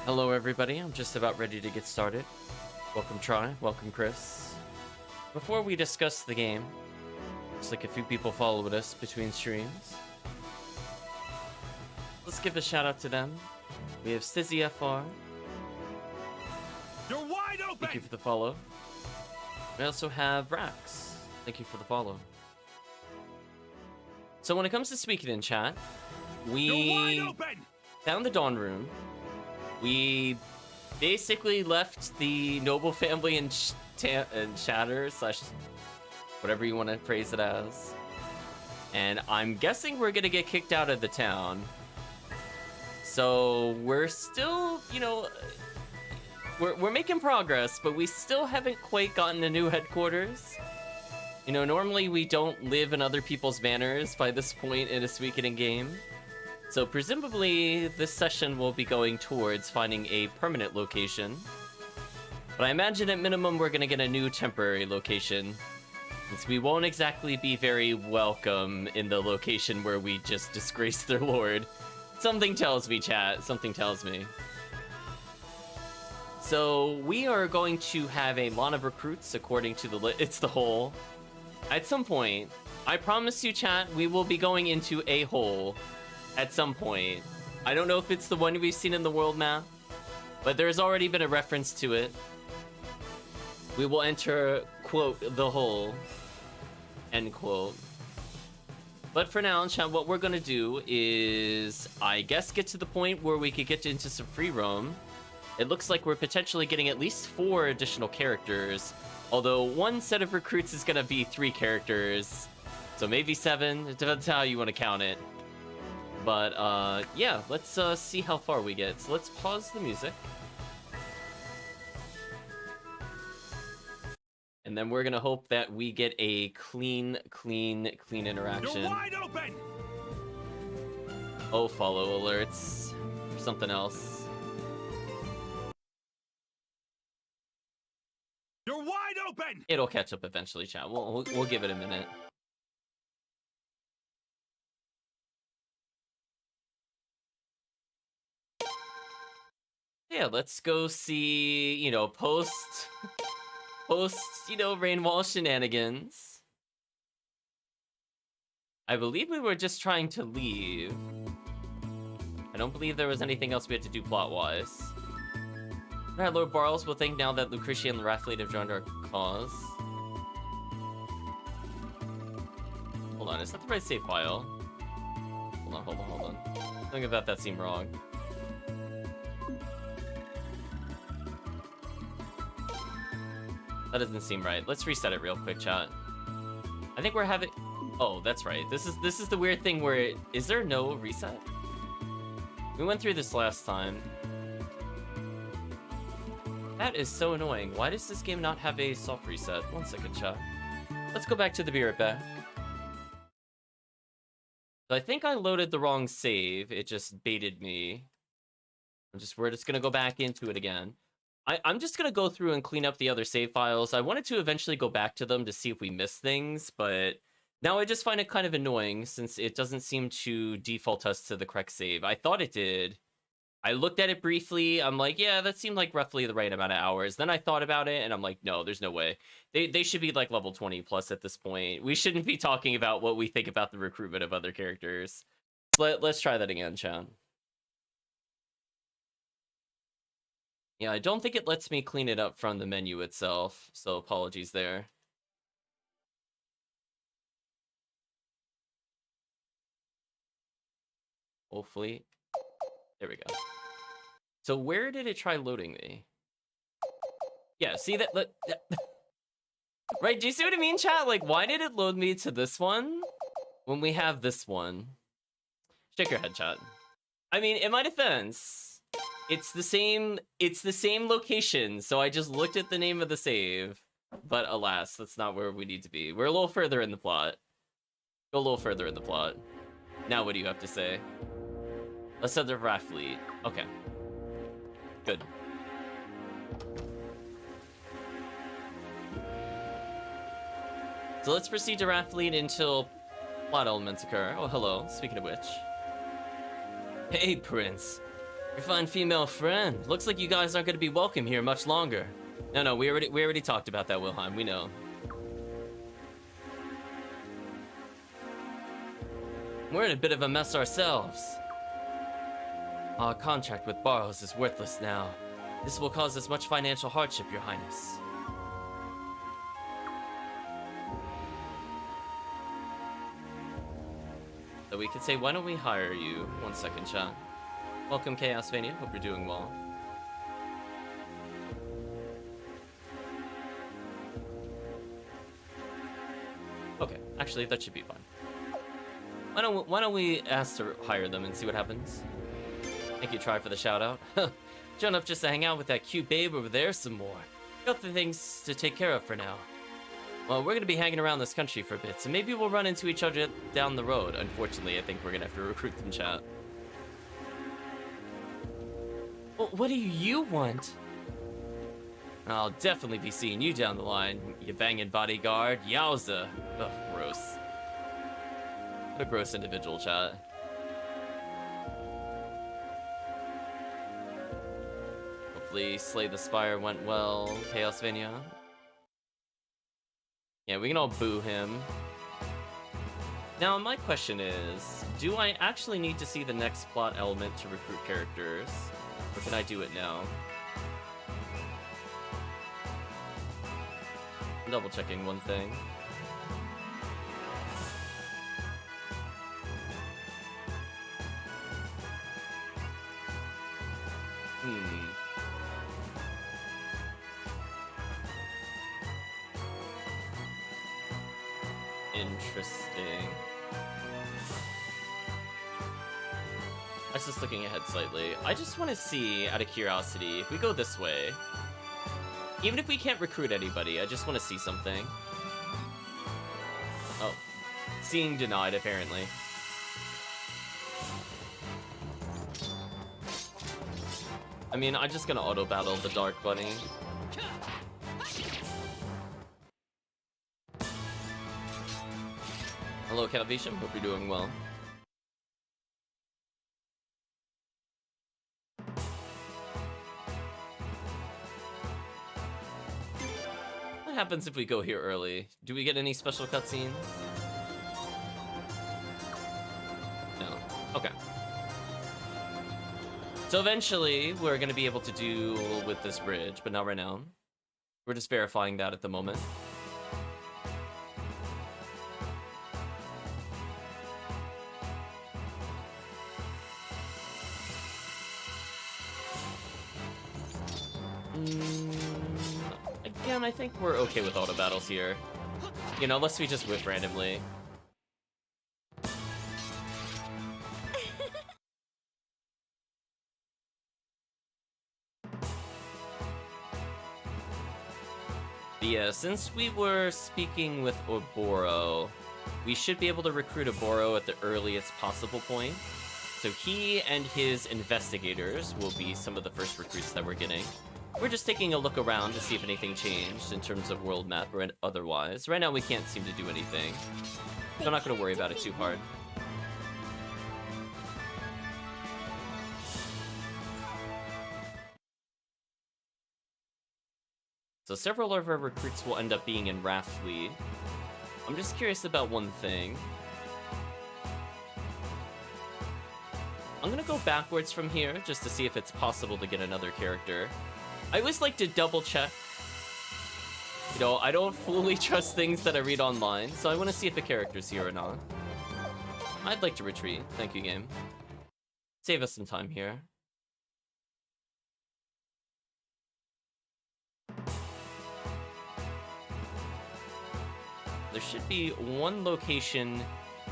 Hello everybody, I'm just about ready to get started. Welcome Try, welcome Chris. Before we discuss the game, looks like a few people followed us between streams. Let's give a shout out to them. We have Sizzy FR. You're wide open! Thank you for the follow. We also have Rax. Thank you for the follow. So when it comes to Suikoden chat, we found the Dawn Rune. We basically left the noble family in shatter slash whatever you want to phrase it as. And I'm guessing we're gonna get kicked out of the town. So we're still, you know, we're making progress, but we still haven't quite gotten a new headquarters. You know, normally we don't live in other people's manors by this point in a Suikoden game. So presumably this session will be going towards finding a permanent location. But I imagine at minimum we're gonna get a new temporary location, since we won't exactly be very welcome in the location where we just disgraced their lord. Something tells me, chat, something tells me. So we are going to have a lot of recruits according to it's the hole. At some point, I promise you, chat, we will be going into a hole at some point. I don't know if it's the one we've seen in the world map, but there's already been a reference to it. We will enter, quote, the hole, end quote. But for now, chat, what we're gonna do is, I guess, get to the point where we could get into some free roam. It looks like we're potentially getting at least 4 additional characters, although one set of recruits is gonna be 3 characters, so maybe 7, it depends how you want to count it. But yeah, let's see how far we get. So let's pause the music. And then we're gonna hope that we get a clean interaction. You're wide open! Oh, follow alerts. Or something else. You're wide open! It'll catch up eventually, chat. We'll give it a minute. Yeah, let's go see, you know, post, you know, Rainwall shenanigans. I believe we were just trying to leave. I don't believe there was anything else we had to do plot-wise. Alright, Lord Barles will think now that Lucretia and Rathlete have joined our cause. Hold on, is that the right save file? Hold on. Something about that seemed wrong. That doesn't seem right. Let's reset it real quick, chat. I think we're having... Oh, that's right. This is the weird thing where... Is there no reset? We went through this last time. That is so annoying. Why does this game not have a soft reset? 1 second, chat. Let's go back to the Beaver back. So I think I loaded the wrong save. It just baited me. We're just gonna go back into it again. I'm just gonna go through and clean up the other save files. I wanted to eventually go back to them to see if we missed things, but now I just find it kind of annoying since it doesn't seem to default us to the correct save. I thought it did. I looked at it briefly. I'm like, yeah, that seemed like roughly the right amount of hours. Then I thought about it and I'm like, no, there's no way. They should be like level 20 plus at this point. We shouldn't be talking about what we think about the recruitment of other characters. Let's try that again, chat. Yeah, I don't think it lets me clean it up from the menu itself, so apologies there. Hopefully. There we go. So where did it try loading me? Yeah, see that? Right, do you see what I mean, chat? Like, why did it load me to this one when we have this one? Shake your head, chat. I mean, in my defense... It's the same location, so I just looked at the name of the save. But alas, that's not where we need to be. We're a little further in the plot. Go a little further in the plot. Now what do you have to say? Let's set the Rathlete. Okay. Good. So let's proceed to Rathlete until plot elements occur. Oh, hello. Speaking of which. Hey, Prince. Your fine female friend. Looks like you guys aren't gonna be welcome here much longer. No, we already talked about that, Wilhelm. We know. We're in a bit of a mess ourselves. Our contract with Barrows is worthless now. This will cause us much financial hardship, Your Highness. So we could say, why don't we hire you? 1 second, chat. Welcome, Chaos Vania. Hope you're doing well. Okay, actually, that should be fine. Why don't we ask to hire them and see what happens? Thank you, Try, for the shout out. Showing up just to hang out with that cute babe over there some more. Got the things to take care of for now. Well, we're gonna be hanging around this country for a bit, so maybe we'll run into each other down the road. Unfortunately, I think we're gonna have to recruit them, chat. Well, what do you want? I'll definitely be seeing you down the line, you banging bodyguard. Yowza. Ugh, gross. What a gross individual, chat. Hopefully Slay the Spire went well, Chaos Vania. Yeah, we can all boo him. Now, my question is, do I actually need to see the next plot element to recruit characters? Or can I do it now? I'm double checking one thing. Interesting. I was just looking ahead slightly. I just want to see, out of curiosity, if we go this way, even if we can't recruit anybody, I just want to see something. Oh. Seeing denied, apparently. I mean, I'm just gonna auto-battle the Dark Bunny. Hello, Calvisham. Hope you're doing well. What happens if we go here early? Do we get any special cutscenes? No. Okay. So eventually, we're gonna be able to deal with this bridge, but not right now. We're just verifying that at the moment. Again, I think we're okay with auto battles here. You know, unless we just whiff randomly. But yeah, since we were speaking with Oboro, we should be able to recruit Oboro at the earliest possible point. So he and his investigators will be some of the first recruits that we're getting. We're just taking a look around to see if anything changed in terms of world map or otherwise. Right now we can't seem to do anything, so I'm not going to worry about it too hard. So several of our recruits will end up being in Raft Fleet. I'm just curious about one thing. I'm gonna go backwards from here just to see if it's possible to get another character. I always like to double check. You know, I don't fully trust things that I read online, so I want to see if the character's here or not. I'd like to retreat. Thank you, game. Save us some time here. There should be one location,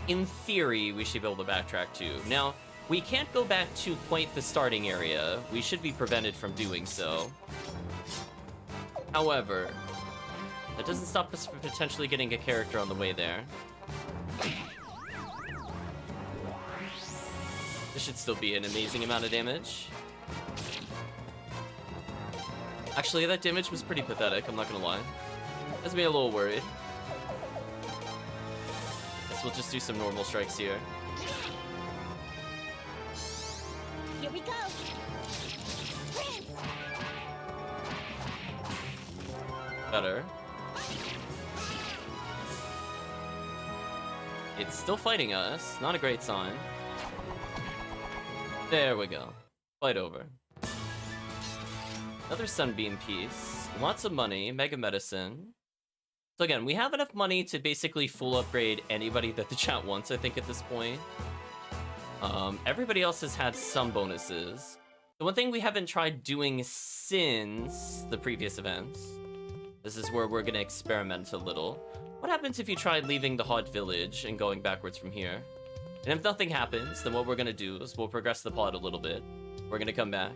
in theory, we should be able to backtrack to. Now, we can't go back to quite the starting area. We should be prevented from doing so. However, that doesn't stop us from potentially getting a character on the way there. This should still be an amazing amount of damage. Actually, that damage was pretty pathetic, I'm not gonna lie. Has me a little worried. Guess we'll just do some normal strikes here. Here we go. Better. It's still fighting us. Not a great sign. There we go. Fight over. Another Sunbeam piece. Lots of money. Mega Medicine. So again, we have enough money to basically full upgrade anybody that the chat wants, I think, at this point. Everybody else has had some bonuses. The one thing we haven't tried doing since the previous events, this is where we're going to experiment a little. What happens if you tried leaving the Hot Village and going backwards from here? And if nothing happens, then what we're going to do is we'll progress the plot a little bit. We're going to come back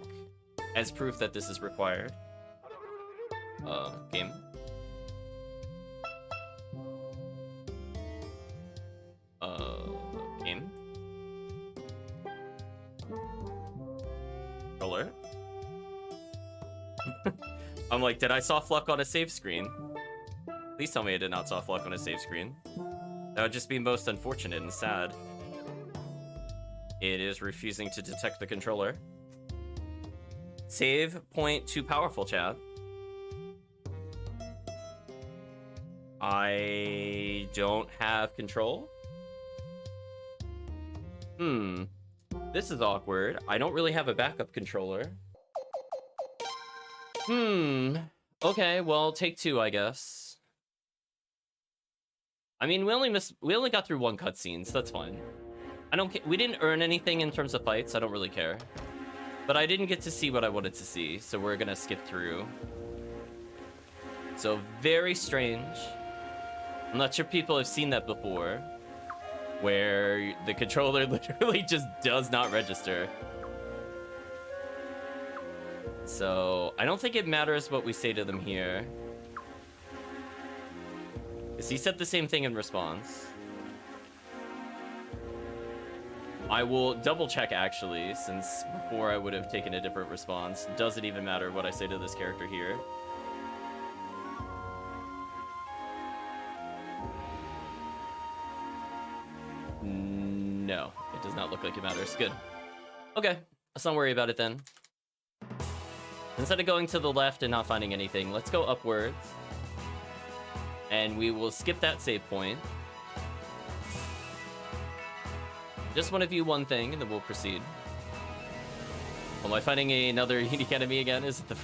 as proof that this is required. Game. Game. Controller. I'm like, did I soft lock on a save screen? Please tell me I did not soft lock on a save screen. That would just be most unfortunate and sad. It is refusing to detect the controller. Save point too powerful, chat. I don't have control. This is awkward. I don't really have a backup controller. Okay, well, take two, I guess. I mean, we only got through one cutscene, so that's fine. We didn't earn anything in terms of fights, I don't really care. But I didn't get to see what I wanted to see, so we're gonna skip through. So, very strange. I'm not sure people have seen that before, where the controller literally just does not register. So, I don't think it matters what we say to them here. Because he said the same thing in response. I will double check actually, since before I would have taken a different response. Does it even matter what I say to this character here? No, it does not look like it matters. Good. Okay, let's not worry about it then. Instead of going to the left and not finding anything, let's go upwards. And we will skip that save point. Just want to view one thing, and then we'll proceed. Am I fighting another unique enemy again? Is it the...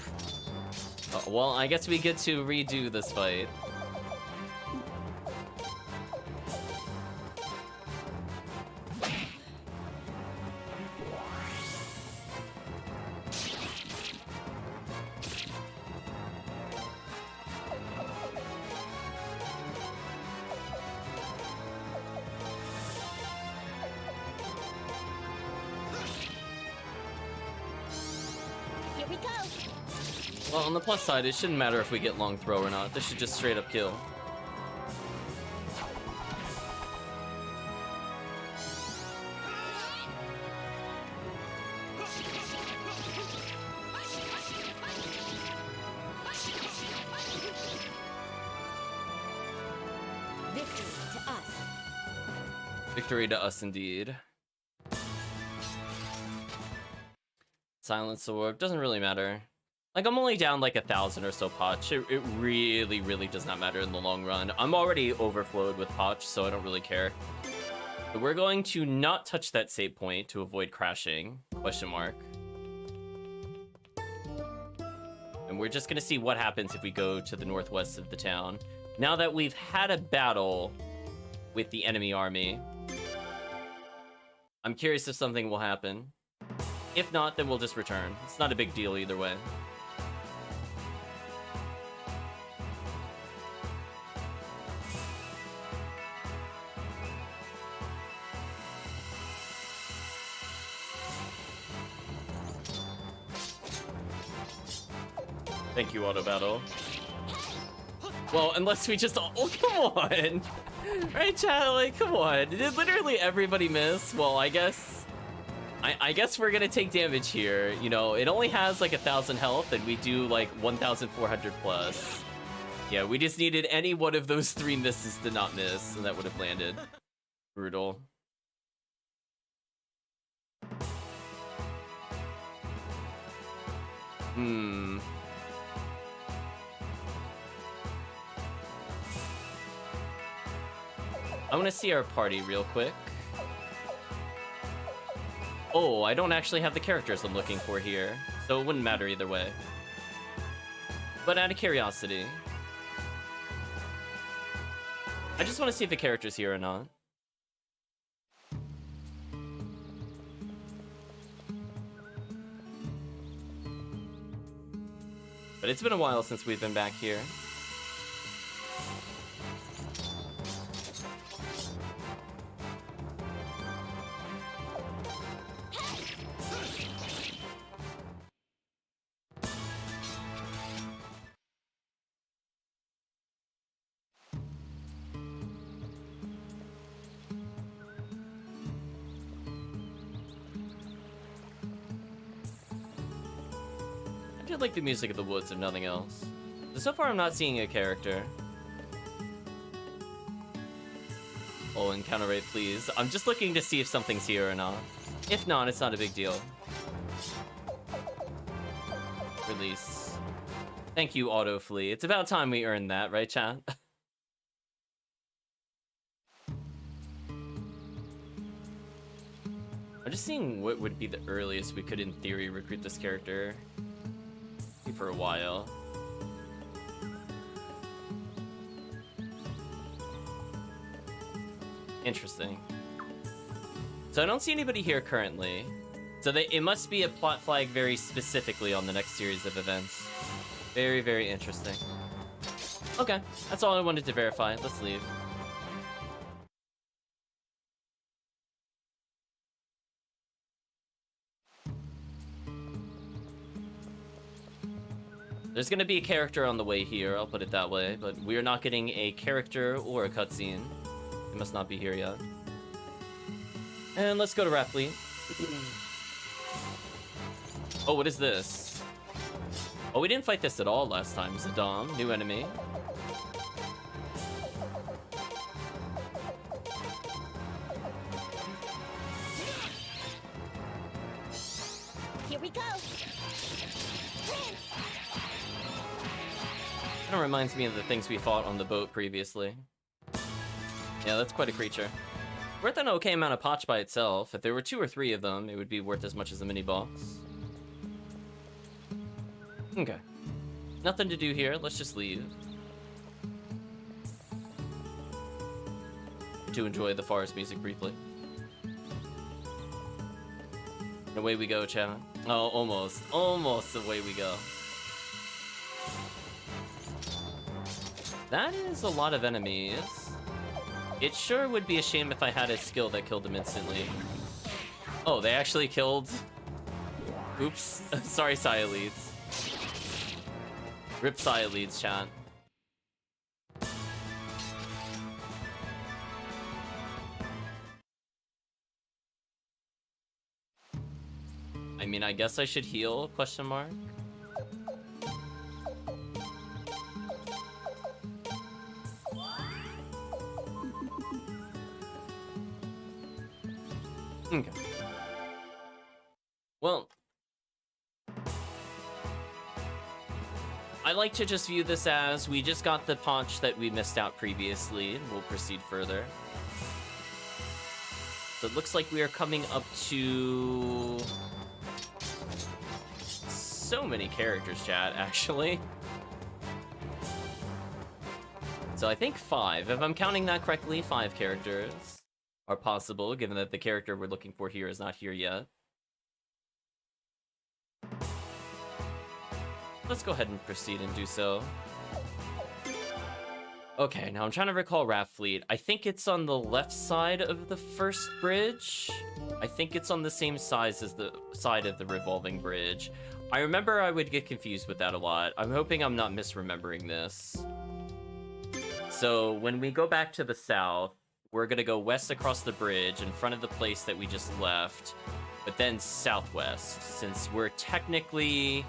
well, I guess we get to redo this fight. Well, on the plus side, it shouldn't matter if we get long throw or not. This should just straight up kill. Victory to us. Victory to us indeed. Silence Orb, doesn't really matter. Like, I'm only down like 1,000 or so potch. It really, really does not matter in the long run. I'm already overflowed with potch, so I don't really care. But we're going to not touch that save point to avoid crashing, question mark. And we're just gonna see what happens if we go to the northwest of the town. Now that we've had a battle with the enemy army, I'm curious if something will happen. If not, then we'll just return. It's not a big deal either way. Thank you, Auto Battle. Well, unless we just... Oh, come on! Right, chat? Like, come on. Did literally everybody miss? Well, I guess... I guess we're gonna take damage here. You know, it only has like 1,000 health, and we do like 1,400 plus. Yeah, we just needed any one of those 3 misses to not miss, and that would have landed. Brutal. I want to see our party real quick. Oh, I don't actually have the characters I'm looking for here, so it wouldn't matter either way. But out of curiosity, I just want to see if the character's here or not. But it's been a while since we've been back here. I did like the music of the woods, if nothing else. So far, I'm not seeing a character. Oh, encounter rate, please. I'm just looking to see if something's here or not. If not, it's not a big deal. Release. Thank you, Autoflee. It's about time we earned that, right, chat? I'm just seeing what would be the earliest we could, in theory, recruit this character. For a while. Interesting. So I don't see anybody here currently. So it must be a plot flag very specifically on the next series of events. Very, very interesting. Okay, that's all I wanted to verify. Let's leave. There's gonna be a character on the way here, I'll put it that way, but we're not getting a character or a cutscene. It must not be here yet. And let's go to Rathlee. Oh, what is this? Oh, we didn't fight this at all last time. Zadam, new enemy. Here we go. Kind of reminds me of the things we fought on the boat previously. Yeah, that's quite a creature. Worth an okay amount of potch by itself. If there were 2 or 3 of them, it would be worth as much as a mini-boss. Okay. Nothing to do here, let's just leave. To enjoy the forest music briefly. And away we go, chat. Oh, almost away we go. That is a lot of enemies. It sure would be a shame if I had a skill that killed them instantly. Oh, they actually killed... Oops. Sorry, Cyaleeds. Rip Cyaleeds, chat. I mean, I guess I should heal, question mark? Okay. Well, I like to just view this as we just got the punch that we missed out previously, and we'll proceed further. So it looks like we are coming up to so many characters, chat, actually. So I think 5, if I'm counting that correctly, 5 characters are possible, given that the character we're looking for here is not here yet. Let's go ahead and proceed and do so. Okay, now I'm trying to recall Rathfleet. I think it's on the left side of the first bridge. I think it's on the same size as the side of the revolving bridge. I remember I would get confused with that a lot. I'm hoping I'm not misremembering this. So when we go back to the south, we're gonna go west across the bridge in front of the place that we just left, but then southwest, since we're technically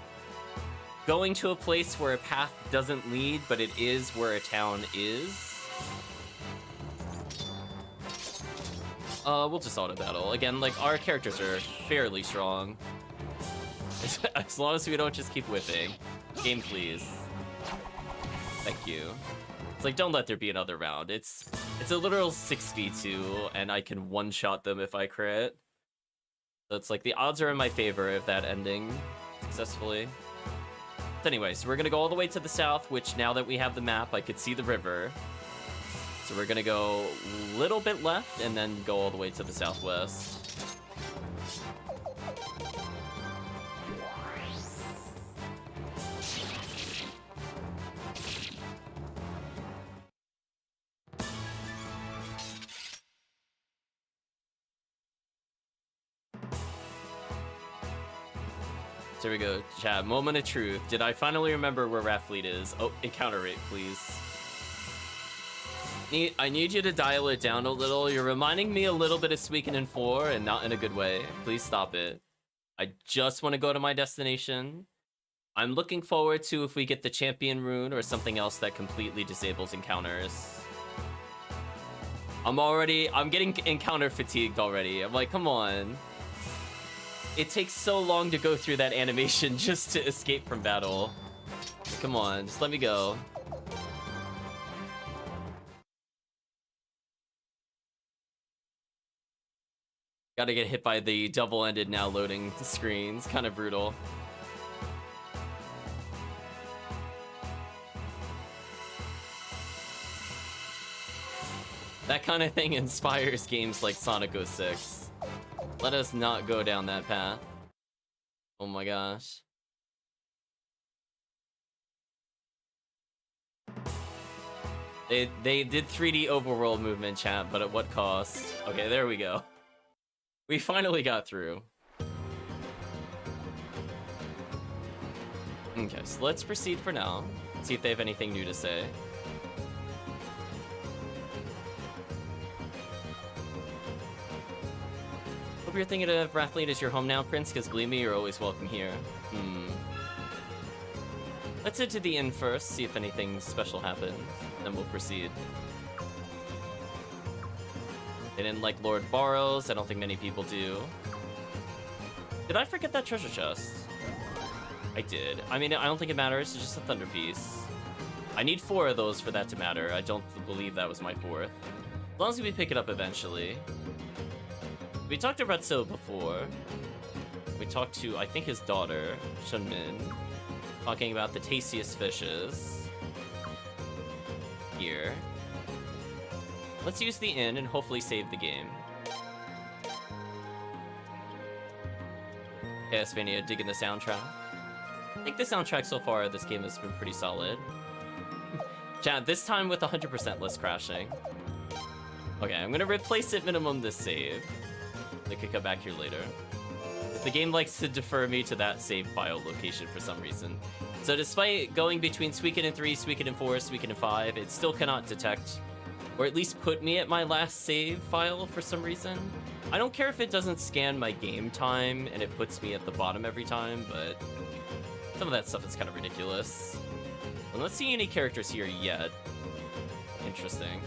going to a place where a path doesn't lead, but it is where a town is. We'll just auto battle. Again, like, our characters are fairly strong. As long as we don't just keep whipping. Game, please. Thank you. It's like, don't let there be another round. It's It's a literal 6v2, and I can one-shot them if I crit. So it's like the odds are in my favor of that ending successfully. But anyway, so we're gonna go all the way to the south, which now that we have the map, I could see the river. So we're gonna go a little bit left and then go all the way to the southwest. So here we go, chat. Moment of truth. Did I finally remember where Rathfleet is? Oh, encounter rate, please. I need you to dial it down a little. You're reminding me a little bit of Suikoden 4 and not in a good way. Please stop it. I just want to go to my destination. I'm looking forward to if we get the champion rune or something else that completely disables encounters. I'm getting encounter fatigued already. I'm like, come on. It takes so long to go through that animation just to escape from battle. Come on, just let me go. Gotta get hit by the double-ended now loading screens. Kind of brutal. That kind of thing inspires games like Sonic 06. Let us not go down that path. Oh my gosh. They did 3D overworld movement, chat, but at what cost? Okay, there we go. We finally got through. Okay, so let's proceed for now. See if they have anything new to say. Hope you're thinking of Rathfleet as your home now, Prince, because believe me, you're always welcome here. Let's head to the inn first, see if anything special happens, then we'll proceed. They didn't like Lord Barrows, I don't think many people do. Did I forget that treasure chest? I did. I mean, I don't think it matters, it's just a thunder piece. I need 4 of those for that to matter. I don't believe that was my 4th. As long as we pick it up eventually. We talked to Retso before. We talked to, I think, his daughter, Shunmin, talking about the tastiest fishes. Here. Let's use the inn and hopefully save the game. Castlevania digging the soundtrack. I think the soundtrack so far of this game has been pretty solid. Chat, this time with 100% less crashing. Okay, I'm gonna replace it minimum this save. They could come back here later. The game likes to defer me to that save file location for some reason. So despite going between Suikoden 3, Suikoden 4, Suikoden 5, it still cannot detect, or at least put me at my last save file for some reason. I don't care if it doesn't scan my game time and it puts me at the bottom every time, but some of that stuff is kind of ridiculous. I'm not seeing any characters here yet. Interesting.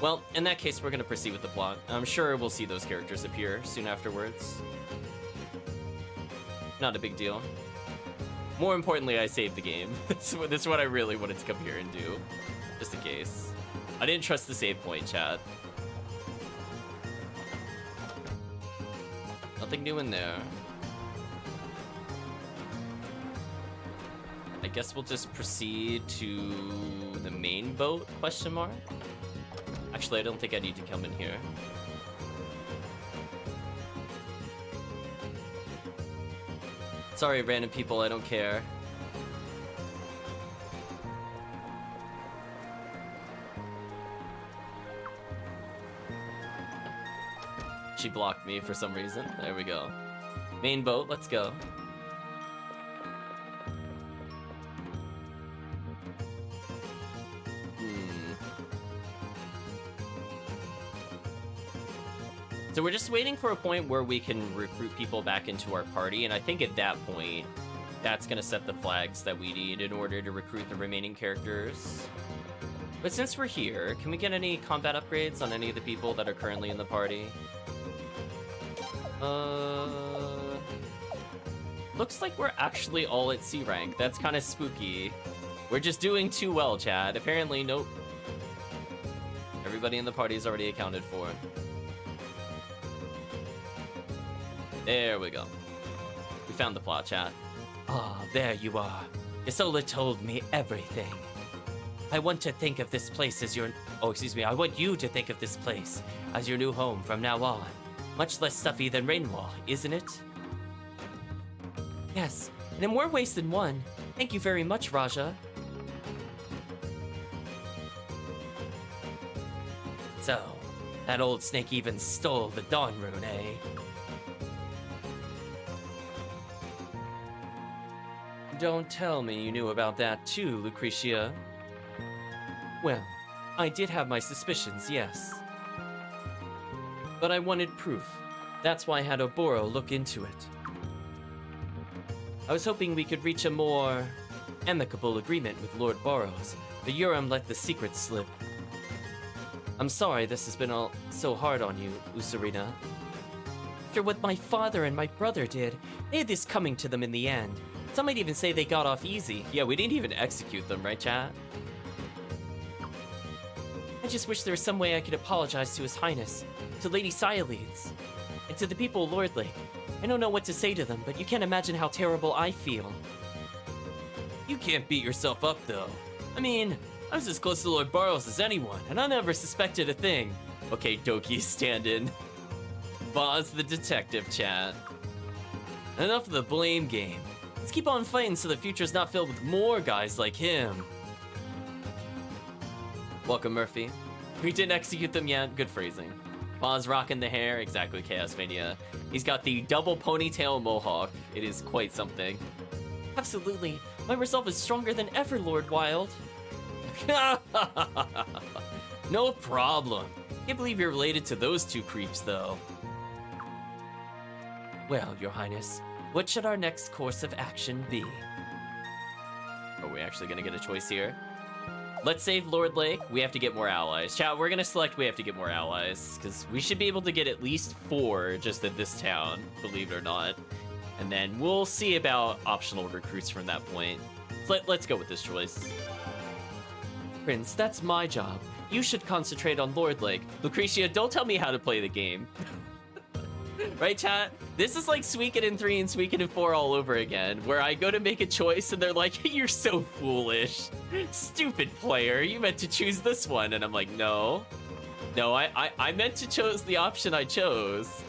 Well, in that case, we're going to proceed with the plot. I'm sure we'll see those characters appear soon afterwards. Not a big deal. More importantly, I saved the game. This is what I really wanted to come here and do. Just in case. I didn't trust the save point, chat. Nothing new in there. I guess we'll just proceed to the main boat, question mark? Actually, I don't think I need to come in here. Sorry, random people, I don't care. She blocked me for some reason. There we go. Main boat, let's go. So we're just waiting for a point where we can recruit people back into our party, and I think at that point, that's gonna set the flags that we need in order to recruit the remaining characters. But since we're here, can we get any combat upgrades on any of the people that are currently in the party? Looks like we're actually all at C rank. That's kind of spooky. We're just doing too well, Chad. Apparently, nope. Everybody in the party is already accounted for. There we go. We found the plot, chat. Ah, there you are. Isola told me everything. I want to think of this place as your... Oh, excuse me. I want you to think of this place as your new home from now on. Much less stuffy than Rainwall, isn't it? Yes, and in more ways than one. Thank you very much, Raja. So, that old snake even stole the Dawn Rune, eh? Don't tell me you knew about that too, Lucretia. Well, I did have my suspicions, yes. But I wanted proof. That's why I had Oboro look into it. I was hoping we could reach a more amicable agreement with Lord Boros, but Urim let the secret slip. I'm sorry this has been all so hard on you, Usarina. After what my father and my brother did, they had this coming to them in the end. Some might even say they got off easy. Yeah, we didn't even execute them, right, chat? I just wish there was some way I could apologize to His Highness, to Lady Sialeeds, and to the people of Lord Lake. I don't know what to say to them, but you can't imagine how terrible I feel. You can't beat yourself up, though. I mean, I was as close to Lord Boros as anyone, and I never suspected a thing. Okay, Doki, stand in. Boz the detective, chat. Enough of the blame game. Let's keep on fighting so the future's not filled with more guys like him. Welcome, Murphy. We didn't execute them yet. Good phrasing. Boz rocking the hair. Exactly, Chaos Mania. He's got the double ponytail mohawk. It is quite something. Absolutely. My resolve is stronger than ever, Lord Wild. No problem. Can't believe you're related to those two creeps, though. Well, Your Highness, what should our next course of action be? Are we actually gonna get a choice here? Let's save Lord Lake. We have to get more allies. Chat, we're gonna select we have to get more allies, because we should be able to get at least 4 just at this town, believe it or not. And then we'll see about optional recruits from that point. So let's go with this choice. Prince, that's my job. You should concentrate on Lord Lake. Lucretia, don't tell me how to play the game. Right, chat? This is like Suikoden 3 and Suikoden 4 all over again, where I go to make a choice and they're like, you're so foolish. Stupid player, you meant to choose this one. And I'm like, no. No, I meant to choose the option I chose.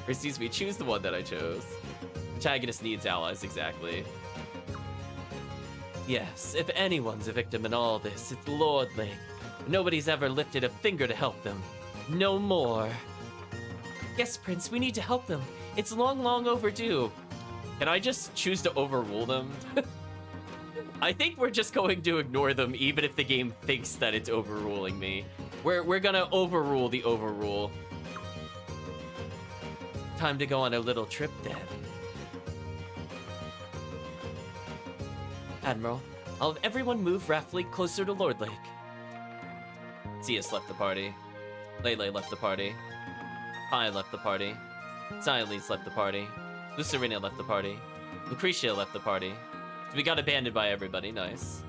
Or excuse me, choose the one that I chose. Protagonist needs allies, exactly. Yes, if anyone's a victim in all this, it's Lord Lake. Nobody's ever lifted a finger to help them. No more. Yes, Prince, we need to help them. It's long, long overdue. Can I just choose to overrule them? I think we're just going to ignore them even if the game thinks that it's overruling me. We're gonna overrule the overrule. Time to go on a little trip then. Admiral, I'll have everyone move Raffley closer to Lord Lake. Zeus left the party. Lele left the party. Pi left the party. Sialeeds left the party. Lucirina left the party. Lucretia left the party. So we got abandoned by everybody, nice.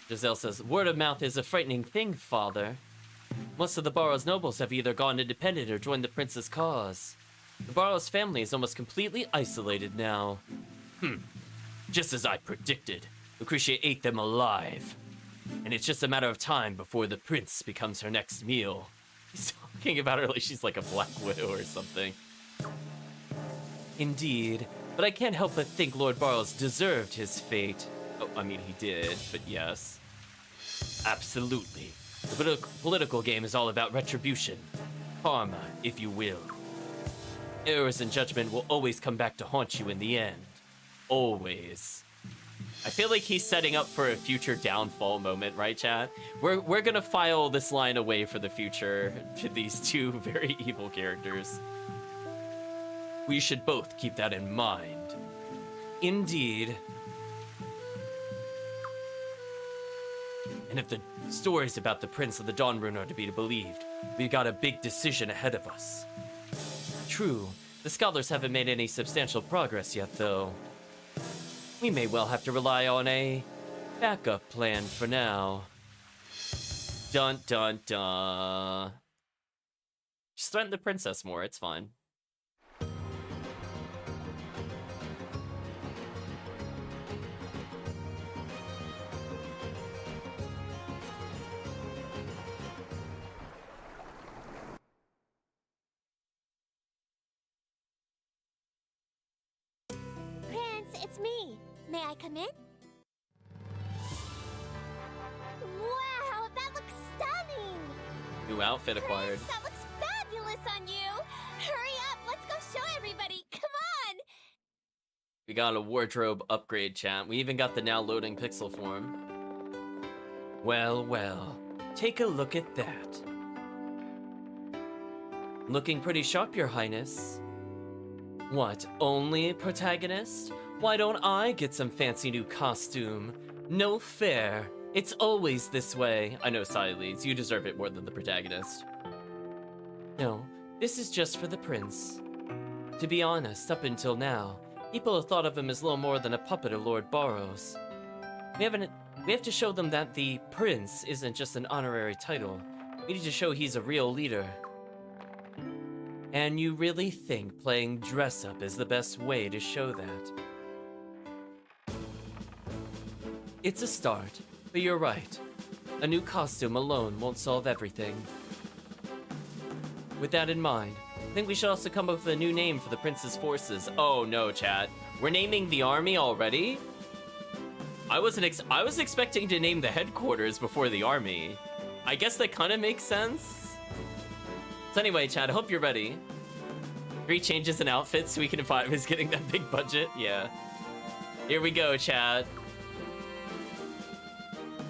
Giselle says, word of mouth is a frightening thing, father. Most of the Boros nobles have either gone independent or joined the prince's cause. The Boros family is almost completely isolated now. Just as I predicted. Lucretia ate them alive. And it's just a matter of time before the prince becomes her next meal. He's talking about her like she's like a black widow or something. Indeed, but I can't help but think Lord Boros deserved his fate. Oh, I mean, he did, but yes. Absolutely. The political game is all about retribution. Karma, if you will. Errors in judgment will always come back to haunt you in the end. Always. I feel like he's setting up for a future downfall moment, right, chat? We're gonna file this line away for the future to these two very evil characters. We should both keep that in mind. Indeed. And if the stories about the Prince of the Dawn Rune are to be believed, we've got a big decision ahead of us. True, the scholars haven't made any substantial progress yet, though. We may well have to rely on a backup plan for now. Dun dun dun. Just threaten the princess more, it's fine. Prince, it's me. May I come in? Wow, that looks stunning! New outfit acquired. Prince, that looks fabulous on you! Hurry up, let's go show everybody! Come on! We got a wardrobe upgrade, chat. We even got the now loading pixel form. Well, well. Take a look at that. Looking pretty sharp, Your Highness. What, only protagonist? Why don't I get some fancy new costume? No fair. It's always this way. I know, Siles, you deserve it more than the protagonist. No, this is just for the prince. To be honest, up until now, people have thought of him as little more than a puppet of Lord Boros. We have to show them that the prince isn't just an honorary title. We need to show he's a real leader. And you really think playing dress-up is the best way to show that? It's a start, but you're right. A new costume alone won't solve everything. With that in mind, I think we should also come up with a new name for the prince's forces. Oh no, chat. We're naming the army already? I was expecting to name the headquarters before the army. I guess that kind of makes sense. So anyway, chat, I hope you're ready. 3 changes in outfits so we can define who's getting that big budget. Yeah. Here we go, chat.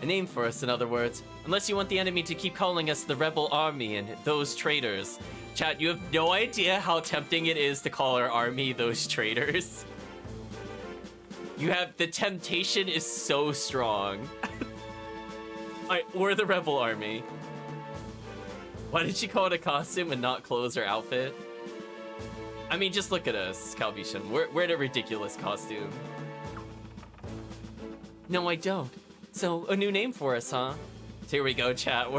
A name for us, in other words. Unless you want the enemy to keep calling us the rebel army and those traitors. Chat, you have no idea how tempting it is to call our army those traitors. The temptation is so strong. We're the rebel army. Why did she call it a costume and not clothes or outfit? I mean, just look at us, Calvisham. We're in a ridiculous costume. No, I don't. So, a new name for us, huh? So here we go, chat.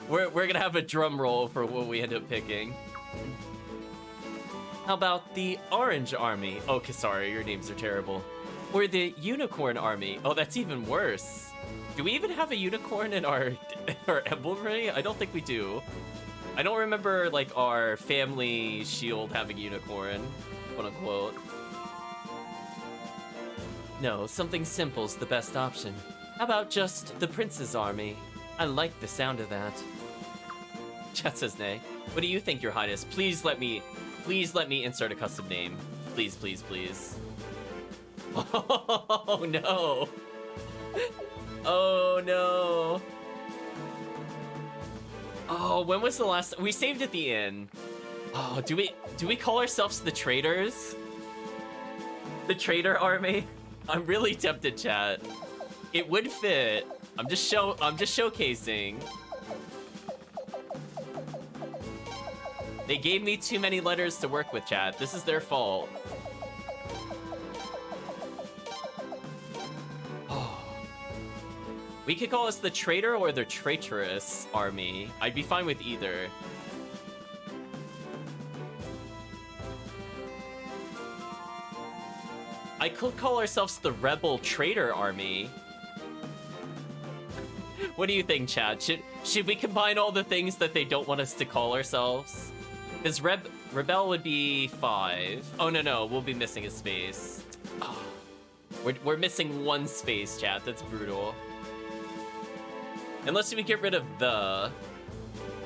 We're gonna have a drum roll for what we end up picking. How about the Orange Army? Oh, sorry, your names are terrible. Or the Unicorn Army. Oh, that's even worse. Do we even have a unicorn in our emblemery? I don't think we do. I don't remember, like, our family shield having a unicorn, quote unquote. No, something simple's the best option. How about just the Prince's Army? I like the sound of that. Chat says nay. What do you think, Your Highness? Please let me insert a custom name. Please, please, please. Oh no. Oh no. Oh, when was the last? We saved at the inn. Oh, do we call ourselves the traitors? The traitor army? I'm really tempted, chat. It would fit. I'm just showcasing. They gave me too many letters to work with, chat. This is their fault. We could call us the traitor or the traitorous army. I'd be fine with either. I could call ourselves the rebel traitor army. What do you think, chat? Should we combine all the things that they don't want us to call ourselves? Because rebel would be 5. Oh no, we'll be missing a space. Oh, we're missing 1 space, chat. That's brutal. Unless we get rid of the.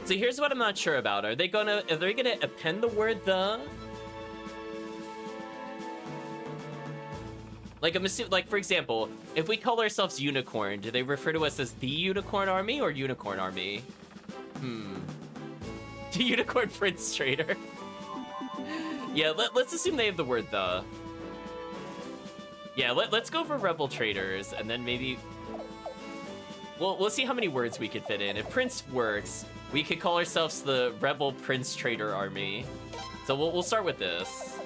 So here's what I'm not sure about. Are they gonna append the word the? Like, I'm assuming, like, for example, if we call ourselves Unicorn, do they refer to us as the Unicorn Army or Unicorn Army? The Unicorn Prince Trader. Yeah, let's assume they have the word the. Yeah, let's go for rebel traders, and then maybe we'll see how many words we could fit in. If Prince works, we could call ourselves the Rebel Prince Trader Army. So we'll start with this.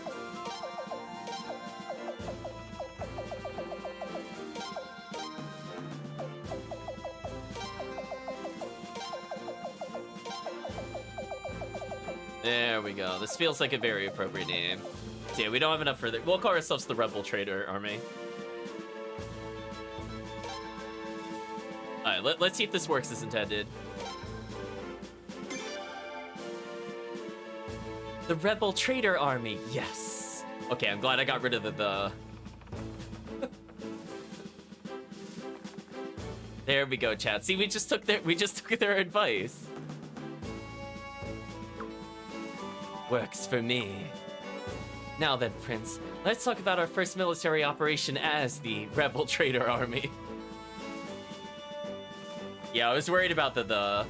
There we go. This feels like a very appropriate name. So yeah, we don't have enough for that. We'll call ourselves the Rebel Trader Army. Alright, let's see if this works as intended. The Rebel Trader Army, yes. Okay, I'm glad I got rid of the. There we go, chat. See, we just took their advice. Works for me. Now then, Prince, let's talk about our first military operation as the Rebel Trader Army. Yeah, I was worried about the.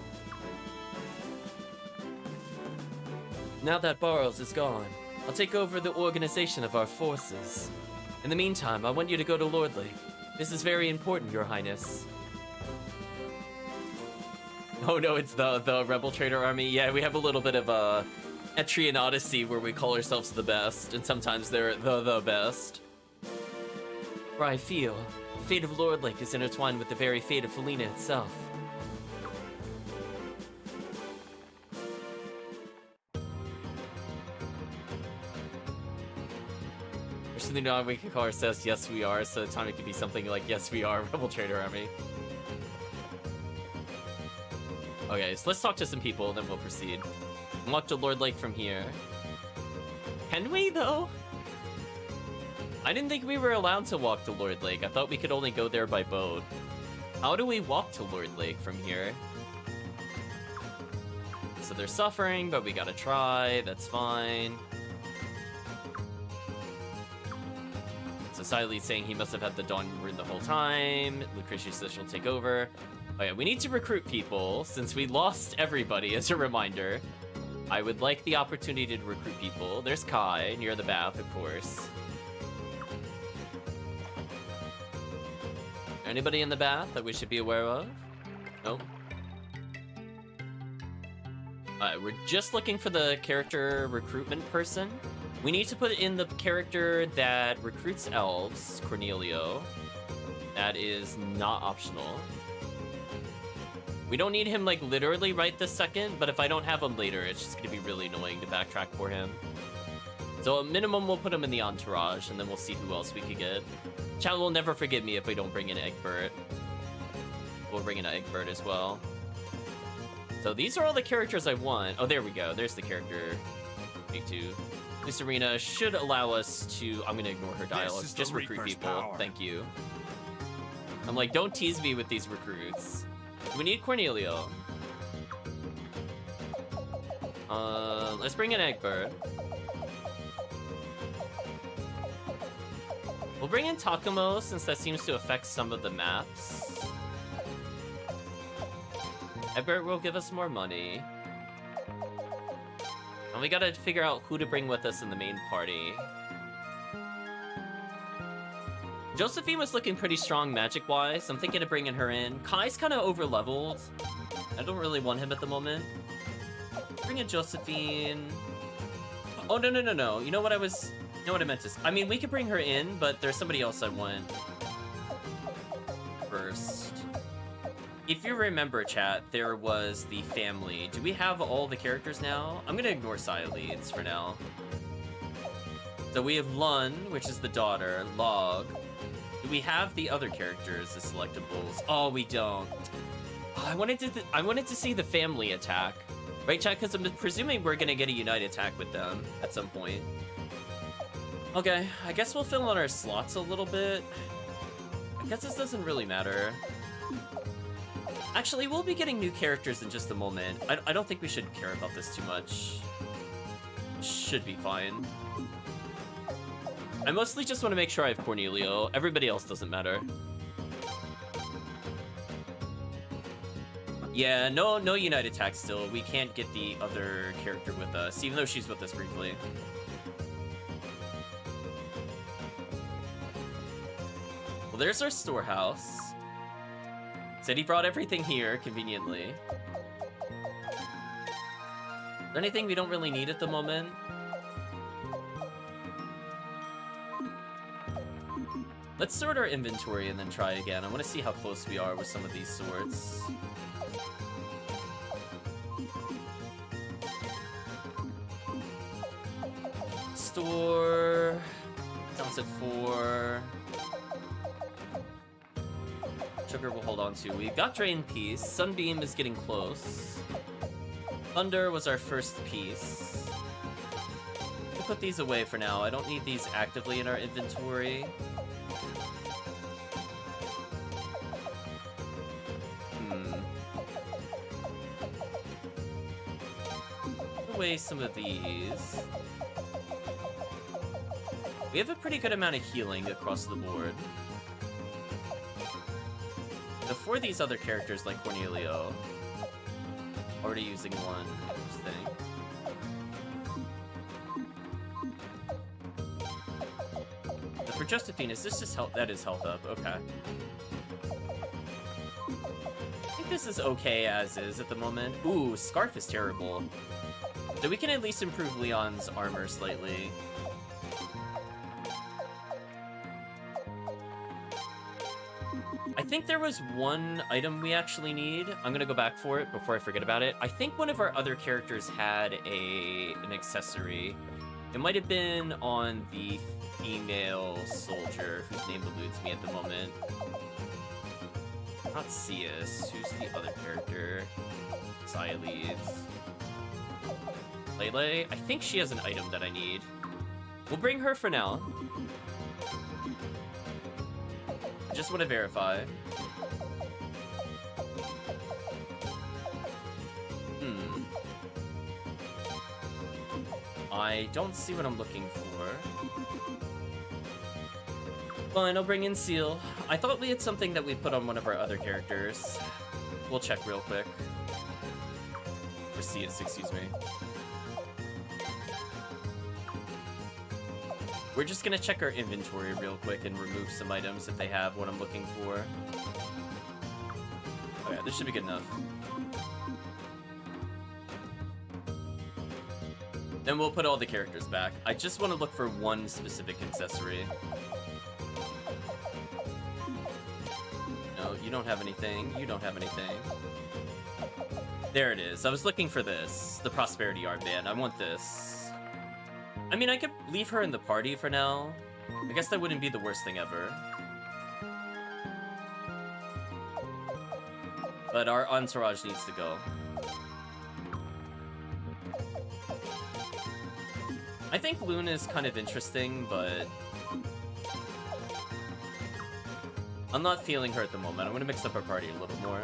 Now that Boros is gone, I'll take over the organization of our forces. In the meantime, I want you to go to Lord Lake. This is very important, Your Highness. Oh no, it's the Rebel Trader Army. Yeah, we have a little bit of a Etrian Odyssey where we call ourselves the best, and sometimes they're the best. For I feel the fate of Lord Lake is intertwined with the very fate of Felina itself. There's something now we can call ourselves Yes We Are, so the time it could be something like Yes We Are, Rebel Trader Army. Okay, so let's talk to some people, then we'll proceed. Walk to Lord Lake from here. Can we, though? I didn't think we were allowed to walk to Lord Lake. I thought we could only go there by boat. How do we walk to Lord Lake from here? So they're suffering, but we gotta try. That's fine. So Siley's saying he must have had the Dawn Rune the whole time. Lucretius says she'll take over. Oh yeah, we need to recruit people, since we lost everybody, as a reminder. I would like the opportunity to recruit people. There's Kai, near the bath, of course. Anybody in the bath that we should be aware of? Nope. Alright, we're just looking for the character recruitment person. We need to put in the character that recruits elves, Cornelio. That is not optional. We don't need him, like, literally right this second, but if I don't have him later, it's just gonna be really annoying to backtrack for him. So at minimum, we'll put him in the entourage, and then we'll see who else we could get. Chat will never forgive me if we don't bring in Egbert. We'll bring in Egbert as well. So these are all the characters I want. Oh, there we go. There's the character. Big two. This arena should allow us to... I'm gonna ignore her dialogue. Just recruit people. Power. Thank you. I'm like, don't tease me with these recruits. We need Cornelio. Let's bring in Egbert. We'll bring in Takumo, since that seems to affect some of the maps. Egbert will give us more money. And we gotta figure out who to bring with us in the main party. Josephine was looking pretty strong magic-wise. I'm thinking of bringing her in. Kai's kind of over-leveled. I don't really want him at the moment. Bring in Josephine. Oh, no. You know what I meant to say? I mean, we could bring her in, but there's somebody else I want first. If you remember, chat, there was the family. Do we have all the characters now? I'm gonna ignore Silence for now. So we have Lun, which is the daughter, Log. Do we have the other characters as selectables? Oh, we don't. Oh, I wanted to see the family attack. Right, chat? Because I'm presuming we're gonna get a Unite attack with them at some point. Okay, I guess we'll fill in our slots a little bit. I guess this doesn't really matter. Actually, we'll be getting new characters in just a moment. I don't think we should care about this too much. Should be fine. I mostly just want to make sure I have Cornelio. Everybody else doesn't matter. Yeah, no Unite attack still. We can't get the other character with us, even though she's with us briefly. there's our storehouse. Said he brought everything here, conveniently. Is there anything we don't really need at the moment? Let's sort our inventory and then try again. I want to see how close we are with some of these swords. Store... Down at 4. Sugar we'll hold on to. We've got Drain Piece. Sunbeam is getting close. Thunder was our first piece. We'll put these away for now. I don't need these actively in our inventory. Put away some of these. We have a pretty good amount of healing across the board. Before these other characters like Cornelio. Already using one. Interesting. But for Josephine, is this just health? That is health up. Okay. I think this is okay as is at the moment. Ooh, Scarf is terrible. So we can at least improve Leon's armor slightly. I think there was one item we actually need. I'm gonna go back for it before I forget about it. I think one of our other characters had an accessory. It might have been on the female soldier, whose name eludes me at the moment. Not Cius. Who's the other character? Xyleeds. Lele? I think she has an item that I need. We'll bring her for now. Just want to verify. I don't see what I'm looking for. Fine, I'll bring in Seal. I thought we had something that we put on one of our other characters. We'll check real quick. Or Cius, excuse me. We're just gonna check our inventory real quick and remove some items if they have what I'm looking for. Oh yeah, this should be good enough. Then we'll put all the characters back. I just want to look for one specific accessory. No, you don't have anything. You don't have anything. There it is. I was looking for this. The Prosperity Armband. I want this. I mean, I could leave her in the party for now. I guess that wouldn't be the worst thing ever. But our entourage needs to go. I think Luna is kind of interesting, but I'm not feeling her at the moment. I'm gonna mix up our party a little more.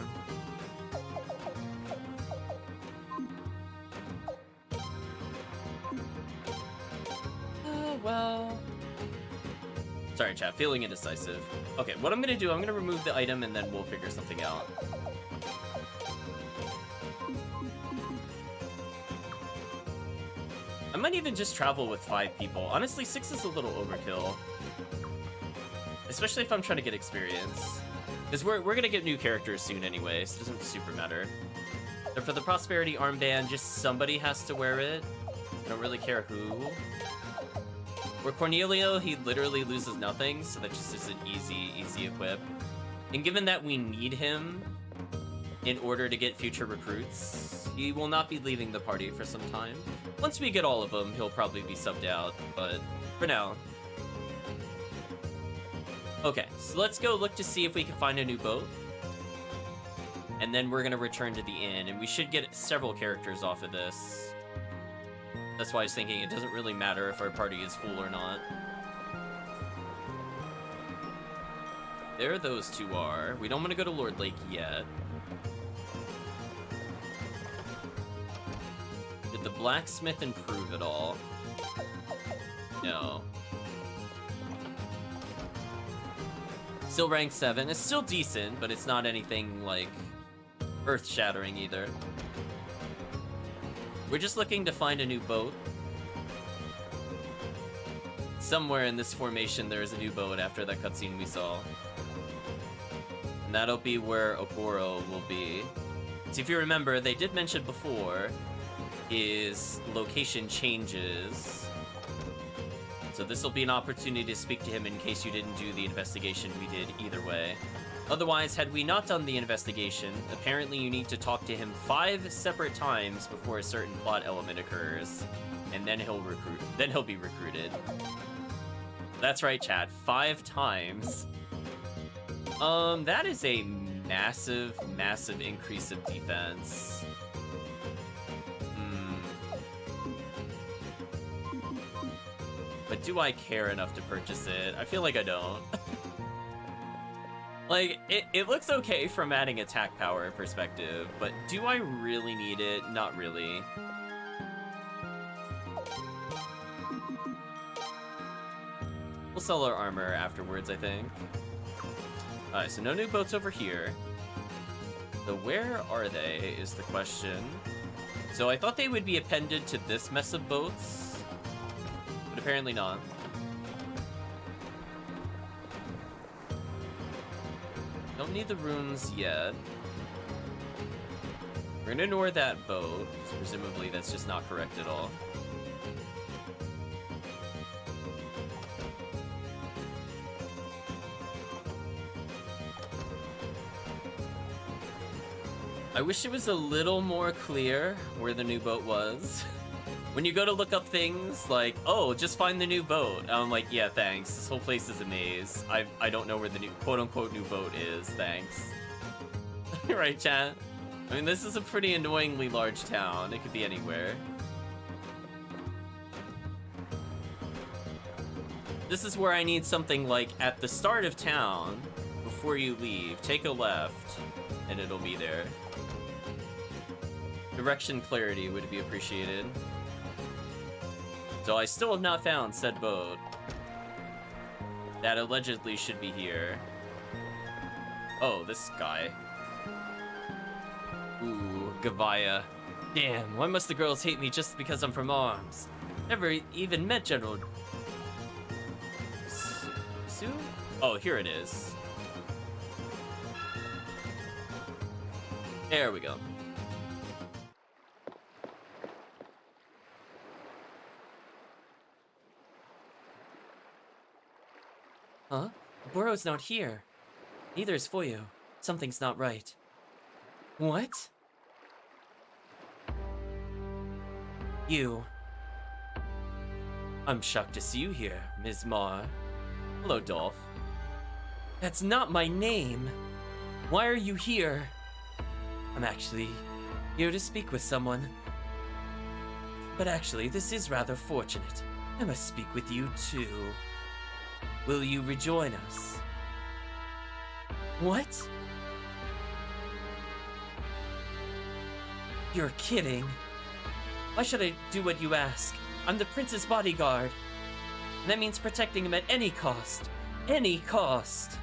Well... Sorry, chat. Feeling indecisive. Okay, what I'm gonna do, I'm gonna remove the item and then we'll figure something out. I might even just travel with 5 people. Honestly, 6 is a little overkill. Especially if I'm trying to get experience. Because we're gonna get new characters soon anyway, so it doesn't super matter. So for the Prosperity Armband, just somebody has to wear it. I don't really care who. Where Cornelio, he literally loses nothing, so that just is an easy equip. And given that we need him in order to get future recruits, he will not be leaving the party for some time. Once we get all of them, he'll probably be subbed out, but for now. Okay, so let's go look to see if we can find a new boat. And then we're gonna return to the inn, and we should get several characters off of this. That's why I was thinking it doesn't really matter if our party is full or not. There those two are. We don't want to go to Lord Lake yet. Did the blacksmith improve at all? No. Still rank 7. It's still decent, but it's not anything, like, earth-shattering either. We're just looking to find a new boat. Somewhere in this formation there is a new boat after that cutscene we saw. And that'll be where Oboro will be. So if you remember, they did mention before, his location changes. So this will be an opportunity to speak to him in case you didn't do the investigation we did either way. Otherwise, had we not done the investigation, apparently you need to talk to him 5 separate times before a certain plot element occurs, and then he'll be recruited. That's right, chat. 5 times. That is a massive, massive increase of defense. But do I care enough to purchase it? I feel like I don't. Like, it looks okay from adding attack power perspective, but do I really need it? Not really. We'll sell our armor afterwards, I think. Alright, so no new boats over here. So where are they, is the question. So I thought they would be appended to this mess of boats, but apparently not. Don't need the runes yet. We're gonna ignore that boat, because presumably that's just not correct at all. I wish it was a little more clear where the new boat was. When you go to look up things like, oh, just find the new boat. I'm like, yeah, thanks. This whole place is a maze. I don't know where the new quote-unquote new boat is, thanks. Right, chat? I mean, this is a pretty annoyingly large town. It could be anywhere. This is where I need something like, at the start of town, before you leave, take a left, and it'll be there. Direction clarity would be appreciated. So I still have not found said boat. That allegedly should be here. Oh, this guy. Ooh, Gavaya. Damn, why must the girls hate me just because I'm from ARMS? Never even met General... Sue? Oh, here it is. There we go. Huh? Boro's not here. Neither is Foyo. Something's not right. What? You. I'm shocked to see you here, Ms. Mar. Hello, Dolph. That's not my name. Why are you here? I'm actually here to speak with someone. But actually, this is rather fortunate. I must speak with you too. Will you rejoin us? What? You're kidding. Why should I do what you ask? I'm the prince's bodyguard. And that means protecting him at any cost. Any cost.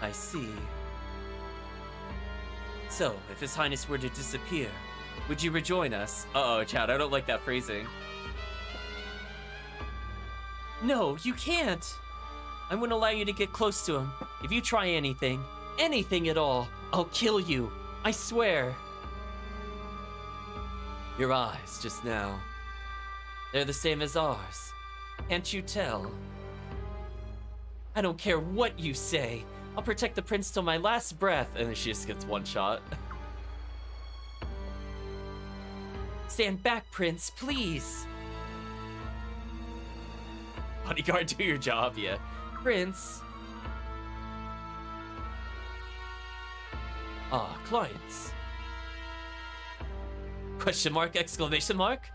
I see. So, if His Highness were to disappear, would you rejoin us? Uh-oh, Chad, I don't like that phrasing. No, you can't! I wouldn't allow you to get close to him. If you try anything at all, I'll kill you. I swear. Your eyes just now. They're the same as ours. Can't you tell? I don't care what you say. I'll protect the prince till my last breath. And then she just gets one shot. Stand back, Prince, please. Bodyguard, do your job, yeah. Prince. Ah, clients. Question mark, exclamation mark?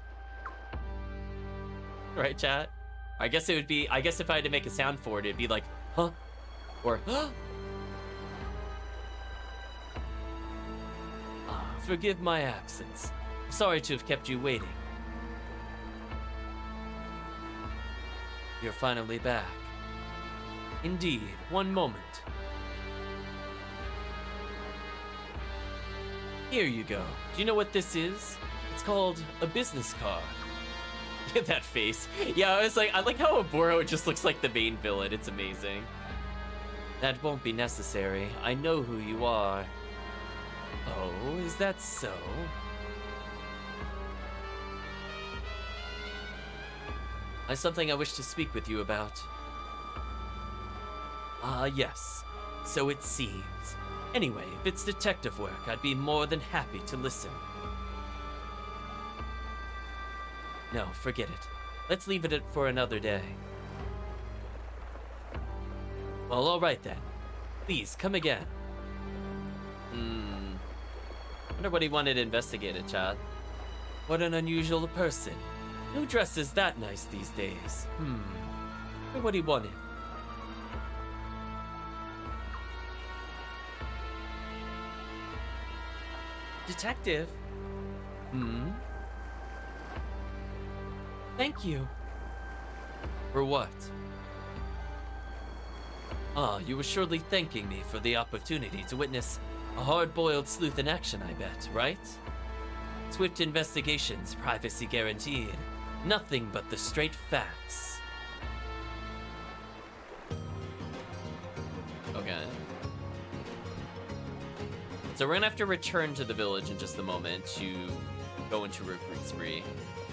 Right, chat? I guess it would be, I guess if I had to make a sound for it, it'd be like, huh? Or, huh? Ah, forgive my absence. I'm sorry to have kept you waiting. You're finally back. Indeed, one moment. Here you go. Do you know what this is? It's called a business card. Look at that face. Yeah, I was like, I like how Oboro just looks like the main villain. It's amazing. That won't be necessary. I know who you are. Oh, is that so? I have something I wish to speak with you about. Ah, yes. So it seems. Anyway, if it's detective work, I'd be more than happy to listen. No, forget it. Let's leave it for another day. Well, alright then. Please, come again. Wonder what he wanted investigated, chat. What an unusual person. Who dresses that nice these days? Wonder what he wanted. Detective? Thank you. For what? Ah, you were surely thanking me for the opportunity to witness a hard-boiled sleuth in action, I bet, right? Swift investigations, privacy guaranteed. Nothing but the straight facts. Okay. So we're gonna have to return to the village in just a moment to go into recruit spree.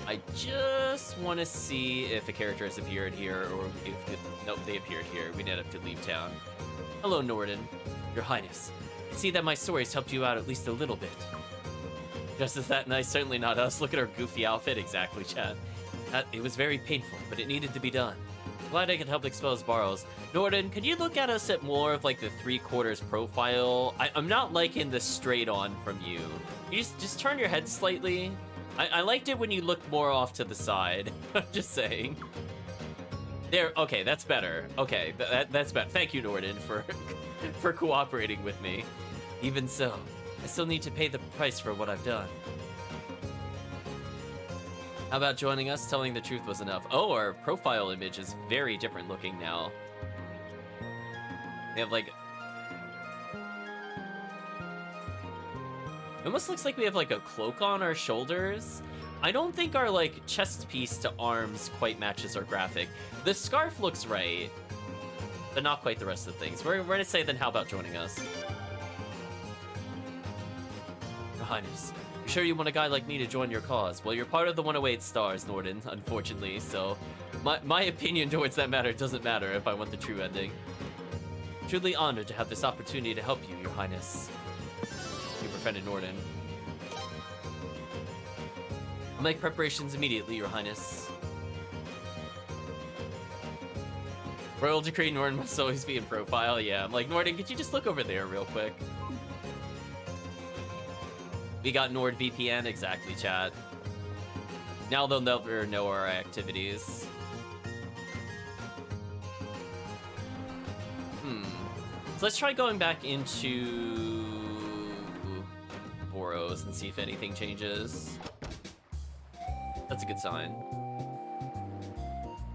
I just want to see if a character has appeared here, or if nope, they appeared here. We didn't have to leave town. Hello, Norden. Your Highness. I see that my stories helped you out at least a little bit. Just as that nice, certainly not us. Look at our goofy outfit. Exactly, chat. It was very painful, but it needed to be done. Glad I could help expose Barrows. Norden, could you look at us at more of like the 3/4 profile? I'm not liking the straight on from you. You just turn your head slightly. I liked it when you looked more off to the side. I'm just saying. There, okay, that's better. Okay, that's better. Thank you, Norden, for cooperating with me. Even so, I still need to pay the price for what I've done. How about joining us? Telling the truth was enough. Oh, our profile image is very different looking now. They have like... It almost looks like we have like a cloak on our shoulders. I don't think our like chest piece to arms quite matches our graphic. The scarf looks right, but not quite the rest of the things. We're gonna say then how about joining us? Your Highness, you sure you want a guy like me to join your cause? Well, you're part of the 108 stars, Norden, unfortunately, so my opinion towards that matter doesn't matter if I want the true ending. Truly honored to have this opportunity to help you, Your Highness. You befriended Norden. I'll make preparations immediately, Your Highness. Royal decree, Norden must always be in profile. Yeah, I'm like, Norden, could you just look over there real quick? We got NordVPN, exactly, chat. Now they'll never know our activities. So let's try going back into Boros and see if anything changes. That's a good sign.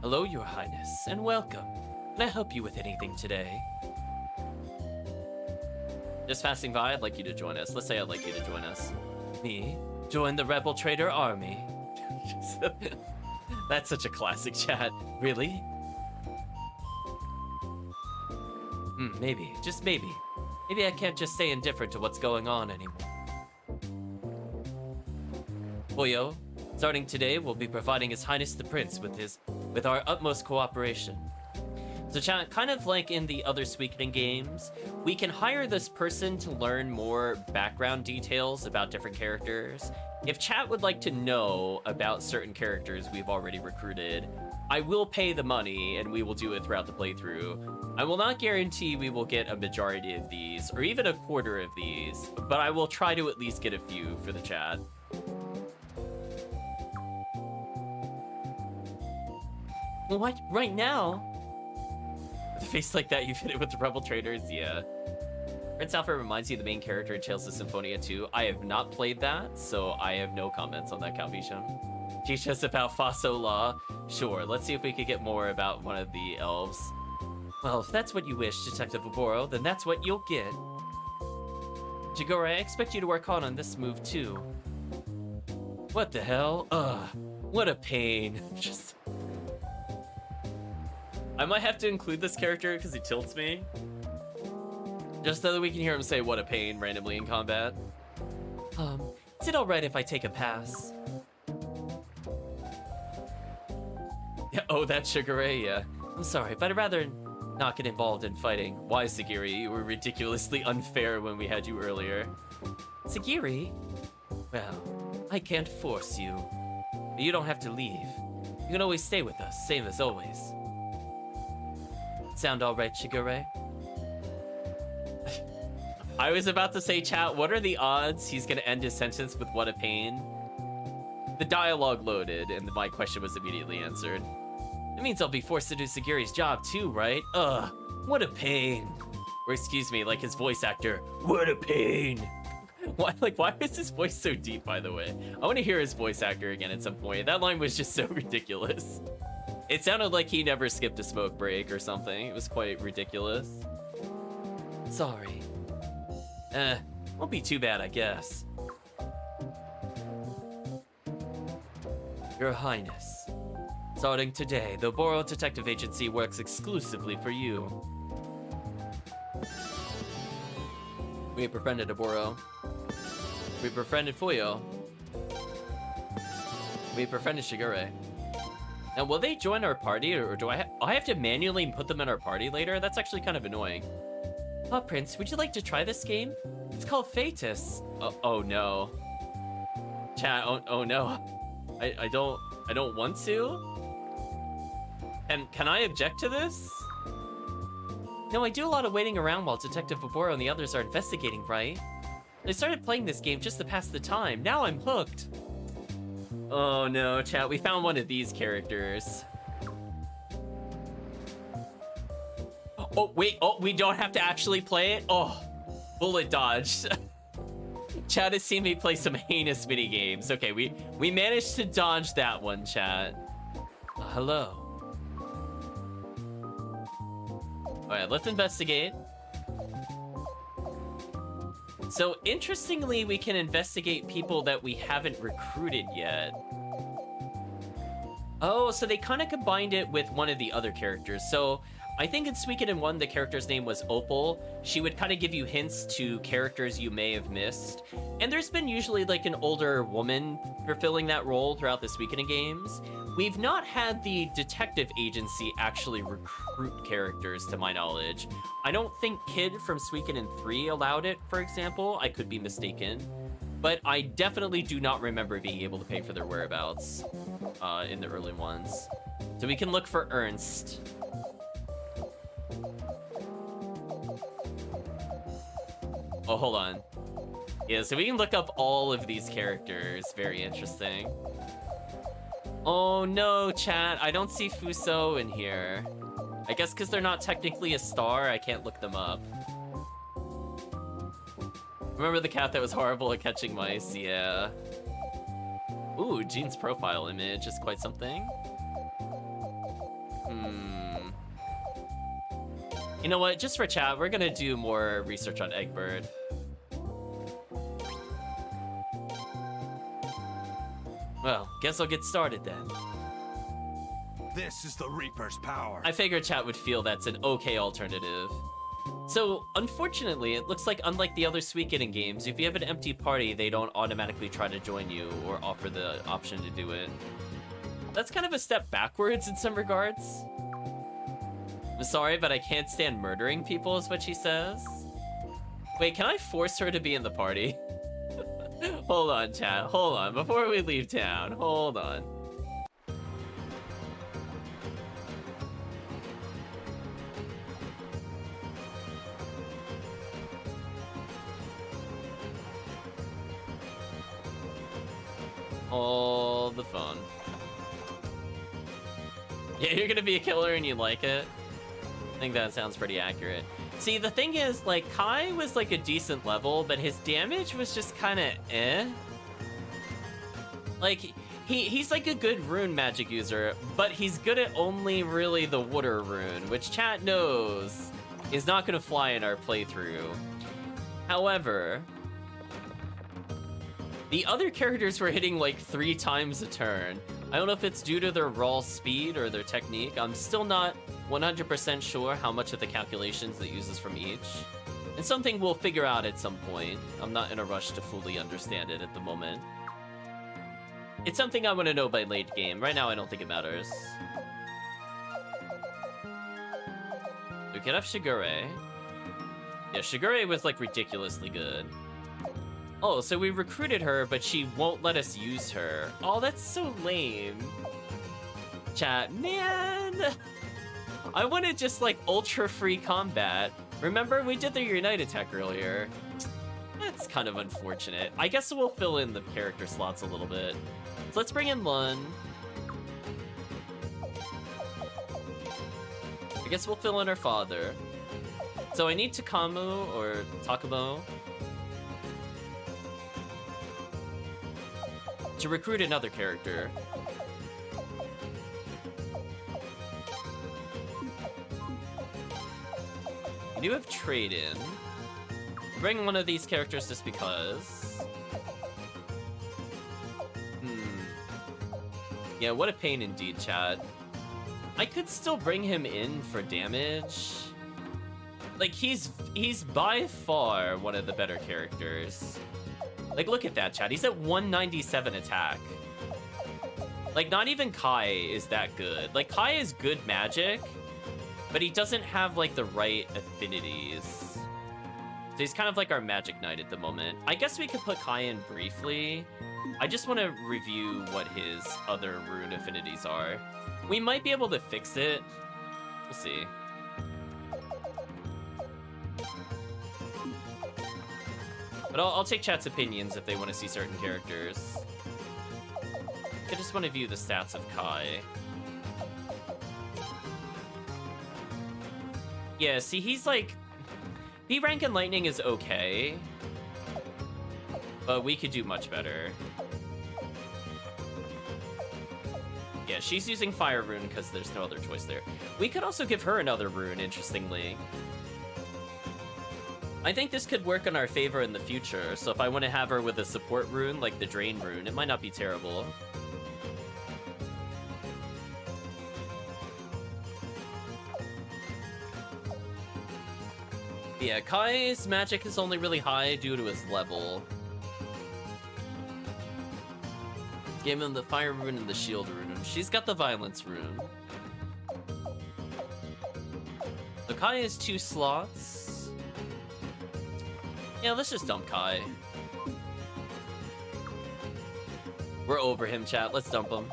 Hello, Your Highness, and welcome. Can I help you with anything today? Just passing by, I'd like you to join us. Let's say I'd like you to join us. Me? Join the Rebel Trader Army? That's such a classic chat. Really? Maybe. Just maybe. Maybe I can't just stay indifferent to what's going on anymore. Boyo, starting today, we'll be providing His Highness the Prince with our utmost cooperation. So chat, kind of like in the other Suikoden games, we can hire this person to learn more background details about different characters. If chat would like to know about certain characters we've already recruited, I will pay the money and we will do it throughout the playthrough. I will not guarantee we will get a majority of these, or even a quarter of these, but I will try to at least get a few for the chat. What? Right now? With a face like that, you fit it with the Rebel Traders? Yeah. Prince Alfred reminds you of the main character in Tales of Symphonia 2. I have not played that, so I have no comments on that, Calvisha. Teach us about Faso Law. Sure, let's see if we could get more about one of the elves. Well, if that's what you wish, Detective Oboro, then that's what you'll get. Jigoro, I expect you to work hard on this move, too. What the hell? Ugh, what a pain. Just... I might have to include this character because he tilts me. Just so that we can hear him say what a pain randomly in combat. Is it alright if I take a pass? Yeah, oh, that's Sugar Ray, yeah. I'm sorry, but I'd rather not get involved in fighting. Why, Sagiri? You were ridiculously unfair when we had you earlier. Sagiri? Well, I can't force you. But you don't have to leave. You can always stay with us, same as always. Sound alright, Shigure? I was about to say, chat, what are the odds he's gonna end his sentence with what a pain? The dialogue loaded, and my question was immediately answered. It means I'll be forced to do Sagiri's job too, right? Ugh, what a pain. Or excuse me, like his voice actor, what a pain. Why is his voice so deep, by the way? I want to hear his voice actor again at some point. That line was just so ridiculous. It sounded like he never skipped a smoke break or something. It was quite ridiculous. Sorry. Won't be too bad, I guess. Your Highness. Starting today, the Borough Detective Agency works exclusively for you. We befriended a Borough. We befriended Fuyo. We befriended Shigure. Now, will they join our party, or do I have to manually put them in our party later? That's actually kind of annoying. Prince, would you like to try this game? It's called Fatus. Oh no. Chat, oh no. I don't want to? And can I object to this? No, I do a lot of waiting around while Detective Oboro and the others are investigating, right? I started playing this game just to pass the time. Now I'm hooked. Oh no, chat, we found one of these characters. Oh, wait, oh, we don't have to actually play it? Oh, bullet dodge. Chat has seen me play some heinous mini games. Okay, we managed to dodge that one, chat. Hello. All right, let's investigate. So, interestingly, we can investigate people that we haven't recruited yet. Oh, so they kind of combined it with one of the other characters. So, I think in Suikoden 1, the character's name was Opal. She would kind of give you hints to characters you may have missed. And there's been usually like an older woman fulfilling that role throughout the Suikoden games. We've not had the detective agency actually recruit characters, to my knowledge. I don't think Kid from Suikoden 3 allowed it, for example. I could be mistaken. But I definitely do not remember being able to pay for their whereabouts in the early ones. So we can look for Ernst. Oh, hold on. Yeah, so we can look up all of these characters. Very interesting. Oh no, chat. I don't see Fuso in here. I guess because they're not technically a star, I can't look them up. Remember the cat that was horrible at catching mice? Yeah. Ooh, Jean's profile image is quite something. You know what? Just for chat, we're gonna do more research on Eggbird. Well, guess I'll get started then. This is the Reaper's power. I figured chat would feel that's an okay alternative. So, unfortunately, it looks like unlike the other Suikoden games, if you have an empty party, they don't automatically try to join you or offer the option to do it. That's kind of a step backwards in some regards. I'm sorry, but I can't stand murdering people, is what she says. Wait, can I force her to be in the party? Hold on, chat. Hold on. Before we leave town, hold on. Hold the phone. Yeah, you're gonna be a killer and you like it? I think that sounds pretty accurate. See, the thing is, like, Kai was like a decent level, but his damage was just kind of eh. Like, he's like a good rune magic user, but he's good at only really the water rune, which chat knows is not gonna fly in our playthrough. However, the other characters were hitting like 3 times a turn. I don't know if it's due to their raw speed or their technique. I'm still not 100% sure how much of the calculations it uses from each. And something we'll figure out at some point. I'm not in a rush to fully understand it at the moment. It's something I want to know by late game. Right now, I don't think it matters. We could have Shigure. Yeah, Shigure was, like, ridiculously good. Oh, so we recruited her, but she won't let us use her. Oh, that's so lame. Chat, man! I wanted just, like, ultra-free combat. Remember, we did the Unite attack earlier. That's kind of unfortunate. I guess we'll fill in the character slots a little bit. So let's bring in Lun. I guess we'll fill in her father. So I need Takamu or Takumo to recruit another character. We do have trade-in. Bring one of these characters just because. Yeah, what a pain indeed, chat. I could still bring him in for damage. Like, he's by far one of the better characters. Like, look at that, chat. He's at 197 attack. Like, not even Kai is that good. Like, Kai is good magic, but he doesn't have, like, the right affinities. So he's kind of like our Magic Knight at the moment. I guess we could put Kai in briefly. I just want to review what his other rune affinities are. We might be able to fix it. We'll see. But I'll take chat's opinions if they want to see certain characters. I just want to view the stats of Kai. Yeah, see, he's like... B rank and Lightning is okay. But we could do much better. Yeah, she's using Fire Rune because there's no other choice there. We could also give her another rune, interestingly. I think this could work in our favor in the future, so if I want to have her with a support rune, like the Drain Rune, it might not be terrible. Yeah, Kai's magic is only really high due to his level. Gave him the Fire Rune and the Shield Rune. She's got the Violence Rune. So Kai has 2 slots. Yeah, let's just dump Kai. We're over him, chat. Let's dump him.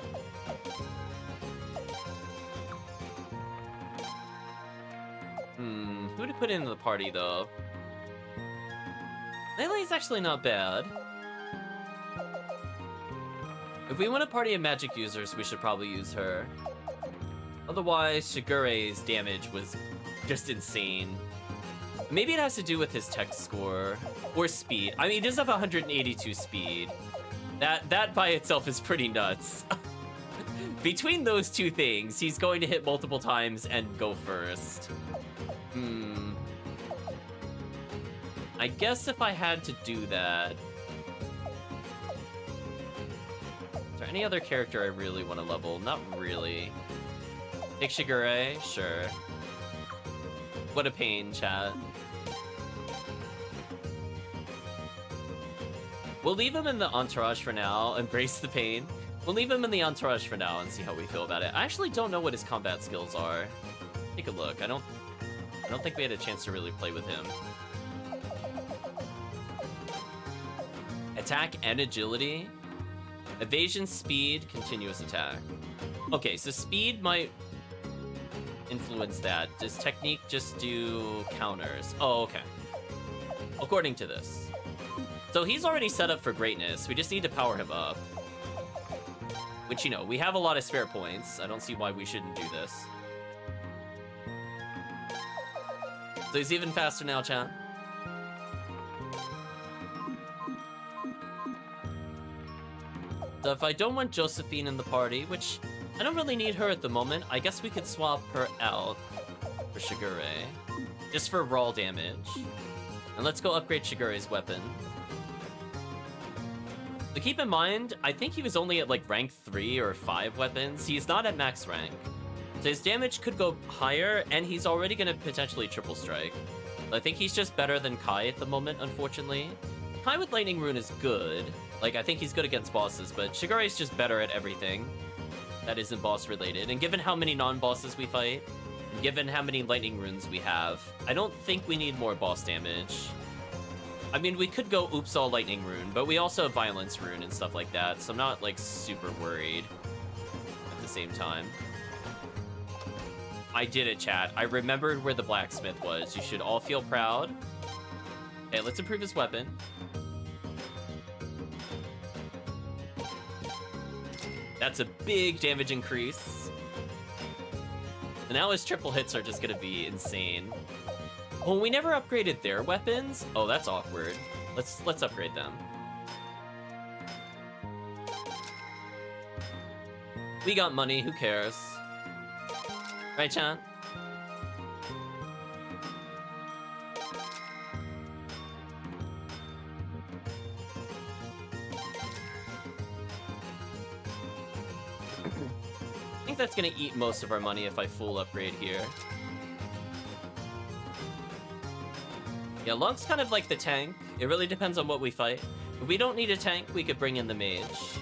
Who to put in the party, though? Laylee's actually not bad. If we want a party of magic users, we should probably use her. Otherwise, Shigure's damage was just insane. Maybe it has to do with his tech score. Or speed. I mean, he does have 182 speed. That by itself is pretty nuts. Between those two things, he's going to hit multiple times and go first. I guess if I had to do that... Is there any other character I really want to level? Not really. Take Shigure? Sure. What a pain, chat. We'll leave him in the entourage for now. Embrace the pain. We'll leave him in the entourage for now and see how we feel about it. I actually don't know what his combat skills are. Take a look. I don't think we had a chance to really play with him. Attack and agility. Evasion, speed, continuous attack. Okay, so speed might influence that. Does technique just do counters? Oh, okay. According to this. So he's already set up for greatness. We just need to power him up. Which, you know, we have a lot of spare points. I don't see why we shouldn't do this. So he's even faster now, chat. So if I don't want Josephine in the party, which I don't really need her at the moment, I guess we could swap her out for Shigure. Just for raw damage. And let's go upgrade Shigure's weapon. So keep in mind, I think he was only at like rank 3 or 5 weapons. He's not at max rank. So his damage could go higher, and he's already going to potentially triple strike. I think he's just better than Kai at the moment, unfortunately. Kai with Lightning Rune is good. Like, I think he's good against bosses, but Shigure is just better at everything that isn't boss related. And given how many non-bosses we fight, and given how many Lightning Runes we have, I don't think we need more boss damage. I mean, we could go Oops All Lightning Rune, but we also have Violence Rune and stuff like that, so I'm not, like, super worried at the same time. I did it, chat. I remembered where the blacksmith was. You should all feel proud. Okay, let's improve his weapon. That's a big damage increase. And now his triple hits are just gonna be insane. Oh, we never upgraded their weapons? Oh, that's awkward. Let's upgrade them. We got money, who cares? Right, Chan? I think that's gonna eat most of our money if I full upgrade here. Yeah, Lung's kind of like the tank. It really depends on what we fight. If we don't need a tank, we could bring in the mage.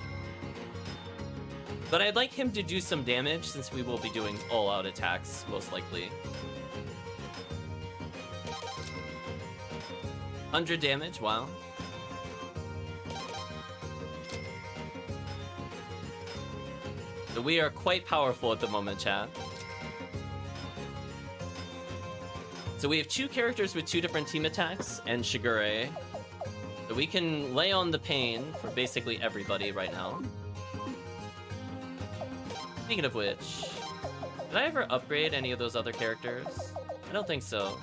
But I'd like him to do some damage since we will be doing all-out attacks, most likely. 100 damage, wow. So we are quite powerful at the moment, chat. So we have two characters with two different team attacks, and Shigure. So we can lay on the pain for basically everybody right now. Speaking of which, did I ever upgrade any of those other characters? I don't think so.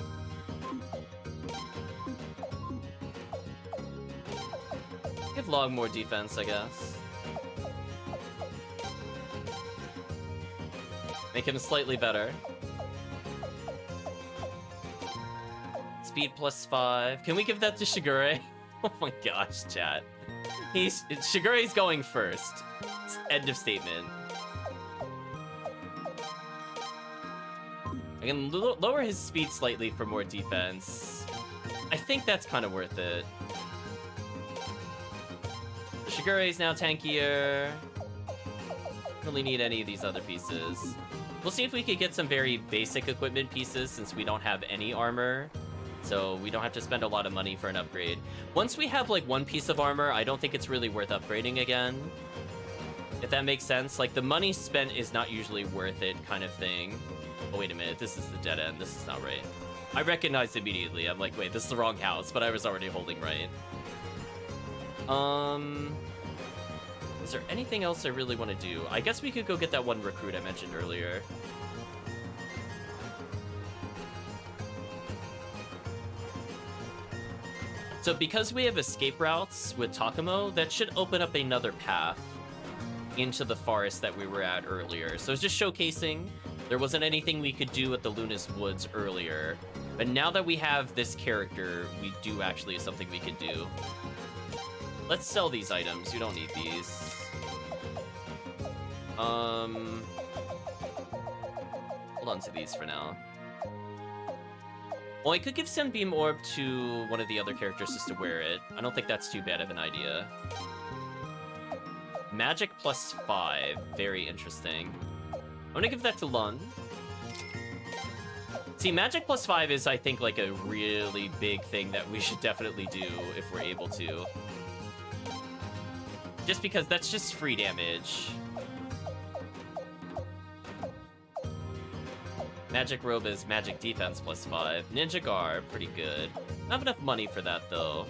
Give Log more defense, I guess. Make him slightly better. Speed +5. Can we give that to Shigure? Oh my gosh, chat. Shigure's going first. End of statement. I can lower his speed slightly for more defense. I think that's kind of worth it. Shigure is now tankier. Don't really need any of these other pieces. We'll see if we could get some very basic equipment pieces since we don't have any armor. So we don't have to spend a lot of money for an upgrade. Once we have like one piece of armor, I don't think it's really worth upgrading again. If that makes sense. Like the money spent is not usually worth it kind of thing. Oh, wait a minute. This is the dead end. This is not right. I recognized immediately. I'm like, wait, this is the wrong house, but I was already holding right. Is there anything else I really want to do? I guess we could go get that one recruit I mentioned earlier. So because we have escape routes with Takamo, that should open up another path into the forest that we were at earlier. So it's just showcasing there wasn't anything we could do at the Lunas Woods earlier. But now that we have this character, we do actually have something we could do. Let's sell these items. You don't need these. Hold on to these for now. Well, I could give Sunbeam Orb to one of the other characters just to wear it. I don't think that's too bad of an idea. Magic +5. Very interesting. I'm gonna give that to Lun. See, Magic +5 is, I think, like a really big thing that we should definitely do if we're able to. Just because that's just free damage. Magic Robe is Magic Defense +5. Ninja Gar, pretty good. Not have enough money for that, though.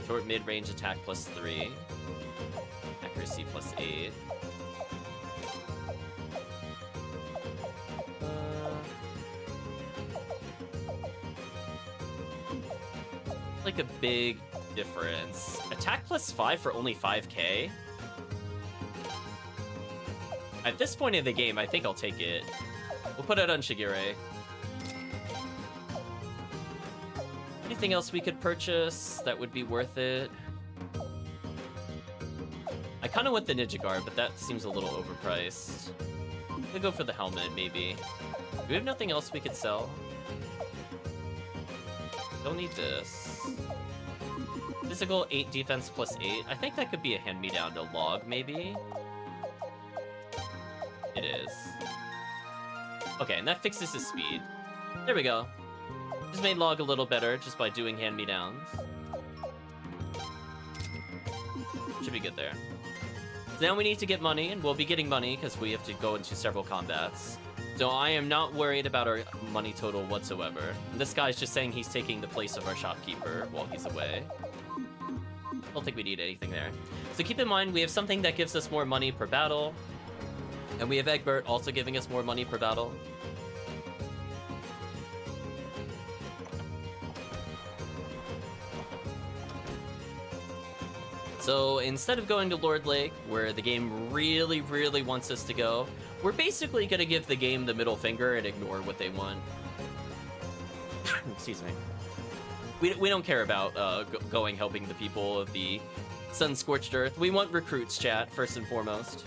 Short mid-range attack +3. Accuracy +8. Like a big difference. Attack +5 for only 5k? At this point in the game, I think I'll take it. We'll put it on Shigure. Anything else we could purchase that would be worth it? I kind of want the Ninja Guard, but that seems a little overpriced. We'll go for the helmet, maybe. Do we have nothing else we could sell? Don't need this. Physical 8 defense plus 8. I think that could be a hand-me-down to Log, maybe? It is. Okay, and that fixes his speed. There we go. Just made Log a little better just by doing hand-me-downs. Should be good there. So now we need to get money, and we'll be getting money because we have to go into several combats. So I am not worried about our money total whatsoever. And this guy's just saying he's taking the place of our shopkeeper while he's away. Don't think we need anything there. So keep in mind, we have something that gives us more money per battle. And we have Egbert also giving us more money per battle. So instead of going to Lord Lake, where the game really, really wants us to go, we're basically going to give the game the middle finger and ignore what they want. Excuse me. We don't care about going helping the people of the sun-scorched earth. We want recruits, chat, first and foremost.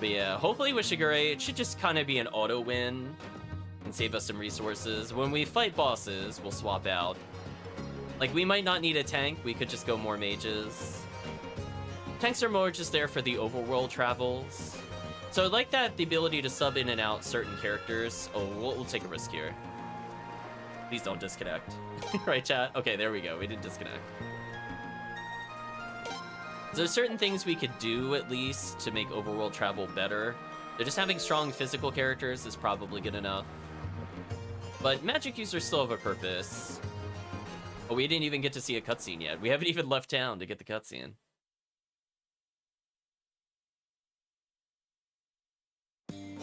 But yeah, hopefully with Shigure, it should just kind of be an auto win and save us some resources. When we fight bosses, we'll swap out. Like, we might not need a tank, we could just go more mages. Tanks are more just there for the overworld travels. So I like that, the ability to sub in and out certain characters. Oh, we'll take a risk here. Please don't disconnect. Right, chat? Okay, there we go, we didn't disconnect. So there's certain things we could do, at least, to make overworld travel better. Just having strong physical characters is probably good enough. But magic users still have a purpose. Oh, we didn't even get to see a cutscene yet. We haven't even left town to get the cutscene.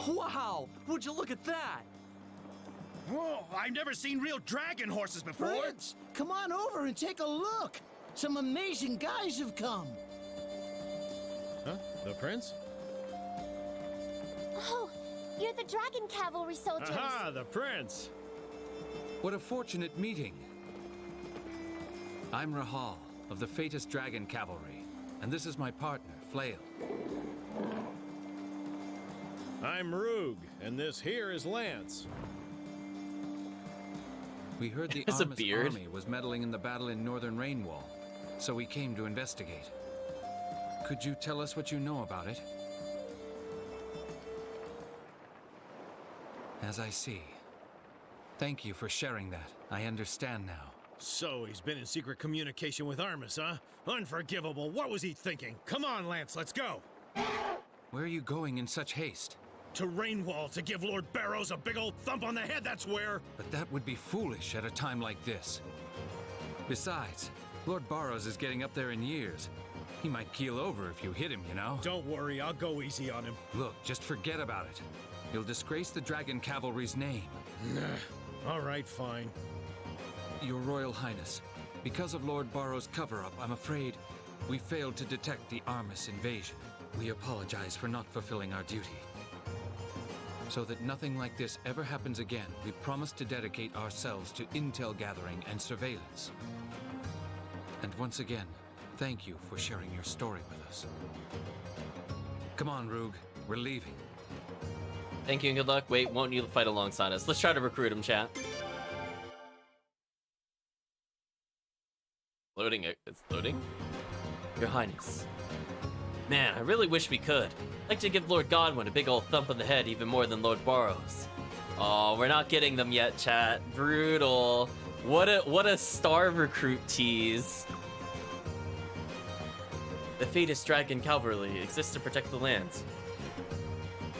Wow! Would you look at that? Whoa, I've never seen real dragon horses before. Prince, come on over and take a look. Some amazing guys have come. Huh? The prince? Oh, you're the dragon cavalry soldiers. Aha, the prince! What a fortunate meeting. I'm Rahal, of the Fatus Dragon Cavalry, and this is my partner, Flail. I'm Rug, and this here is Lance. We heard the Has a Armus beard. army was meddling in the battle in Northern Rainwall, so we came to investigate. Could you tell us what you know about it? As I see. Thank you for sharing that. I understand now. So he's been in secret communication with Armus, huh? Unforgivable. What was he thinking? Come on, Lance, let's go. Where are you going in such haste? To Rainwall to give Lord Barrows a big old thump on the head, that's where. But that would be foolish at a time like this. Besides, Lord Barrows is getting up there in years. He might keel over if you hit him, you know? Don't worry, I'll go easy on him. Look, just forget about it. You'll disgrace the Dragon Cavalry's name. All right, fine. Your Royal Highness, because of Lord Barrow's cover-up, I'm afraid we failed to detect the Armus invasion. We apologize for not fulfilling our duty. So that nothing like this ever happens again, we promise to dedicate ourselves to intel gathering and surveillance. And once again, thank you for sharing your story with us. Come on, Rug, we're leaving. Thank you and good luck. Wait, won't you fight alongside us? Let's try to recruit him, chat. Loading it. It's loading? Your Highness. Man, I really wish we could. I'd like to give Lord Godwin a big old thump on the head even more than Lord Barrows. Oh, we're not getting them yet, chat. Brutal. What a star recruit tease. The Fatus Dragon Cavalry exists to protect the lands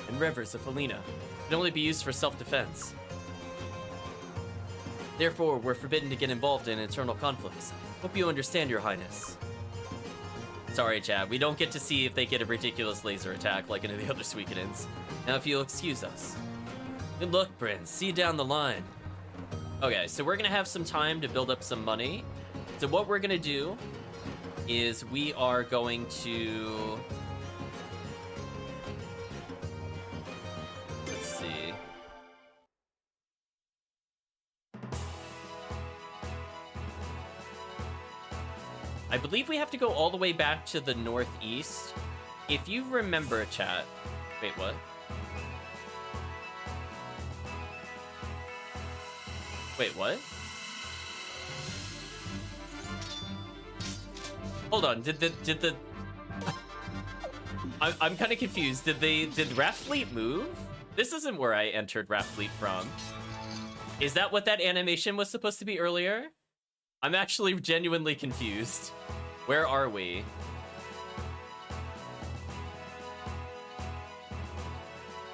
and rivers of Felina. It can only be used for self-defense. Therefore, we're forbidden to get involved in internal conflicts. Hope you understand, Your Highness. Sorry, chat. We don't get to see if they get a ridiculous laser attack like any of the other Suikodens. Now, if you'll excuse us. Good luck, Prince. See you down the line. Okay, so we're gonna have some time to build up some money. So what we're gonna do is we are going to... Let's see. I believe we have to go all the way back to the northeast. If you remember, chat... Wait, what? Wait, what? Hold on, did the... I'm kind of confused. Did Raft Fleet move? This isn't where I entered Raft Fleet from. Is that what that animation was supposed to be earlier? I'm actually genuinely confused. Where are we?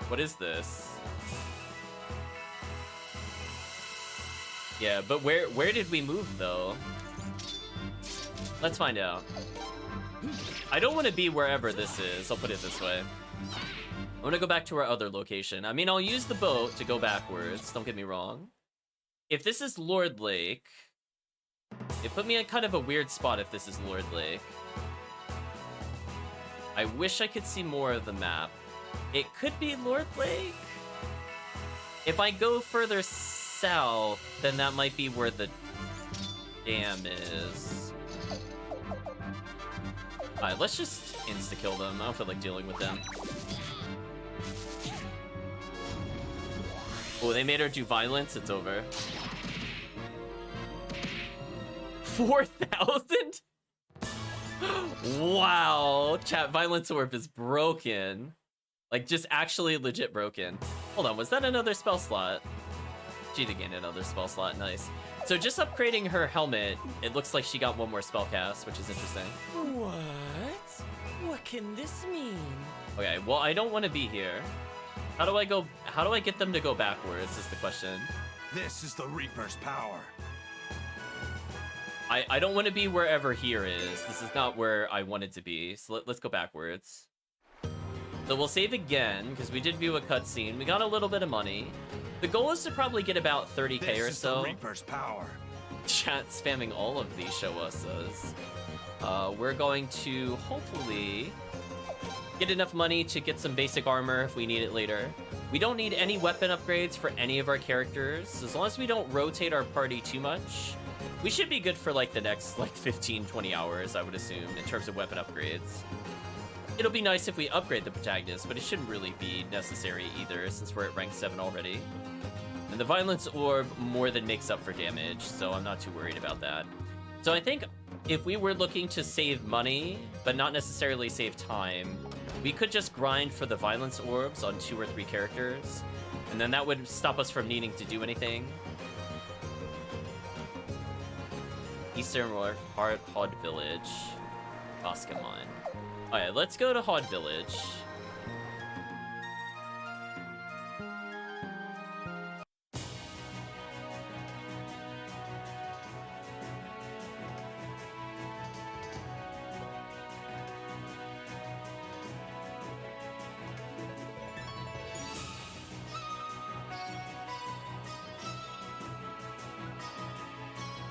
What is this? Yeah, but where did we move though? Let's find out. I don't want to be wherever this is, I'll put it this way. I want to go back to our other location. I mean, I'll use the boat to go backwards, don't get me wrong. If this is Lord Lake, it put me in kind of a weird spot if this is Lord Lake. I wish I could see more of the map. It could be Lord Lake. If I go further south, then that might be where the dam is. Alright, let's just insta-kill them. I don't feel like dealing with them. Oh, they made her do violence? It's over. 4,000? Wow. Chat, Violence Orb is broken. Like, just actually legit broken. Hold on, was that another spell slot? She did gain another spell slot, nice. So just upgrading her helmet, it looks like she got one more spell cast, which is interesting. What? What can this mean? Okay, well, I don't want to be here. How do I get them to go backwards is the question. This is the Reaper's power. I don't want to be wherever here is. This is not where I wanted to be. So let's go backwards. So we'll save again, because we did view a cutscene. We got a little bit of money. The goal is to probably get about 30k This or is so. the Reaper's power. Chat spamming all of these show us's. We're going to hopefully get enough money to get some basic armor if we need it later. We don't need any weapon upgrades for any of our characters. As long as we don't rotate our party too much, we should be good for like the next like 15-20 hours, I would assume, in terms of weapon upgrades. It'll be nice if we upgrade the protagonist, but it shouldn't really be necessary either, since we're at rank 7 already. And the Violence Orb more than makes up for damage, so I'm not too worried about that. So I think if we were looking to save money, but not necessarily save time, we could just grind for the Violence Orbs on 2 or 3 characters, and then that would stop us from needing to do anything. Eastern Hod Village. Oskamon. Alright, let's go to Hod Village.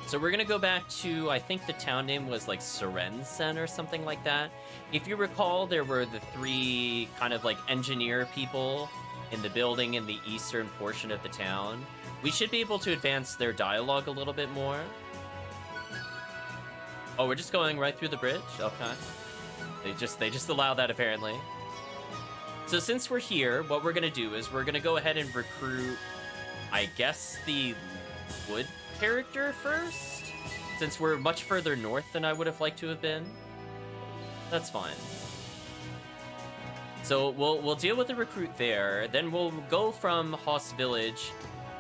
So we're gonna go back to, I think the town name was like Sorensen or something like that. If you recall, there were the 3 kind of like engineer people in the building in the eastern portion of the town. We should be able to advance their dialogue a little bit more. Oh, we're just going right through the bridge? Okay. They just allow that apparently. So since we're here, what we're gonna do is we're gonna go ahead and recruit, I guess, the wood character first, since we're much further north than I would have liked to have been. That's fine. So we'll deal with the recruit there, then we'll go from Hoss Village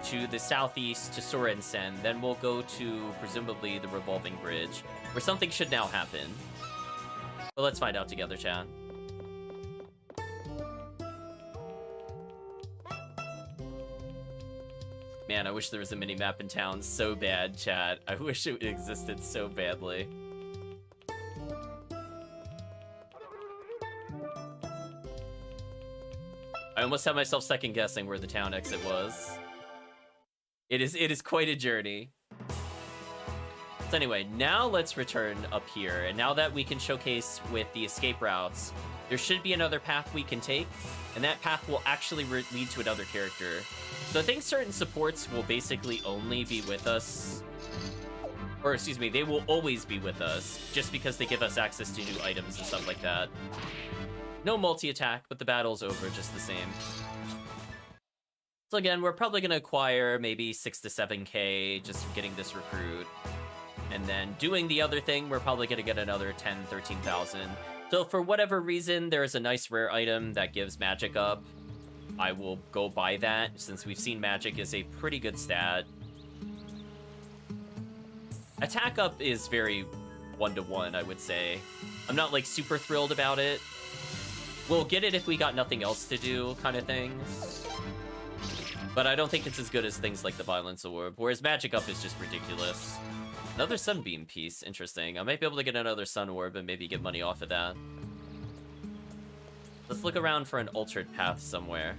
to the southeast to Sorensen, then we'll go to presumably the revolving bridge, where something should now happen. But let's find out together, chat. Man, I wish there was a mini-map in town so bad, chat. I wish it existed so badly. I almost had myself second-guessing where the town exit was. It is quite a journey. So anyway, now let's return up here. And now that we can showcase with the escape routes, there should be another path we can take, and that path will actually lead to another character. So I think certain supports will basically only be with us, or excuse me, they will always be with us, just because they give us access to new items and stuff like that. No multi-attack, but the battle's over just the same. So again, we're probably going to acquire maybe 6 to 7k just for getting this recruit. And then doing the other thing, we're probably going to get another 10, 13,000. So for whatever reason, there's a nice rare item that gives magic up. I will go buy that, since we've seen magic is a pretty good stat. Attack up is very 1-to-1, I would say. I'm not, like, super thrilled about it. We'll get it if we got nothing else to do, kind of thing. But I don't think it's as good as things like the Violence Orb, whereas magic up is just ridiculous. Another Sunbeam piece, interesting. I might be able to get another Sun Orb and maybe get money off of that. Let's look around for an altered path somewhere.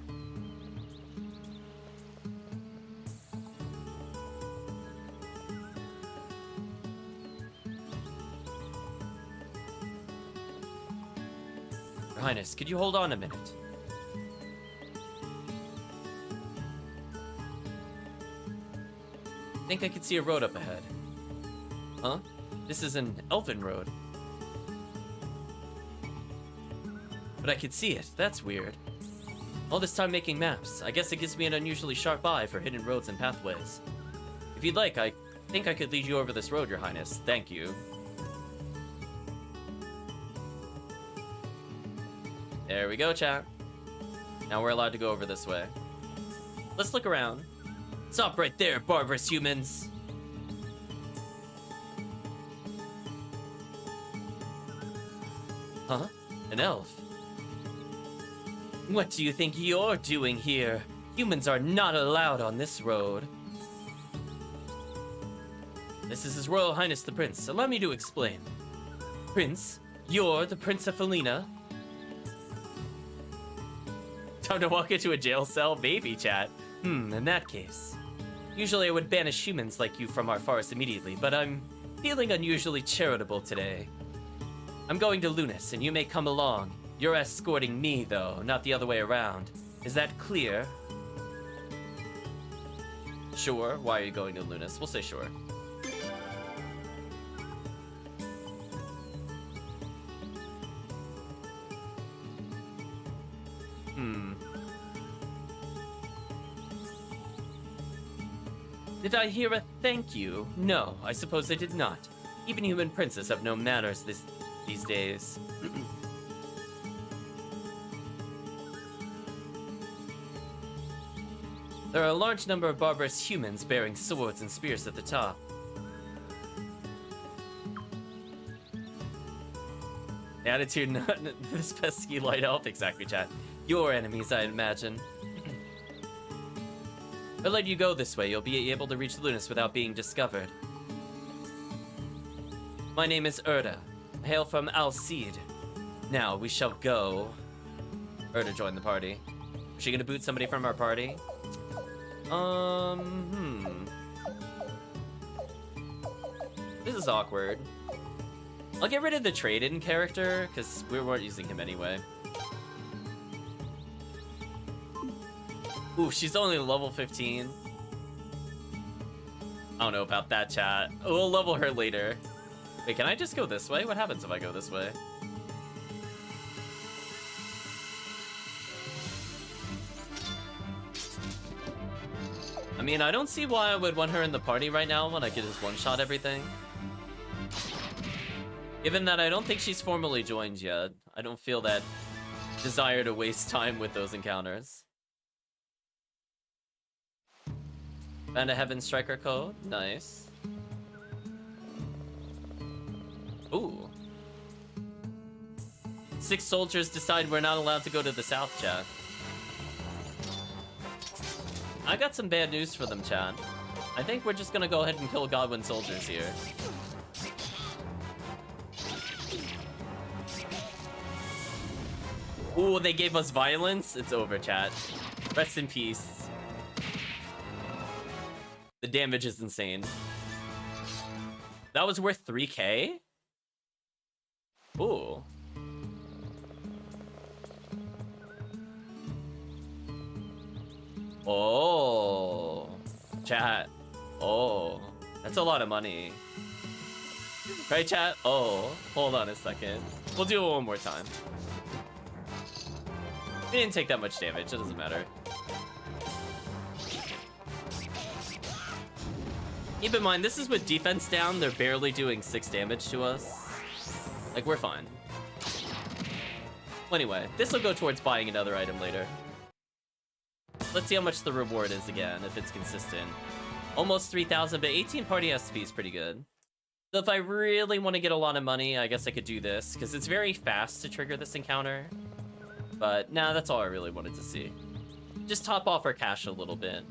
Your Highness, could you hold on a minute? I think I could see a road up ahead. Huh? This is an elven road. But I could see it. That's weird. All this time making maps. I guess it gives me an unusually sharp eye for hidden roads and pathways. If you'd like, I think I could lead you over this road, Your Highness. Thank you. There we go, chat. Now we're allowed to go over this way. Let's look around. Stop right there, barbarous humans. Huh? An elf? What do you think you're doing here? Humans are not allowed on this road. This is His Royal Highness the Prince. Allow me to explain. Prince, you're the Prince of Felina? Time to walk into a jail cell? Maybe, chat. In that case. Usually I would banish humans like you from our forest immediately, but I'm feeling unusually charitable today. I'm going to Lunas, and you may come along. You're escorting me, though, not the other way around. Is that clear? Sure. Why are you going to Lunas? We'll say sure. Did I hear a thank you? No, I suppose I did not. Even human princes have no manners these days. There are a large number of barbarous humans bearing swords and spears at the top. Attitude, not this pesky light elf. Exactly, chat. Your enemies, I imagine. If I let you go this way, you'll be able to reach Lunas without being discovered. My name is Erda. I hail from Alcide. Now, we shall go. Erda joined the party. Is she gonna boot somebody from our party? This is awkward. I'll get rid of the trade-in character, because we weren't using him anyway. Ooh, she's only level 15. I don't know about that, chat. We'll level her later. Wait, can I just go this way? What happens if I go this way? I mean, I don't see why I would want her in the party right now when I could just one-shot everything. Given that I don't think she's formally joined yet, I don't feel that desire to waste time with those encounters. Found a Heaven Striker code. Nice. Ooh. 6 soldiers decide we're not allowed to go to the south, chat. I got some bad news for them, chat. I think we're just gonna go ahead and kill Godwin soldiers here. Ooh, they gave us violence? It's over, chat. Rest in peace. The damage is insane. That was worth 3k? Ooh. Oh. Chat. Oh. That's a lot of money. Right, chat? Oh. Hold on a second. We'll do it one more time. We didn't take that much damage. It doesn't matter. Keep in mind, this is with defense down. They're barely doing 6 damage to us. Like, we're fine. Well, anyway, this will go towards buying another item later. Let's see how much the reward is again, if it's consistent. Almost 3,000, but 18 party SP is pretty good. So if I really want to get a lot of money, I guess I could do this, because it's very fast to trigger this encounter. But, nah, that's all I really wanted to see. Just top off our cash a little bit.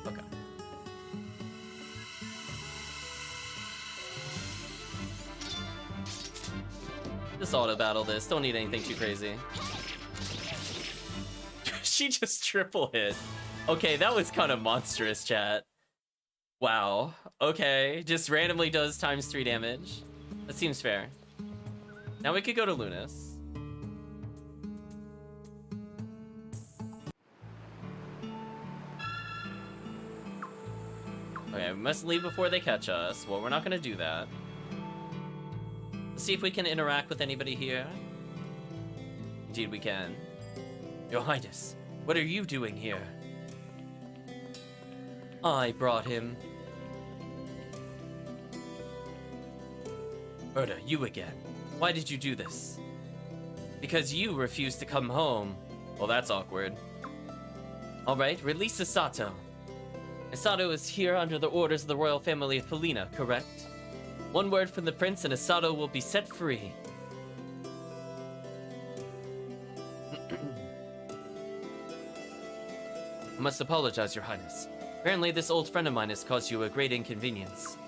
Okay. Just auto-battle this. Don't need anything too crazy. She just triple hit. Okay, that was kind of monstrous, chat. Wow. Okay, just randomly does ×3 damage. That seems fair. Now we could go to Lunas. Okay, we must leave before they catch us. Well, we're not gonna do that. Let's see if we can interact with anybody here. Indeed we can. Your Highness, what are you doing here? I brought him. Urda, you again. Why did you do this? Because you refused to come home. Well, that's awkward. Alright, release Isato. Isato is here under the orders of the royal family of Polina, correct? One word from the prince and Isato will be set free. I must apologize, Your Highness. Apparently this old friend of mine has caused you a great inconvenience.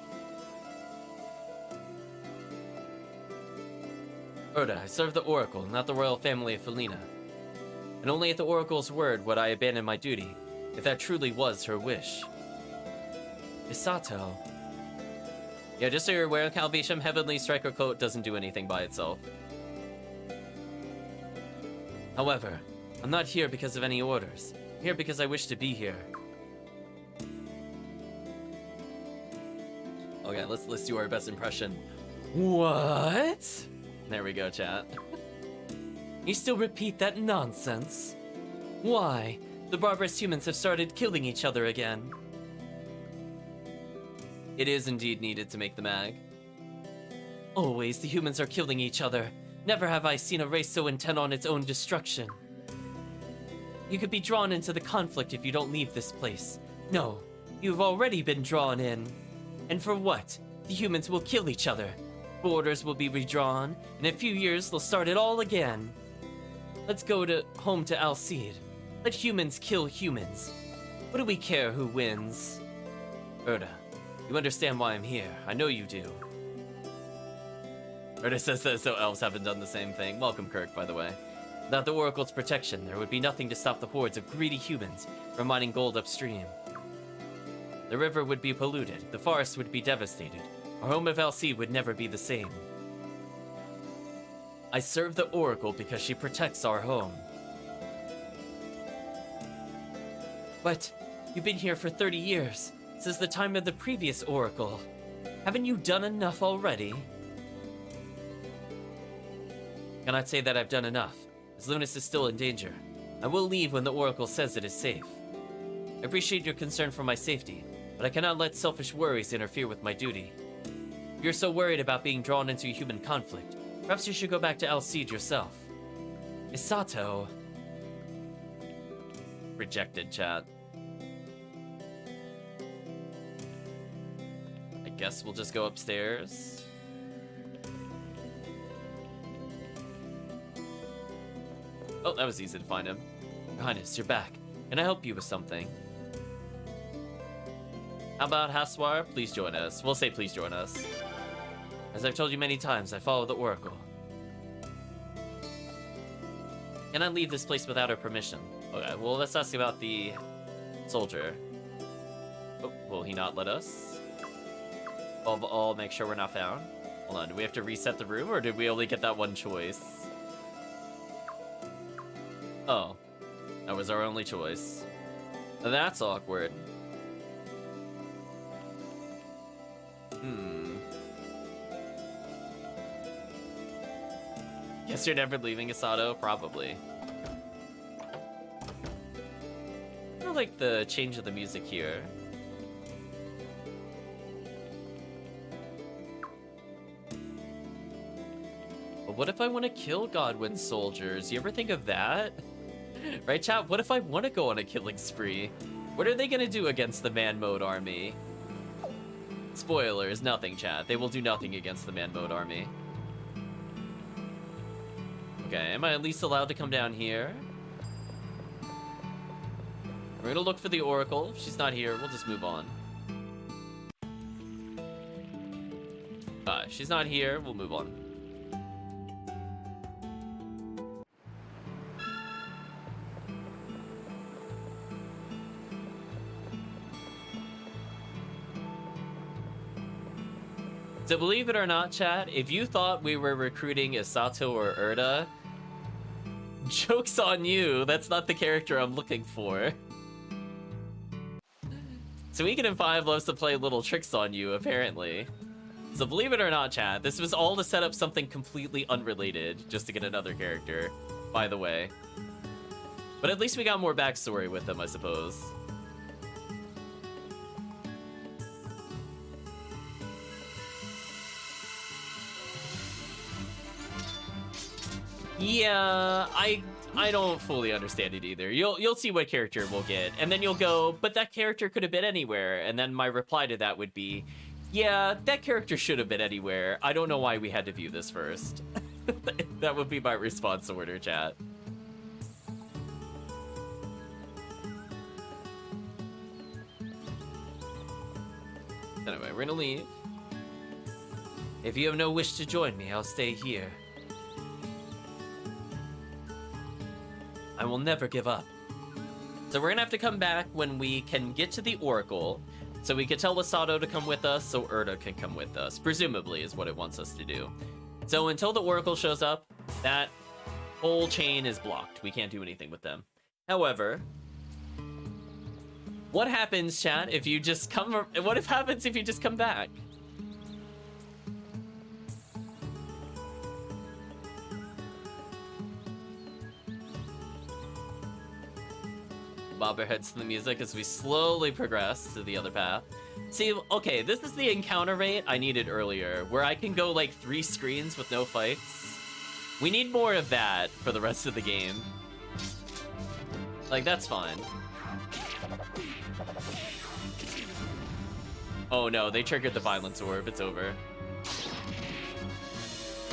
Urda, I serve the Oracle, not the royal family of Felina. And only at the Oracle's word would I abandon my duty, if that truly was her wish. Isato. Yeah, just so you're aware, Calvisham Heavenly Striker Coat doesn't do anything by itself. However, I'm not here because of any orders. I'm here because I wish to be here. Okay, let's do our best impression. What? There we go, chat. You still repeat that nonsense? Why? The barbarous humans have started killing each other again. It is indeed needed to make the mag. Always the humans are killing each other. Never have I seen a race so intent on its own destruction. You could be drawn into the conflict if you don't leave this place. No, you've already been drawn in. And for what? The humans will kill each other. Borders will be redrawn. In a few years, they'll start it all again. Let's go home to Alcide. Let humans kill humans. What do we care who wins? Urda, you understand why I'm here. I know you do. Urda says that so elves haven't done the same thing. Welcome, Kirk, by the way. Without the Oracle's protection, there would be nothing to stop the hordes of greedy humans from mining gold upstream. The river would be polluted, the forest would be devastated. Our home of Alcide would never be the same. I serve the Oracle because she protects our home. But you've been here for 30 years, since the time of the previous Oracle. Haven't you done enough already? Cannot say that I've done enough, as Lunas is still in danger. I will leave when the Oracle says it is safe. I appreciate your concern for my safety, but I cannot let selfish worries interfere with my duty. If you're so worried about being drawn into a human conflict, perhaps you should go back to Alcide yourself. Isato. Rejected, chat. I guess we'll just go upstairs. Oh, that was easy to find him. Your Highness, you're back. Can I help you with something? How about Haswar? Please join us. We'll say please join us. As I've told you many times, I follow the Oracle. Can I leave this place without her permission? Okay, well, let's ask about the soldier. Oh, will he not let us? I'll make sure we're not found. Hold on, do we have to reset the room, or did we only get that one choice? Oh, that was our only choice. That's awkward. Guess you're never leaving Isato? Probably. I like the change of the music here. But what if I want to kill Godwin's soldiers? You ever think of that? Right, chat? What if I want to go on a killing spree? What are they gonna do against the man mode army? Spoilers, nothing, chat. They will do nothing against the man mode army. Okay, am I at least allowed to come down here? We're gonna look for the Oracle. If she's not here, we'll just move on. She's not here, we'll move on. So believe it or not, chat, if you thought we were recruiting a Sato or Urda, joke's on you. That's not the character I'm looking for. Suikoden 5 loves to play little tricks on you, apparently. So believe it or not, chat, this was all to set up something completely unrelated, just to get another character, by the way. But at least we got more backstory with them, I suppose. Yeah, I don't fully understand it either. You'll see what character we'll get, and then you'll go, but that character could have been anywhere. And then my reply to that would be, yeah, that character should have been anywhere. I don't know why we had to view this first. That would be my response order, chat. Anyway, we're gonna leave. If you have no wish to join me, I'll stay here. I will never give up. So we're gonna have to come back when we can get to the Oracle, so we can tell Wasato to come with us, so Urda can come with us. Presumably is what it wants us to do. So until the Oracle shows up, that whole chain is blocked. We can't do anything with them. However, what happens, chat, if you just come? What happens if you just come back? Bobber heads to the music as we slowly progress to the other path. See, okay, this is the encounter rate I needed earlier, where I can go like 3 screens with no fights. We need more of that for the rest of the game. Like, that's fine. Oh no, they triggered the violence orb. It's over.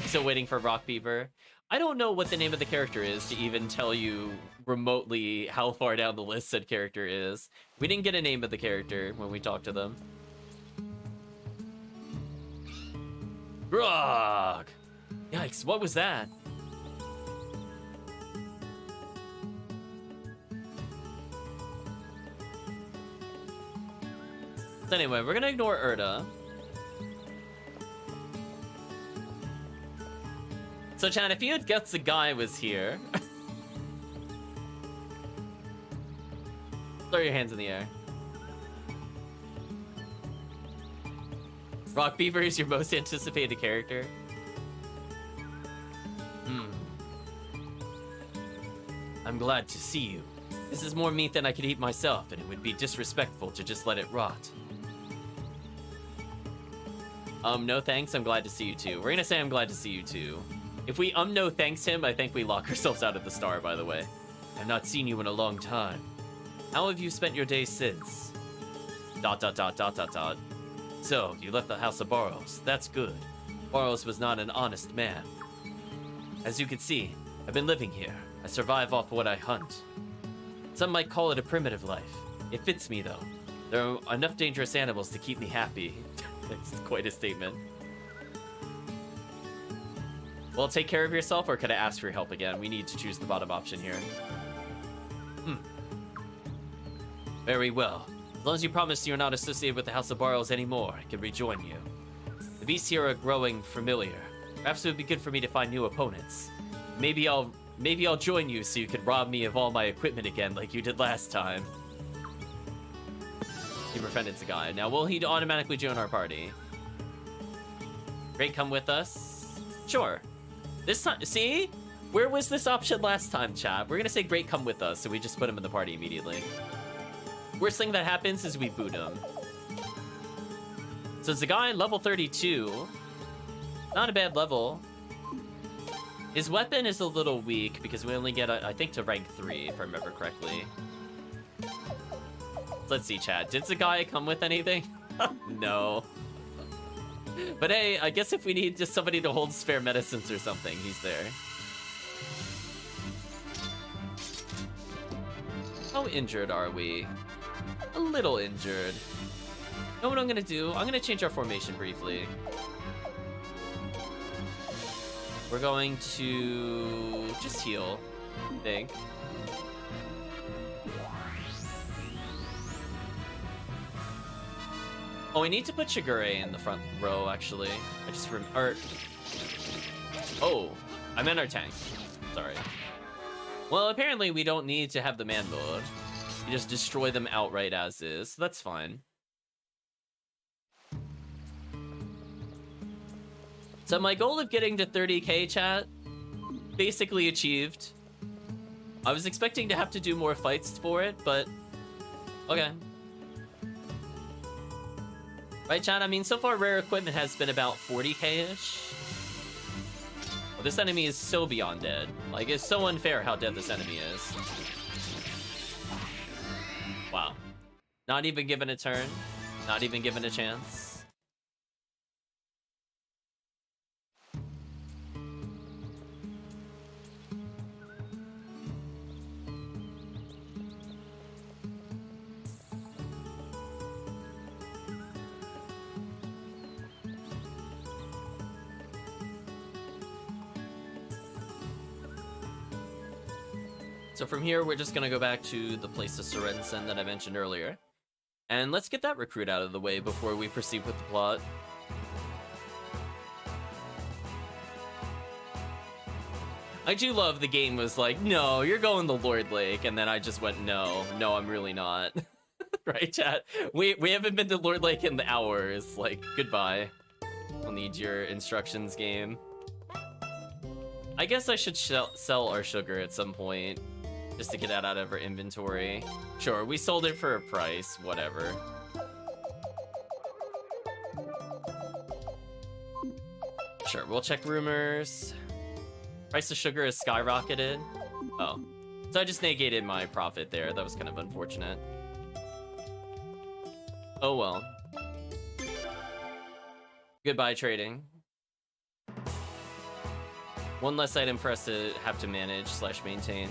Still waiting for Rock Beaver. I don't know what the name of the character is to even tell you remotely how far down the list said character is. We didn't get a name of the character when we talked to them. Grog! Yikes, what was that? So anyway, we're gonna ignore Urda. So chat, if you had guessed the guy was here... Throw your hands in the air. Rock Beaver is your most anticipated character. I'm glad to see you. This is more meat than I could eat myself, and it would be disrespectful to just let it rot. No thanks, I'm glad to see you too. We're gonna say I'm glad to see you too. If we no thanks him, I think we lock ourselves out of the star, by the way. I've not seen you in a long time. How have you spent your days since? ... So, you left the House of Boros. That's good. Boros was not an honest man. As you can see, I've been living here. I survive off what I hunt. Some might call it a primitive life. It fits me, though. There are enough dangerous animals to keep me happy. That's quite a statement. Well, take care of yourself, or could I ask for your help again? We need to choose the bottom option here. Very well. As long as you promise you're not associated with the House of Boros anymore, I can rejoin you. The beasts here are growing familiar. Perhaps it would be good for me to find new opponents. Maybe I'll join you so you can rob me of all my equipment again like you did last time. He befriended the guy. Now, will he automatically join our party? Great, come with us. Sure. This time, see? Where was this option last time, chat? We're gonna say great, come with us, so we just put him in the party immediately. Worst thing that happens is we boot him. So it's a guy level 32. Not a bad level. His weapon is a little weak because we only get, I think, to rank 3, if I remember correctly. Let's see, chat. Did Zagai come with anything? No. But hey, I guess if we need just somebody to hold spare medicines or something, he's there. How injured are we? A little injured. You know what I'm gonna do? I'm gonna change our formation briefly. We're going to just heal, I think. Oh, we need to put Shigure in the front row, actually. I just oh, I meant our tank. Sorry. Well, apparently we don't need to have the man mode. You just destroy them outright as is. So that's fine. So my goal of getting to 30k, chat, basically achieved. I was expecting to have to do more fights for it, but okay. Right, chat? I mean, so far rare equipment has been about 40k-ish. Well, this enemy is so beyond dead. Like, it's so unfair how dead this enemy is. Wow. Not even given a turn. Not even given a chance. So from here, we're just gonna go back to the place of Sorensen that I mentioned earlier. And let's get that recruit out of the way before we proceed with the plot. I do love the game was like, no, you're going to Lord Lake, and then I just went, no, I'm really not. Right, chat? We haven't been to Lord Lake in hours. Like, goodbye. I'll need your instructions, game. I guess I should sell our sugar at some point. Just to get that out of our inventory. Sure, we sold it for a price, whatever. Sure, we'll check rumors. Price of sugar has skyrocketed. Oh, so I just negated my profit there. That was kind of unfortunate. Oh well. Goodbye, trading. One less item for us to have to manage / maintain.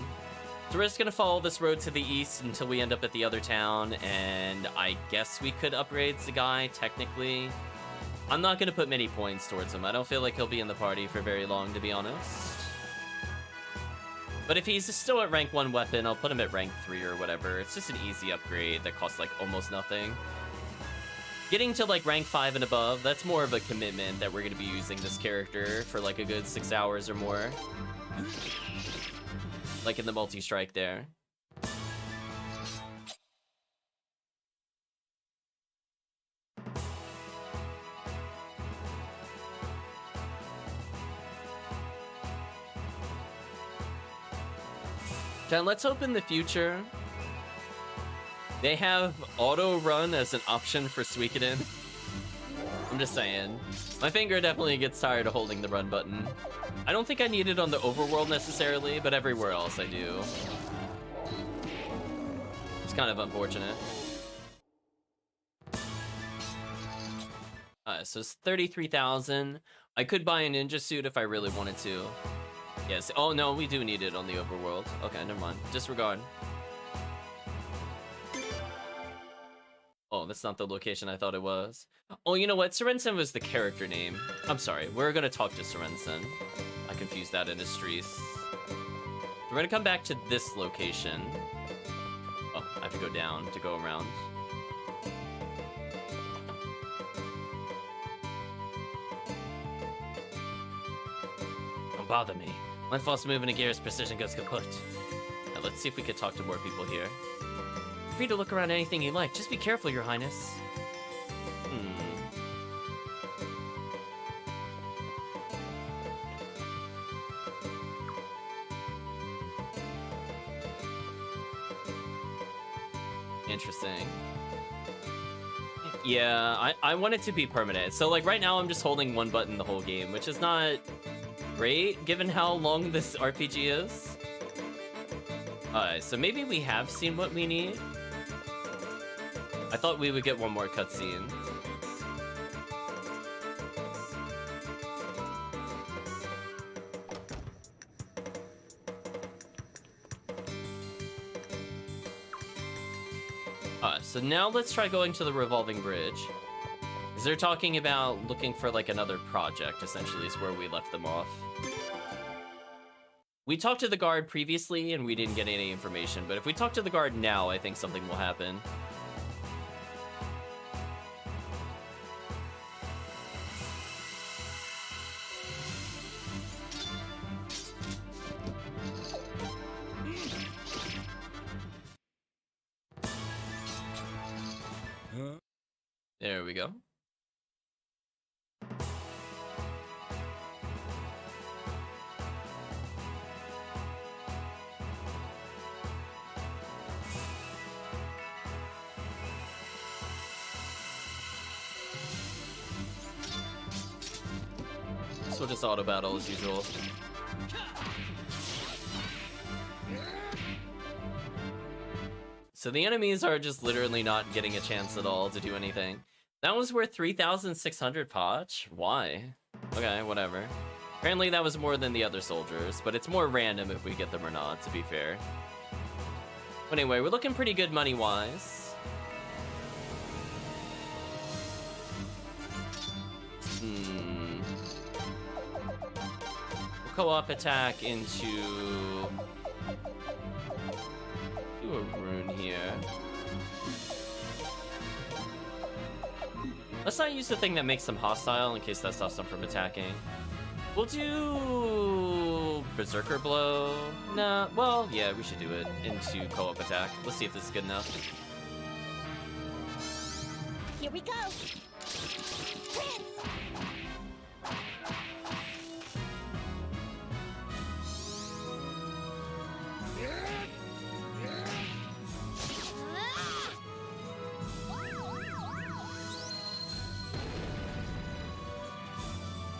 So we're just gonna follow this road to the east until we end up at the other town, and I guess we could upgrade the guy, technically. I'm not gonna put many points towards him. I don't feel like he'll be in the party for very long, to be honest. But if he's still at rank 1 weapon, I'll put him at rank 3 or whatever. It's just an easy upgrade that costs like almost nothing. Getting to like rank 5 and above, that's more of a commitment that we're gonna be using this character for like a good 6 hours or more. Like in the multi-strike there. John, let's hope in the future they have auto run as an option for Suikoden. I'm just saying. My finger definitely gets tired of holding the run button. I don't think I need it on the overworld necessarily, but everywhere else I do. It's kind of unfortunate. So it's 33,000. I could buy a ninja suit if I really wanted to. Yes. Oh no, we do need it on the overworld. Okay, never mind. Disregard. Oh, that's not the location I thought it was. Oh, you know what? Sorensen was the character name. I'm sorry. We're gonna talk to Sorensen. I confused that in Estrees. We're gonna come back to this location. Oh, I have to go down to go around. Don't bother me. One false move in a gear's precision goes kaput. Now let's see if we could talk to more people here. Free to look around anything you like. Just be careful, Your Highness. Interesting. Yeah, I want it to be permanent. So like right now I'm just holding one button the whole game, which is not great, given how long this RPG is. Alright, so maybe we have seen what we need. I thought we would get one more cutscene. So now let's try going to the revolving bridge. Is they're talking about looking for like another project, essentially, is where we left them off. We talked to the guard previously and we didn't get any information, but if we talk to the guard now, I think something will happen. There we go. So just auto battle as usual. So the enemies are just literally not getting a chance at all to do anything. That was worth 3,600 potch? Why? Okay, whatever. Apparently that was more than the other soldiers, but it's more random if we get them or not, to be fair. But anyway, we're looking pretty good money-wise. We'll co-op attack into... do a rune here. Let's not use the thing that makes them hostile in case that stops them from attacking. We'll do Berserker Blow. Nah, well, yeah, we should do it into co-op attack. Let's see if this is good enough. Here we go. Prince.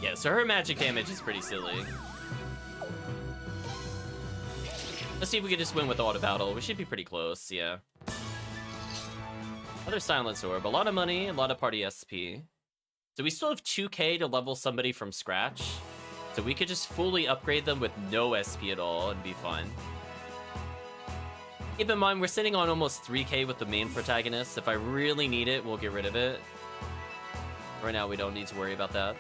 Yeah, so her magic damage is pretty silly. Let's see if we can just win with auto battle. We should be pretty close, yeah. Another Silence Orb. A lot of money, a lot of party SP. So we still have 2k to level somebody from scratch. So we could just fully upgrade them with no SP at all and be fine. Keep in mind, we're sitting on almost 3k with the main protagonist. If I really need it, we'll get rid of it. Right now, we don't need to worry about that.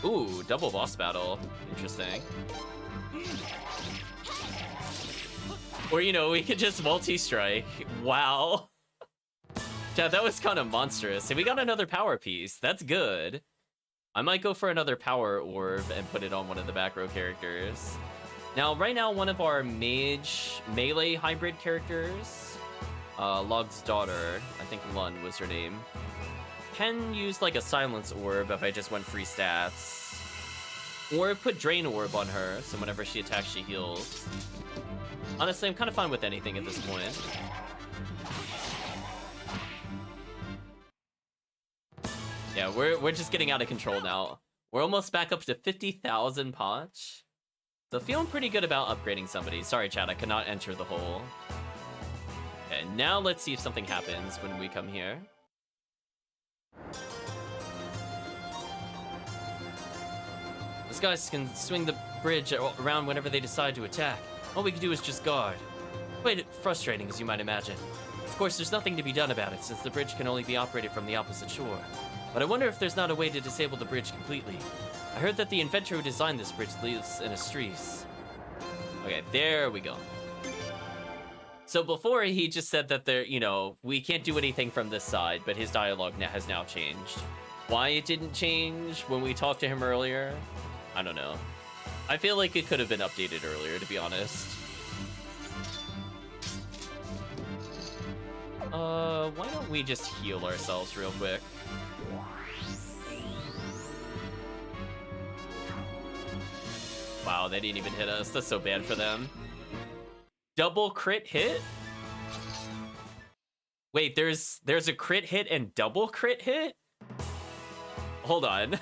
Ooh, double boss battle. Interesting. Or, you know, we could just multi-strike. Wow. Yeah, that was kind of monstrous. And we got another power piece. That's good. I might go for another power orb and put it on one of the back row characters. Now, right now, one of our mage melee hybrid characters, Log's daughter, I think Lun was her name, can use like a silence orb if I just went free stats. Or put Drain Orb on her, so whenever she attacks, she heals. Honestly, I'm kind of fine with anything at this point. Yeah, we're just getting out of control now. We're almost back up to 50,000 potch. So feeling pretty good about upgrading somebody. Sorry, chat, I cannot enter the hole. Okay, now let's see if something happens when we come here. Those guys can swing the bridge around whenever they decide to attack. All we can do is just guard. Quite frustrating, as you might imagine. Of course, there's nothing to be done about it, since the bridge can only be operated from the opposite shore. But I wonder if there's not a way to disable the bridge completely. I heard that the inventor who designed this bridge lives in Estrees. Okay, there we go. So before, he just said that there, you know, we can't do anything from this side, but his dialogue has now changed. Why it didn't change when we talked to him earlier, I don't know. I feel like it could have been updated earlier, to be honest. Why don't we just heal ourselves real quick? Wow, they didn't even hit us. That's so bad for them. Double crit hit? Wait, there's a crit hit and double crit hit? hold on.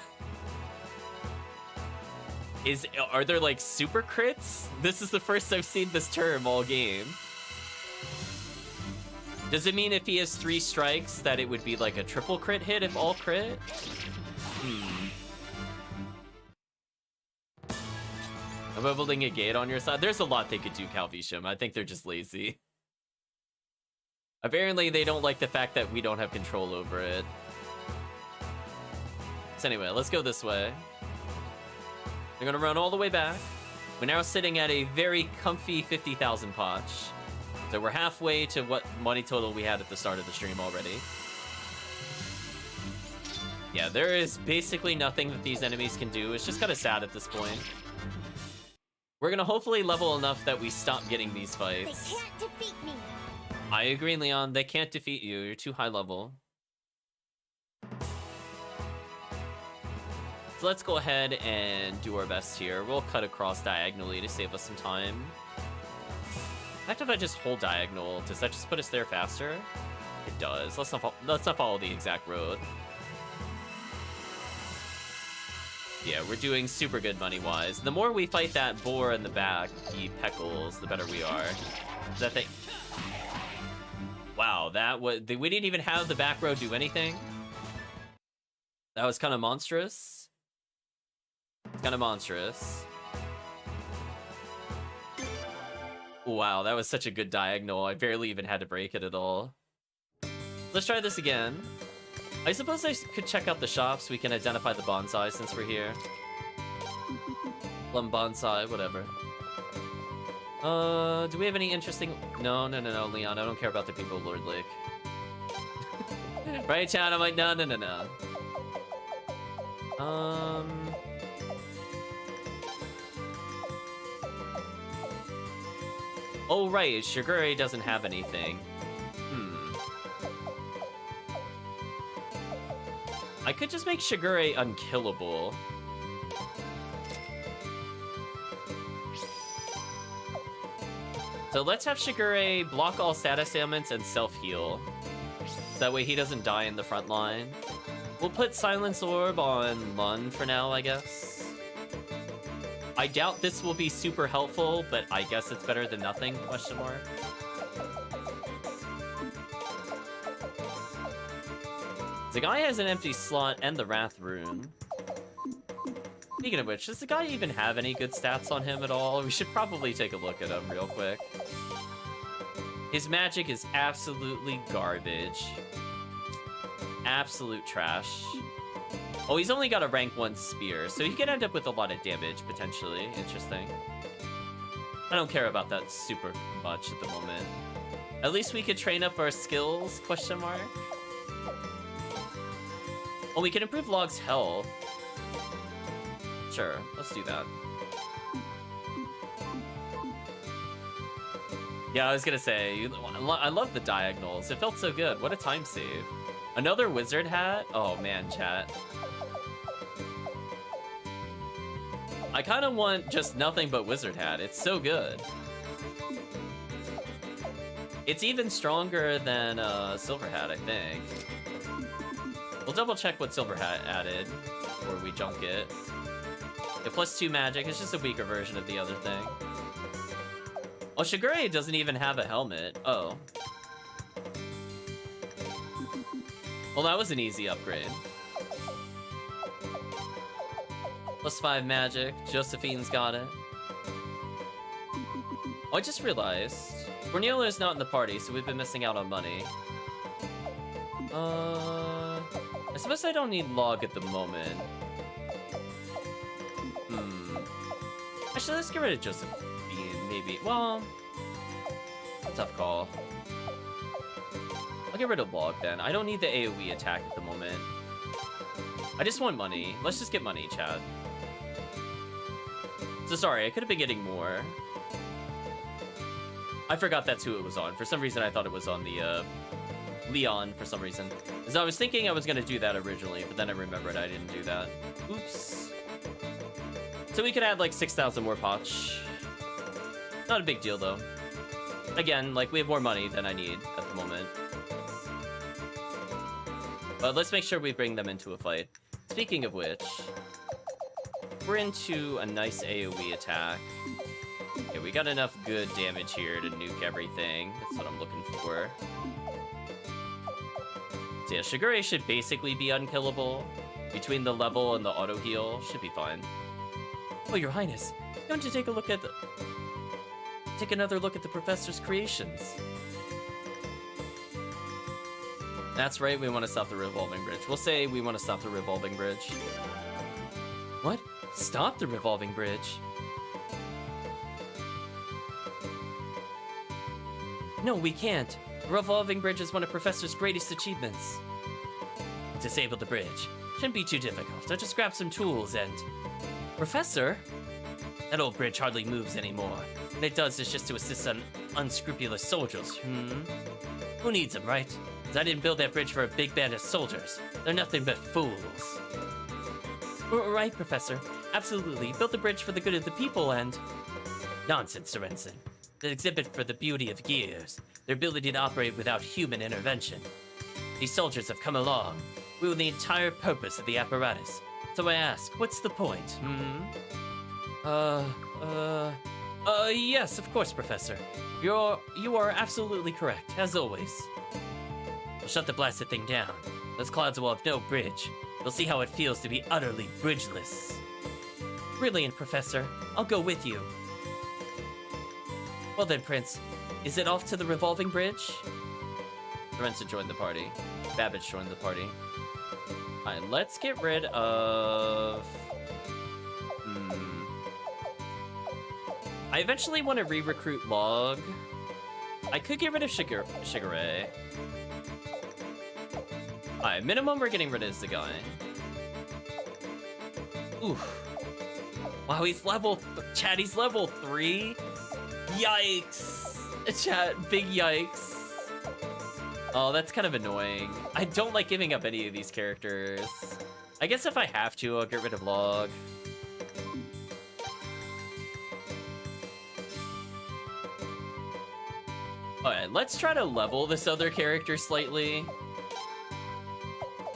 Are there like super crits? This is the first I've seen this term all game. Does it mean if he has 3 strikes that it would be like a triple crit hit if all crit? I'm building a gate on your side. There's a lot they could do, Calvisham. I think they're just lazy. Apparently they don't like the fact that we don't have control over it. So anyway, let's go this way. We're gonna run all the way back. We're now sitting at a very comfy 50,000 potch. So we're halfway to what money total we had at the start of the stream already. Yeah, there is basically nothing that these enemies can do. It's just kind of sad at this point. We're gonna hopefully level enough that we stop getting these fights. They can't defeat me. I agree, Leon. They can't defeat you. You're too high level. So let's go ahead and do our best here. We'll cut across diagonally to save us some time. In fact, if I just hold diagonal, does that just put us there faster? It does. Let's not follow the exact road. Yeah, we're doing super good money-wise. The more we fight that boar in the back, the Peckles, the better we are. That thing... Wow, that was... We didn't even have the back row do anything? That was kind of monstrous. Kind of monstrous. Wow, that was such a good diagonal. I barely even had to break it at all. Let's try this again. I suppose I could check out the shops. We can identify the bonsai since we're here. Plum bonsai, whatever. Do we have any interesting... No, Leon. I don't care about the people of Lord Lake. Right, chat? I'm like, no. Oh, right. Shigure doesn't have anything. I could just make Shigure unkillable. So let's have Shigure block all status ailments and self-heal. So that way he doesn't die in the front line. We'll put Silence Orb on Lun for now, I guess. I doubt this will be super helpful, but I guess it's better than nothing, question mark. The guy has an empty slot and the Wrath Rune. Speaking of which, does the guy even have any good stats on him at all? We should probably take a look at him real quick. His magic is absolutely garbage. Absolute trash. Oh, he's only got a rank 1 spear, so he could end up with a lot of damage, potentially. Interesting. I don't care about that super much at the moment. At least we could train up our skills, question mark. Oh, we can improve Log's health. Sure, let's do that. Yeah, I was gonna say, I love the diagonals. It felt so good. What a time save. Another wizard hat? Oh man, chat. I kind of want just nothing but wizard hat. It's so good. It's even stronger than silver hat, I think. We'll double check what silver hat added before we junk it. Yeah, +2 magic. It's just a weaker version of the other thing. Oh, Shigure doesn't even have a helmet. Oh. Well, that was an easy upgrade. +5 magic. Josephine's got it. Oh, I just realized. Cornelia's not in the party, so we've been missing out on money. I suppose I don't need Log at the moment. Actually, let's get rid of Josephine, maybe. Well, tough call. I'll get rid of Log then. I don't need the AoE attack at the moment. I just want money. Let's just get money, Chad. So sorry, I could have been getting more. I forgot that's who it was on. For some reason, I thought it was on the, Leon, for some reason. Because I was thinking I was going to do that originally, but then I remembered I didn't do that. Oops. So we could add, like, 6,000 more potch. Not a big deal, though. Again, like, we have more money than I need at the moment. But let's make sure we bring them into a fight. speaking of which, we're into a nice AoE attack. Okay, we got enough good damage here to nuke everything. That's what I'm looking for. So yeah, Shigure should basically be unkillable. Between the level and the auto heal, should be fine. Oh, Your Highness, don't you take another look at the professor's creations? That's right, we want to stop the revolving bridge. We'll say we want to stop the revolving bridge. What? Stop the revolving bridge? No, we can't. The revolving bridge is one of Professor's greatest achievements. Disable the bridge. Shouldn't be too difficult. I'll just grab some tools and... Professor? That old bridge hardly moves anymore. What it does is just to assist unscrupulous soldiers. Who needs them, right? 'Cause I didn't build that bridge for a big band of soldiers. They're nothing but fools. Right, Professor. Absolutely. Built the bridge for the good of the people and... Nonsense, Sorensen. The exhibit for the beauty of gears. Their ability to operate without human intervention. These soldiers have come along. We were the entire purpose of the apparatus. So I ask, what's the point, yes, of course, Professor. You are absolutely correct, as always. We'll shut the blasted thing down. Those clouds will have no bridge. You'll see how it feels to be utterly bridgeless. Brilliant, Professor. I'll go with you. Well then, Prince, is it off to the revolving bridge? Lorenzo joined the party. Babbage joined the party. Alright, let's get rid of... I eventually want to re-recruit Log. I could get rid of Shigure. Alright, minimum we're getting rid of Zagai. Oof. Wow, he's level... Chat, he's level 3? Yikes! Chat, big yikes. Oh, that's kind of annoying. I don't like giving up any of these characters. I guess if I have to, I'll get rid of Log. Alright, let's try to level this other character slightly.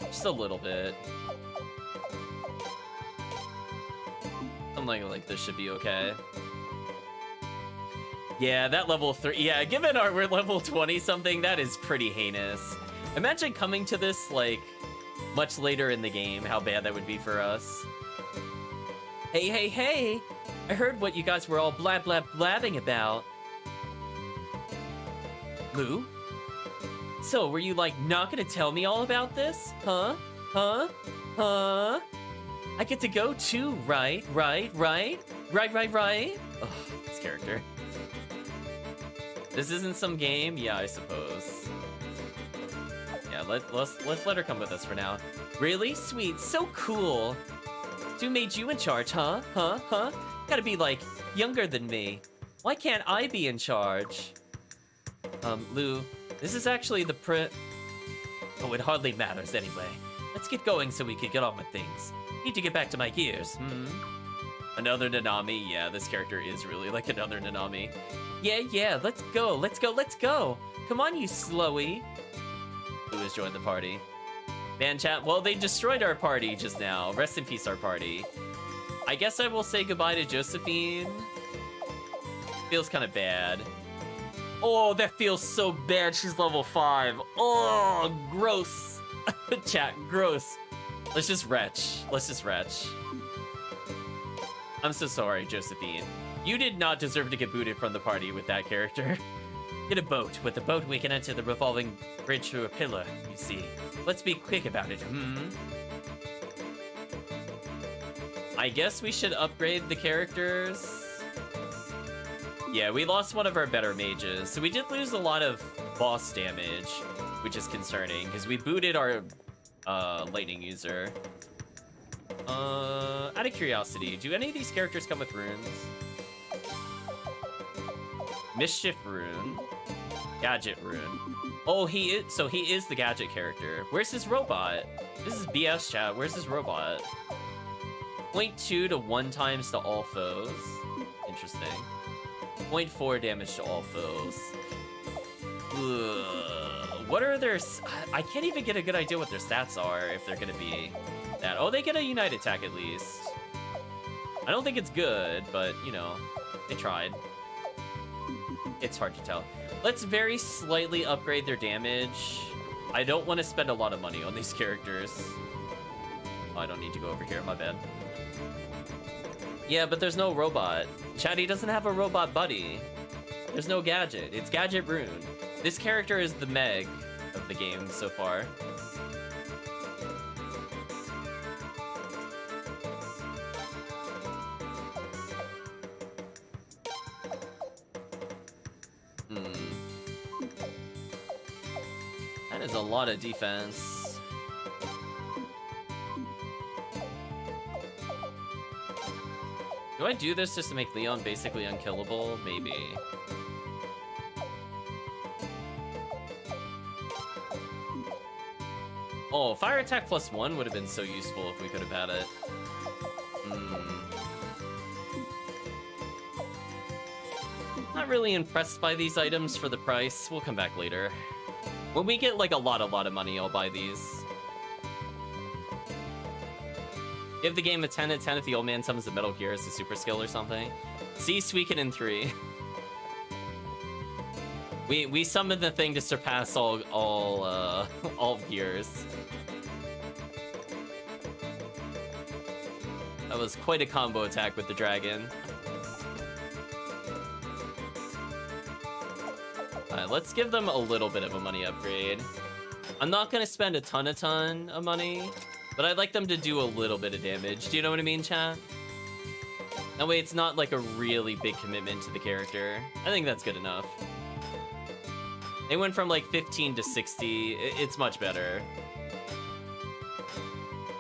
Just a little bit. Something like this should be okay. Yeah, that level 3. Yeah, given we're level 20 something, that is pretty heinous. Imagine coming to this, like, much later in the game, how bad that would be for us. Hey! I heard what you guys were all blabbing about. Lou? So, were you, like, not gonna tell me all about this? Huh? I get to go too, right? Right? Ugh, this character. This isn't some game? Yeah, I suppose. Yeah, let's let her come with us for now. Really? Sweet. So cool. Who made you in charge, huh? Gotta be, like, younger than me. Why can't I be in charge? Lou, this is actually the Oh, it hardly matters anyway. Let's get going so we can get on with things. Need to get back to my gears. Another Nanami? Yeah, this character is really like another Nanami. Yeah, let's go. Come on, you slowy. Who has joined the party? Man, chat, well, they destroyed our party just now. Rest in peace, our party. I guess I will say goodbye to Josephine. Feels kind of bad. Oh, that feels so bad. She's level 5. Oh, gross. Chat, gross. Let's just retch. I'm so sorry, Josephine. You did not deserve to get booted from the party with that character. Get a boat. With the boat, we can enter the revolving bridge through a pillar, you see. Let's be quick about it, I guess we should upgrade the characters. Yeah, we lost one of our better mages, so we did lose a lot of boss damage, which is concerning, because we booted our lightning user. Out of curiosity, do any of these characters come with runes? Mischief rune. Gadget rune. Oh, he is the gadget character. Where's his robot? This is BS chat. Where's his robot? 0.2 to 1 times to all foes. Interesting. 0.4 damage to all foes. Ugh. What are their... I can't even get a good idea what their stats are, if they're gonna be... that. Oh, they get a Unite attack at least. I don't think it's good, but, you know, they tried. It's hard to tell. Let's very slightly upgrade their damage. I don't want to spend a lot of money on these characters. Oh, I don't need to go over here, my bad. Yeah, but there's no robot. Chatty doesn't have a robot buddy. There's no gadget. It's Gadget Rune. This character is the Meg of the game so far. That is a lot of defense. Do I do this just to make Leon basically unkillable? Maybe. Oh, fire attack +1 would have been so useful if we could have had it. Not really impressed by these items for the price. We'll come back later. When we get like a lot of money, I'll buy these. Give the game a 10 out of 10 if the old man summons the Metal Gear as a super skill or something. See Suikoden 3. We summoned the thing to surpass all gears. That was quite a combo attack with the dragon. Alright, let's give them a little bit of a money upgrade. I'm not gonna spend a ton of money, but I'd like them to do a little bit of damage. Do you know what I mean, chat? That way it's not like a really big commitment to the character. I think that's good enough. They went from like 15 to 60. It's much better.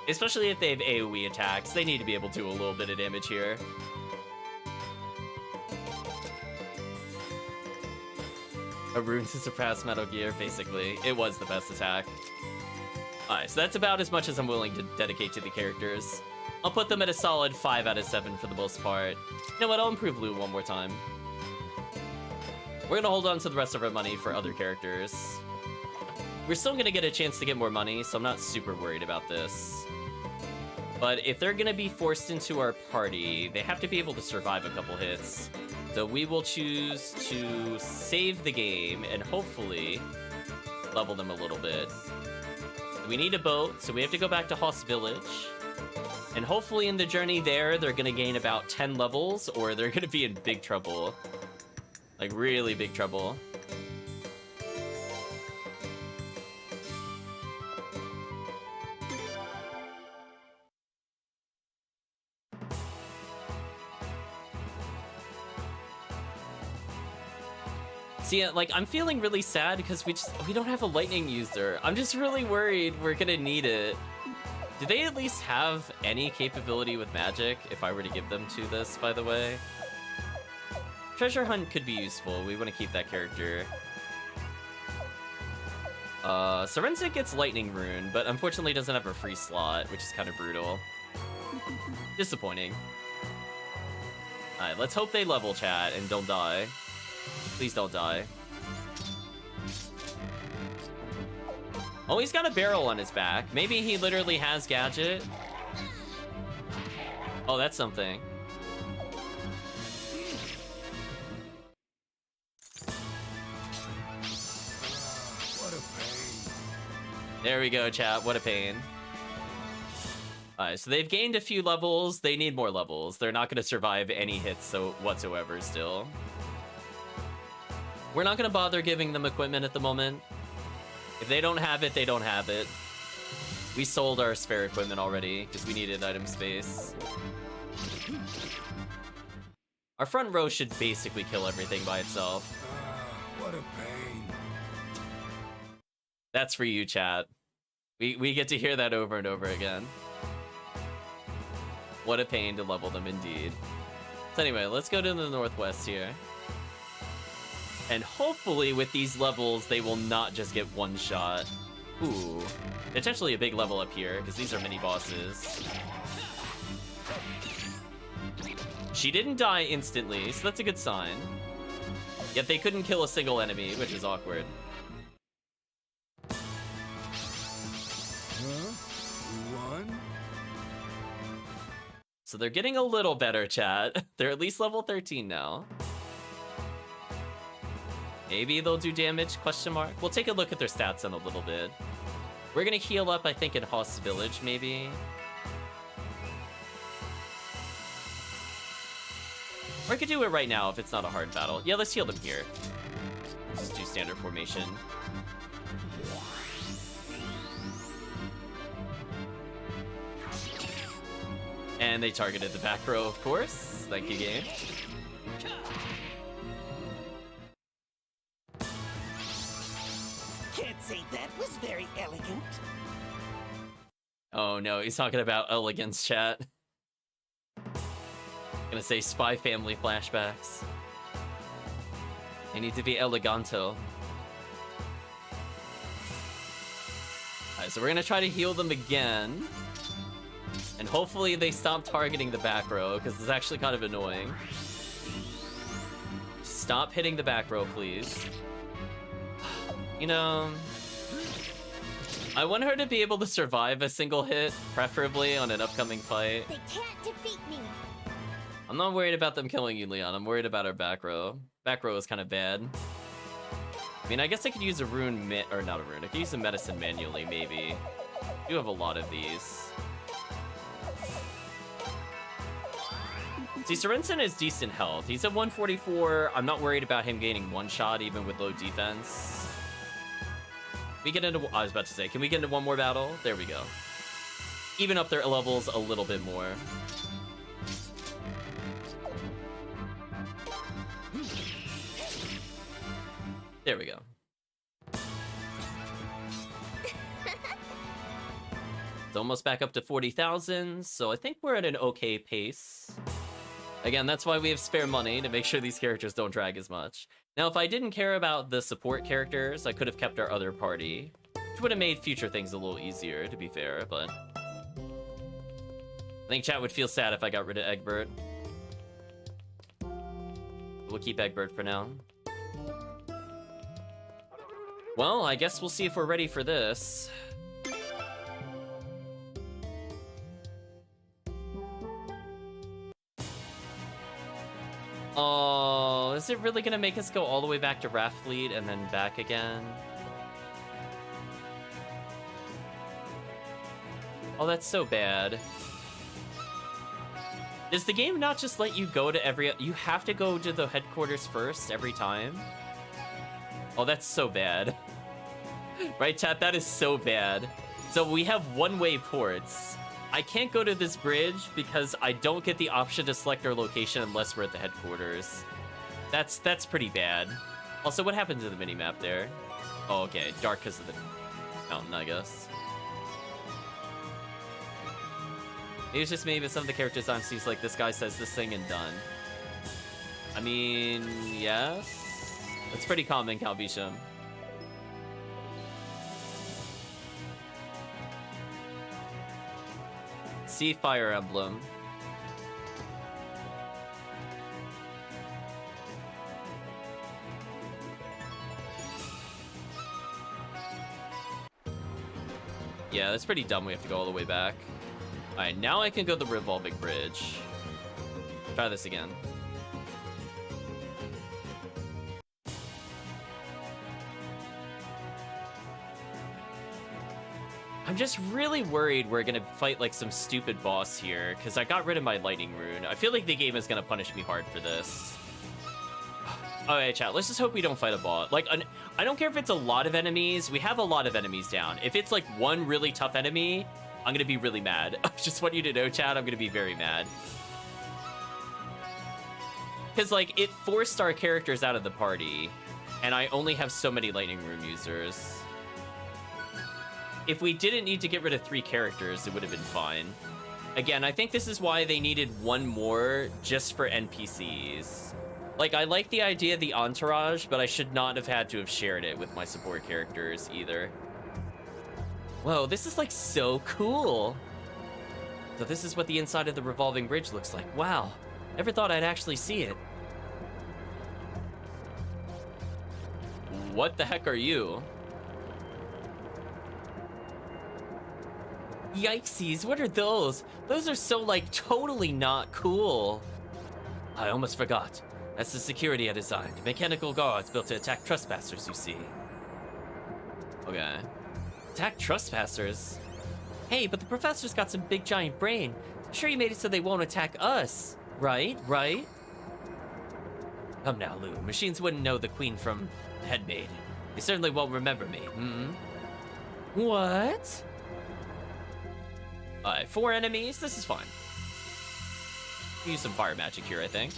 Especially if they have AoE attacks. They need to be able to do a little bit of damage here. A rune to surpass Metal Gear, basically. It was the best attack. Alright, so that's about as much as I'm willing to dedicate to the characters. I'll put them at a solid 5 out of 7 for the most part. You know what, I'll improve Lou one more time. We're gonna hold on to the rest of our money for other characters. We're still gonna get a chance to get more money, so I'm not super worried about this. But if they're gonna be forced into our party, they have to be able to survive a couple hits. So we will choose to save the game and hopefully level them a little bit. We need a boat, so we have to go back to Hoss Village. And hopefully in the journey there, they're gonna gain about 10 levels, or they're gonna be in big trouble. Like, really big trouble. See, like, I'm feeling really sad because we don't have a lightning user. I'm just really worried we're gonna need it. Do they at least have any capability with magic, if I were to give them to this, by the way? Treasure hunt could be useful. We want to keep that character. Serensic gets lightning rune, but unfortunately doesn't have a free slot, which is kind of brutal. Disappointing. Alright, let's hope they level, chat, and don't die. Please don't die. Oh, he's got a barrel on his back. Maybe he literally has gadget. Oh, that's something. What a pain. There we go, chat. What a pain. Alright, so they've gained a few levels. They need more levels. They're not going to survive any hits whatsoever still. We're not going to bother giving them equipment at the moment. If they don't have it, they don't have it. We sold our spare equipment already because we needed item space. Our front row should basically kill everything by itself. What a pain. That's for you, chat. We get to hear that over and over again. What a pain to level them indeed. So anyway, let's go to the northwest here. And hopefully with these levels, they will not just get one shot. Ooh. Potentially a big level up here, because these are mini bosses. She didn't die instantly, so that's a good sign. Yet they couldn't kill a single enemy, which is awkward. Huh? We won? So they're getting a little better, chat. They're at least level 13 now. Maybe they'll do damage, question mark. We'll take a look at their stats in a little bit. We're gonna heal up, I think, in Hoss Village, maybe. Or I could do it right now if it's not a hard battle. Yeah, let's heal them here. Just do standard formation. And they targeted the back row, of course. Thank you, game. Can't say that was very elegant. Oh no, he's talking about elegance, chat. Gonna say Spy Family flashbacks. They need to be eleganto. Alright, so we're gonna try to heal them again. And hopefully they stop targeting the back row, because it's actually kind of annoying. Stop hitting the back row, please. You know, I want her to be able to survive a single hit, preferably on an upcoming fight. They can't defeat me. I'm not worried about them killing you, Leon. I'm worried about our back row. Back row is kind of bad. I mean, I guess I could use a rune, or not a rune. I could use a medicine manually, maybe. You have a lot of these. See, Sorensen is decent health. He's at 144. I'm not worried about him gaining one shot, even with low defense. We get into, I was about to say, can we get into one more battle? There we go. Even up their levels a little bit more. There we go. It's almost back up to 40,000, so I think we're at an okay pace. Again, that's why we have spare money, to make sure these characters don't drag as much. Now, if I didn't care about the support characters, I could have kept our other party, which would have made future things a little easier, to be fair, but I think chat would feel sad if I got rid of Egbert. We'll keep Egbert for now. Well, I guess we'll see if we're ready for this. Oh, is it really gonna make us go all the way back to Rathfleet and then back again? Oh, that's so bad. Does the game not just let you go to every... You have to go to the headquarters first every time? Oh, that's so bad. Right, chat? That is so bad. So we have one-way ports. I can't go to this bridge because I don't get the option to select our location unless we're at the headquarters. That's pretty bad. Also, what happened to the minimap there? Oh, okay. Dark because of the mountain, I guess. Maybe it's just me, but some of the character design seems like this guy says this thing and done. I mean, yes. That's pretty common, Calvisham. See Fire Emblem. Yeah, that's pretty dumb. We have to go all the way back. Alright, now I can go the revolving bridge. Try this again. I'm just really worried we're gonna fight like some stupid boss here, because I got rid of my lightning rune. I feel like the game is gonna punish me hard for this. Alright, chat, let's just hope we don't fight a boss. Like, I don't care if it's a lot of enemies. We have a lot of enemies down. If it's like one really tough enemy, I'm gonna be really mad. I just want you to know, chat, I'm gonna be very mad. Because, like, it forced our characters out of the party, and I only have so many lightning rune users. If we didn't need to get rid of 3 characters, it would have been fine. Again, I think this is why they needed one more just for NPCs. Like, I like the idea of the entourage, but I should not have had to have shared it with my support characters either. Whoa, this is like so cool. So this is what the inside of the revolving bridge looks like. Wow, never thought I'd actually see it. What the heck are you? Yikesies, what are those? Those are so, like, totally not cool. I almost forgot. That's the security I designed. Mechanical guards built to attack trespassers, you see. Okay. Attack trespassers? Hey, but the professor's got some big giant brain. I'm sure he made it so they won't attack us. Right? Come now, Lou. Machines wouldn't know the queen from Headmaid. They certainly won't remember me. What? Alright, 4 enemies. This is fine. Use some fire magic here, I think.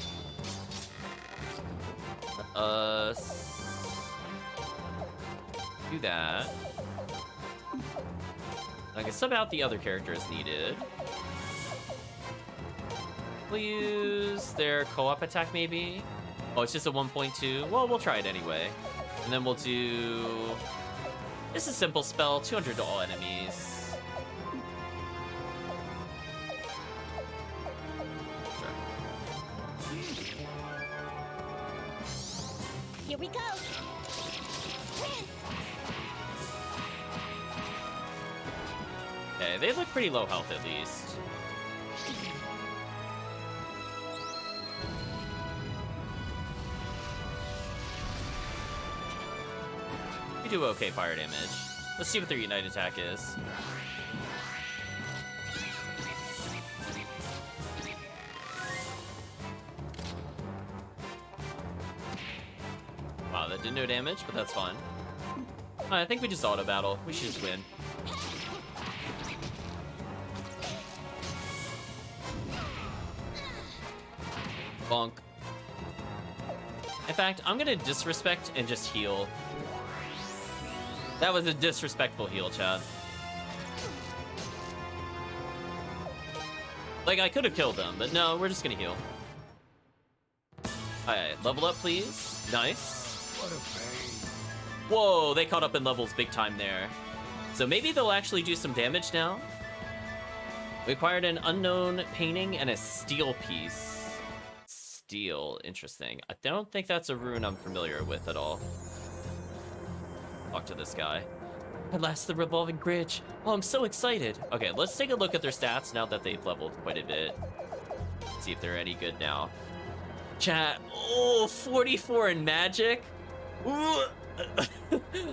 Do that. I can sub out the other characters needed. We'll use their co-op attack, maybe? Oh, it's just a 1.2? Well, we'll try it anyway. And then we'll do... This is a simple spell, 200 to all enemies. Here we go. Okay, they look pretty low health at least. We do okay fire damage. Let's see what their Unite attack is. Wow, that did no damage, but that's fine. I think we just auto battle. We should just win. Bonk. In fact, I'm gonna disrespect and just heal. That was a disrespectful heal, chat. Like, I could have killed them, but no, we're just gonna heal. Alright, level up, please. Nice. What a pain. Whoa, they caught up in levels big time there. So maybe they'll actually do some damage now. We acquired an unknown painting and a steel piece. Steel, interesting. I don't think that's a rune I'm familiar with at all. Talk to this guy. At last, the revolving bridge. Oh, I'm so excited. Okay, let's take a look at their stats now that they've leveled quite a bit. See if they're any good now. Chat. Oh, 44 in magic. Ooh.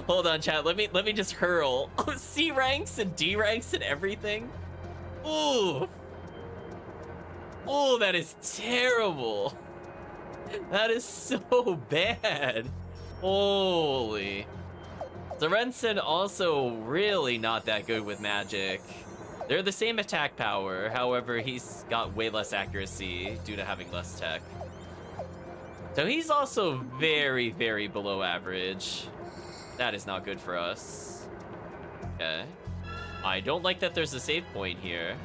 Hold on, chat. Let me just hurl. Oh, C ranks and D ranks and everything. Ooh. Oh, that is terrible. That is so bad. Holy. Sorensen also really not that good with magic. They're the same attack power, however, he's got way less accuracy due to having less tech. So he's also very, very below average. That is not good for us. Okay. I don't like that there's a save point here.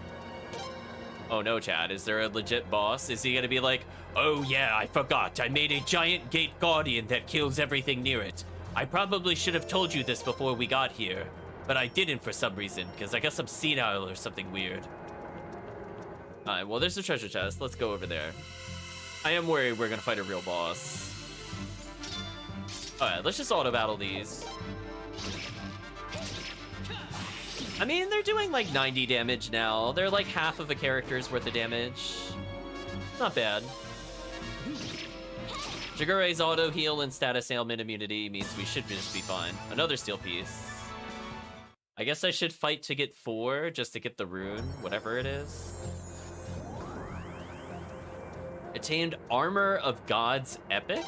Oh no, Chad, is there a legit boss? Is he gonna be like, oh yeah, I forgot, I made a giant gate guardian that kills everything near it. I probably should have told you this before we got here, but I didn't for some reason, because I guess I'm senile or something weird. Alright, well there's a treasure chest, let's go over there. I am worried we're gonna fight a real boss. Alright, let's just auto battle these. I mean, they're doing like 90 damage now. They're like half of a character's worth of damage. Not bad. Jigure's auto heal and status ailment immunity means we should just be fine. Another steel piece. I guess I should fight to get 4 just to get the rune, whatever it is. Attained Armor of God's Epic?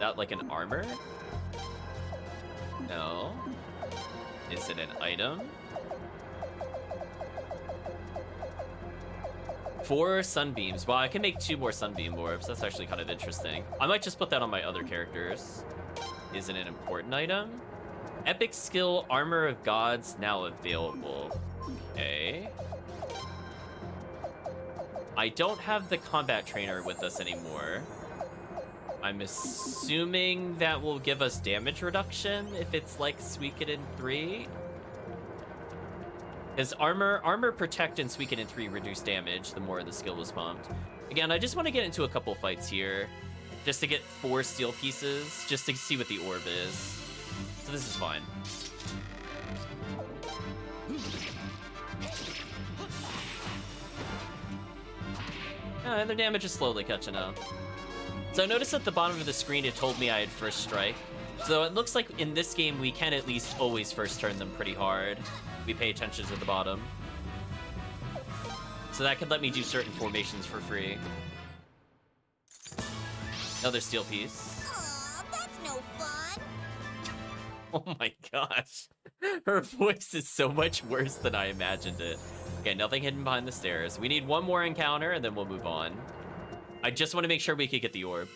That like an armor? No. Is it an item? 4 sunbeams. Wow, I can make 2 more sunbeam orbs. That's actually kind of interesting. I might just put that on my other characters. Is it an important item? Epic skill, Armor of Gods, now available. Okay. I don't have the combat trainer with us anymore. I'm assuming that will give us damage reduction if it's like Suikoden 3. Because armor protect and Suikoden 3 reduce damage the more the skill was pumped. Again, I just want to get into a couple fights here, just to get 4 steel pieces, just to see what the orb is. So this is fine. Their damage is slowly catching up. So I noticed at the bottom of the screen it told me I had first strike. So it looks like in this game we can at least always first turn them pretty hard. We pay attention to the bottom. So that could let me do certain formations for free. Another steel piece. Aw, that's no fun. Oh my gosh. Her voice is so much worse than I imagined it. Okay, nothing hidden behind the stairs. We need one more encounter and then we'll move on. I just want to make sure we could get the orb.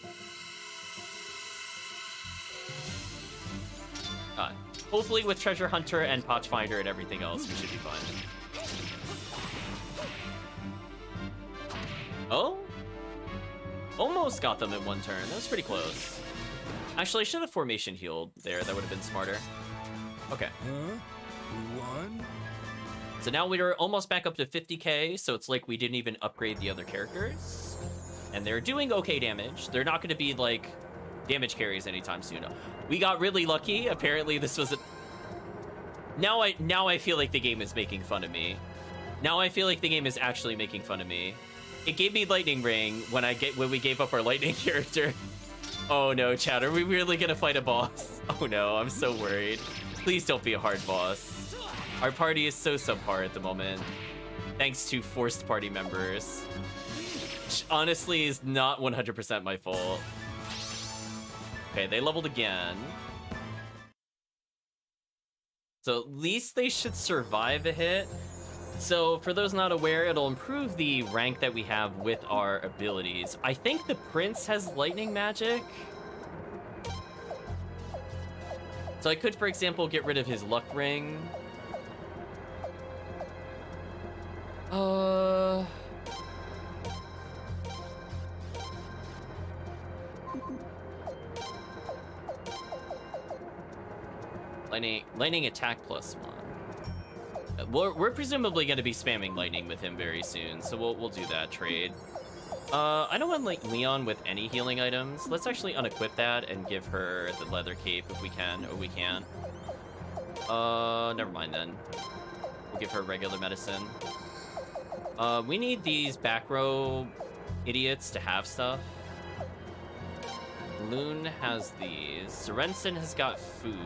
Hopefully with Treasure Hunter and Potch Finder and everything else, we should be fine. Oh? Almost got them in one turn. That was pretty close. Actually, I should have formation healed there. That would have been smarter. Okay. Huh? We won? So now we're almost back up to 50k, so it's like we didn't even upgrade the other characters. And they're doing okay damage. They're not going to be, like, damage carries anytime soon. We got really lucky. Apparently this was a... Now I feel like the game is making fun of me. Now I feel like the game is actually making fun of me. It gave me Lightning Ring when we gave up our Lightning character. Oh no, chat, are we really gonna fight a boss? Oh no, I'm so worried. Please don't be a hard boss. Our party is so subpar at the moment. Thanks to forced party members. Which honestly is not 100% my fault. Okay, they leveled again. So at least they should survive a hit. So for those not aware, it'll improve the rank that we have with our abilities. I think the Prince has lightning magic. So I could, for example, get rid of his luck ring. Lightning attack +1. We're presumably going to be spamming lightning with him very soon, so we'll do that trade. I don't want like Leon with any healing items. Let's actually unequip that and give her the leather cape if we can. Oh, we can. Never mind then. We'll give her regular medicine. We need these back row idiots to have stuff. Loon has these. Sorensen has got food.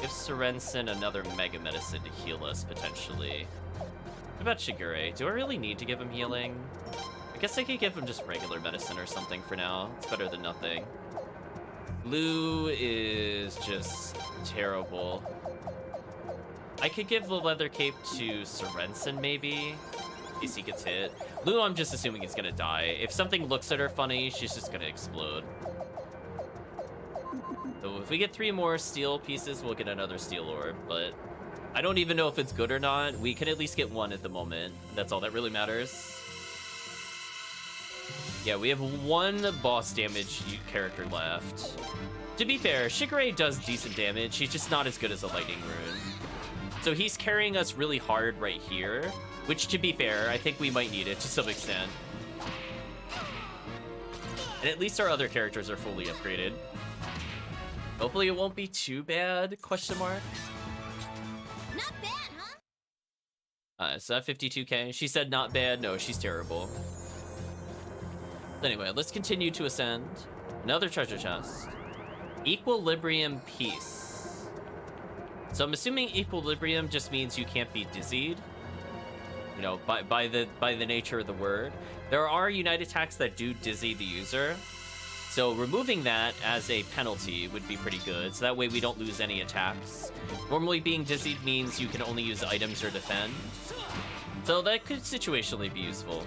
Give Sorensen another mega medicine to heal us, potentially. What about Shigure? Do I really need to give him healing? I guess I could give him just regular medicine or something for now. It's better than nothing. Lou is just terrible. I could give the leather cape to Sorensen, maybe, in case he gets hit. Lou, I'm just assuming he's gonna die. If something looks at her funny, she's just gonna explode. So if we get 3 more steel pieces, we'll get another steel orb, but I don't even know if it's good or not. We can at least get 1 at the moment. That's all that really matters. Yeah, we have 1 boss damage character left. To be fair, Shigure does decent damage. He's just not as good as a Lightning Rune. So he's carrying us really hard right here, which, to be fair, I think we might need it to some extent. And at least our other characters are fully upgraded. Hopefully it won't be too bad, question mark. Not bad, huh? So at 52k, she said not bad. No, she's terrible. Anyway, let's continue to ascend. Another treasure chest. Equilibrium piece. So I'm assuming equilibrium just means you can't be dizzied. You know, by the nature of the word. There are unite attacks that do dizzy the user. So removing that as a penalty would be pretty good, so that way we don't lose any attacks. Normally being dizzied means you can only use items or defend. So that could situationally be useful.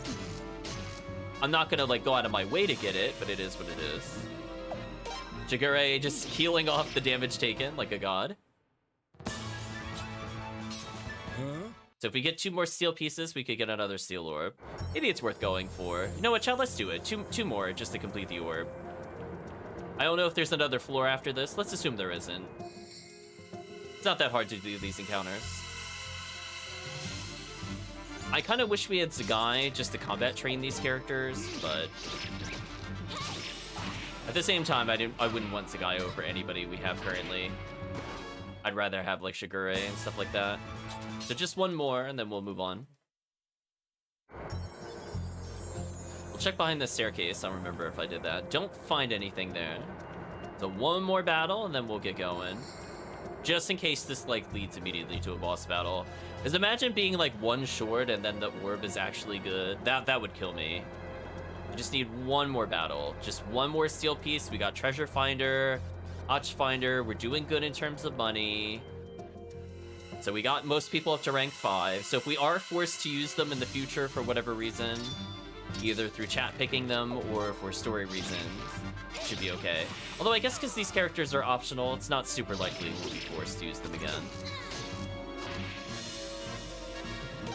I'm not gonna like go out of my way to get it, but it is what it is. Shigure just healing off the damage taken like a god. So if we get 2 more steel pieces, we could get another steel orb. Maybe it's worth going for. You know what, chat, let's do it. Two more just to complete the orb. I don't know if there's another floor after this. Let's assume there isn't. It's not that hard to do these encounters. I kind of wish we had Zagai just to combat train these characters, but at the same time, I wouldn't want Zagai over anybody we have currently. I'd rather have like Shigure and stuff like that. So just 1 more, and then we'll move on. We'll check behind the staircase. I'll remember if I did that. Don't find anything there. So one more battle, and then we'll get going. Just in case this, like, leads immediately to a boss battle. Because imagine being, like, one short, and then the orb is actually good. That would kill me. We just need one more battle. Just one more steel piece. We got Treasure Finder, Hotch Finder. We're doing good in terms of money. So we got most people up to rank 5. So if we are forced to use them in the future for whatever reason, either through chat picking them or for story reasons, should be okay. Although I guess because these characters are optional, it's not super likely we'll be forced to use them again.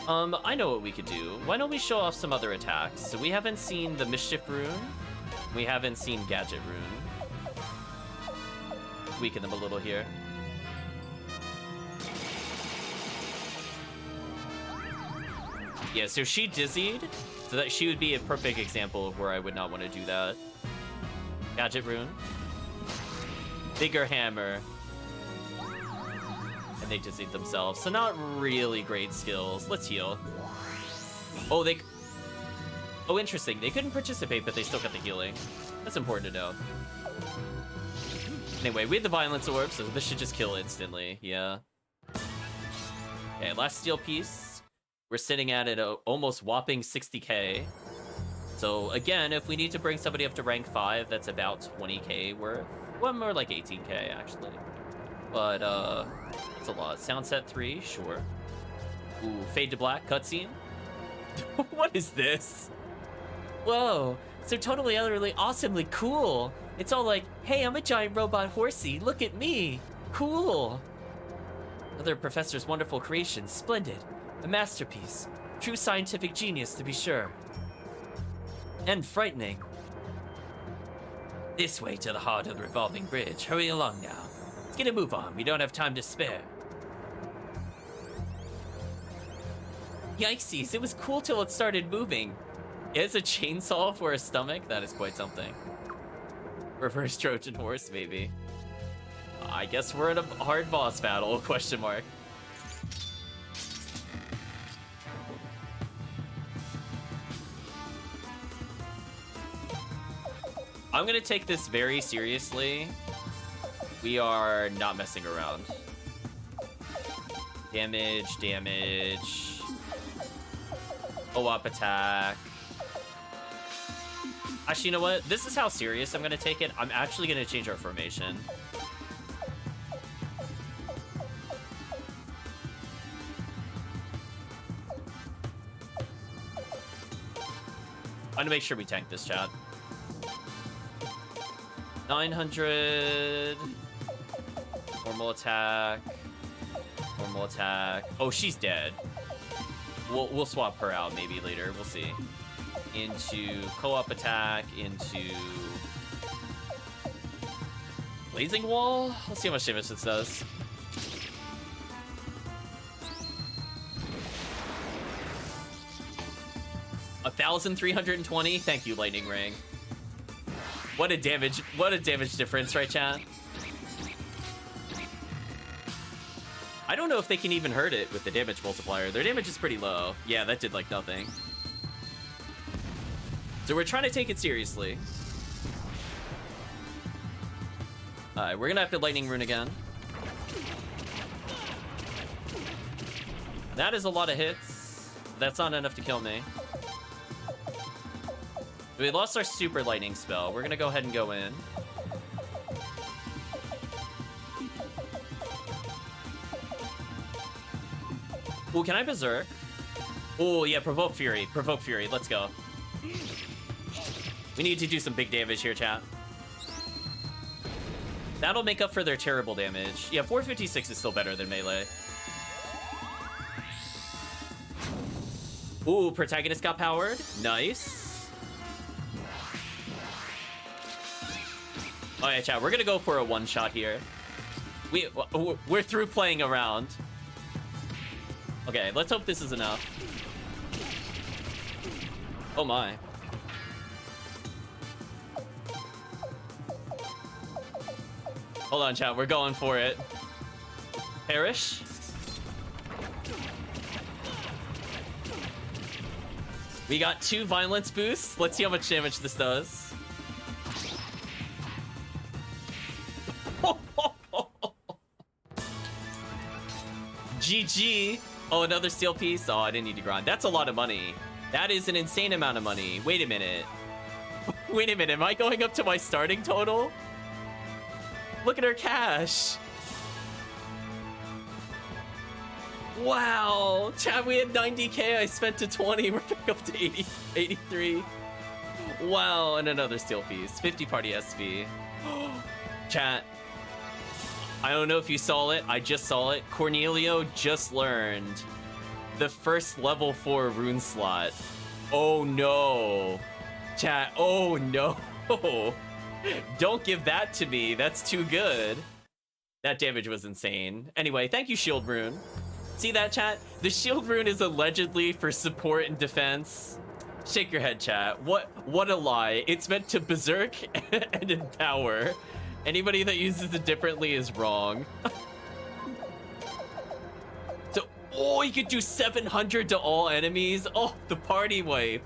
I know what we could do. Why don't we show off some other attacks? So we haven't seen the Mischief Rune. We haven't seen Gadget Rune. Weaken them a little here. Yeah, so she dizzied, so that she would be a perfect example of where I would not want to do that. Gadget Rune. Bigger Hammer. And they dizzied themselves, so not really great skills. Let's heal. Oh, oh, interesting. They couldn't participate, but they still got the healing. That's important to know. Anyway, we had the Violence Orb, so this should just kill instantly. Yeah. Okay, last steel piece. We're sitting at an almost whopping 60k. So again, if we need to bring somebody up to rank 5, that's about 20k worth. Well, more like 18k actually. But it's a lot. Sound set 3, sure. Ooh, fade to black cutscene. What is this? Whoa, so totally, utterly, awesomely cool. It's all like, hey, I'm a giant robot horsey. Look at me. Cool. Another professor's wonderful creation. Splendid. A masterpiece. True scientific genius, to be sure. And frightening. This way to the heart of the revolving bridge. Hurry along now. Let's get a move on. We don't have time to spare. Yikesies, it was cool till it started moving. It's a chainsaw for a stomach? That is quite something. Reverse Trojan horse, maybe. I guess we're in a hard boss battle, question mark. I'm gonna take this very seriously. We are not messing around. Damage, damage. Co-op attack. Actually, you know what? This is how serious I'm gonna take it. I'm actually gonna change our formation. I'm gonna make sure we tank this, chat. 900. Normal attack. Normal attack. Oh, she's dead. We'll swap her out maybe later. We'll see. Into co-op attack. Into blazing wall. Let's see how much damage this does. $1,320. Thank you, Lightning Ring. What a damage difference, right, chat? I don't know if they can even hurt it with the damage multiplier. Their damage is pretty low. Yeah, that did like nothing. So we're trying to take it seriously. Alright, we're gonna have to Lightning Rune again. That is a lot of hits. That's not enough to kill me. We lost our super lightning spell. We're gonna go ahead and go in. Ooh, can I berserk? Oh yeah, provoke fury. Provoke fury. Let's go. We need to do some big damage here, chat. That'll make up for their terrible damage. Yeah, 456 is still better than melee. Ooh, protagonist got powered. Nice. Oh yeah, chat, we're gonna go for a one-shot here. We're through playing around. Okay, let's hope this is enough. Oh my. Hold on, chat, we're going for it. Perish. We got 2 violence boosts. Let's see how much damage this does. GG. Oh, another steel piece. Oh, I didn't need to grind. That's a lot of money. That is an insane amount of money. Wait a minute. Wait a minute. Am I going up to my starting total? Look at her cash. Wow. Chat, we had 90k. I spent to 20. We're back up to 80, 83. Wow. And another steel piece. 50 party SV. Chat. I don't know if you saw it. I just saw it. Cornelio just learned the first level 4 rune slot. Oh no. Chat, oh no. Don't give that to me. That's too good. That damage was insane. Anyway, thank you, Shield Rune. See that, chat? The Shield Rune is allegedly for support and defense. Shake your head, chat. What a lie. It's meant to berserk and empower. Anybody that uses it differently is wrong. So, oh, you could do 700 to all enemies. Oh, the party wipe.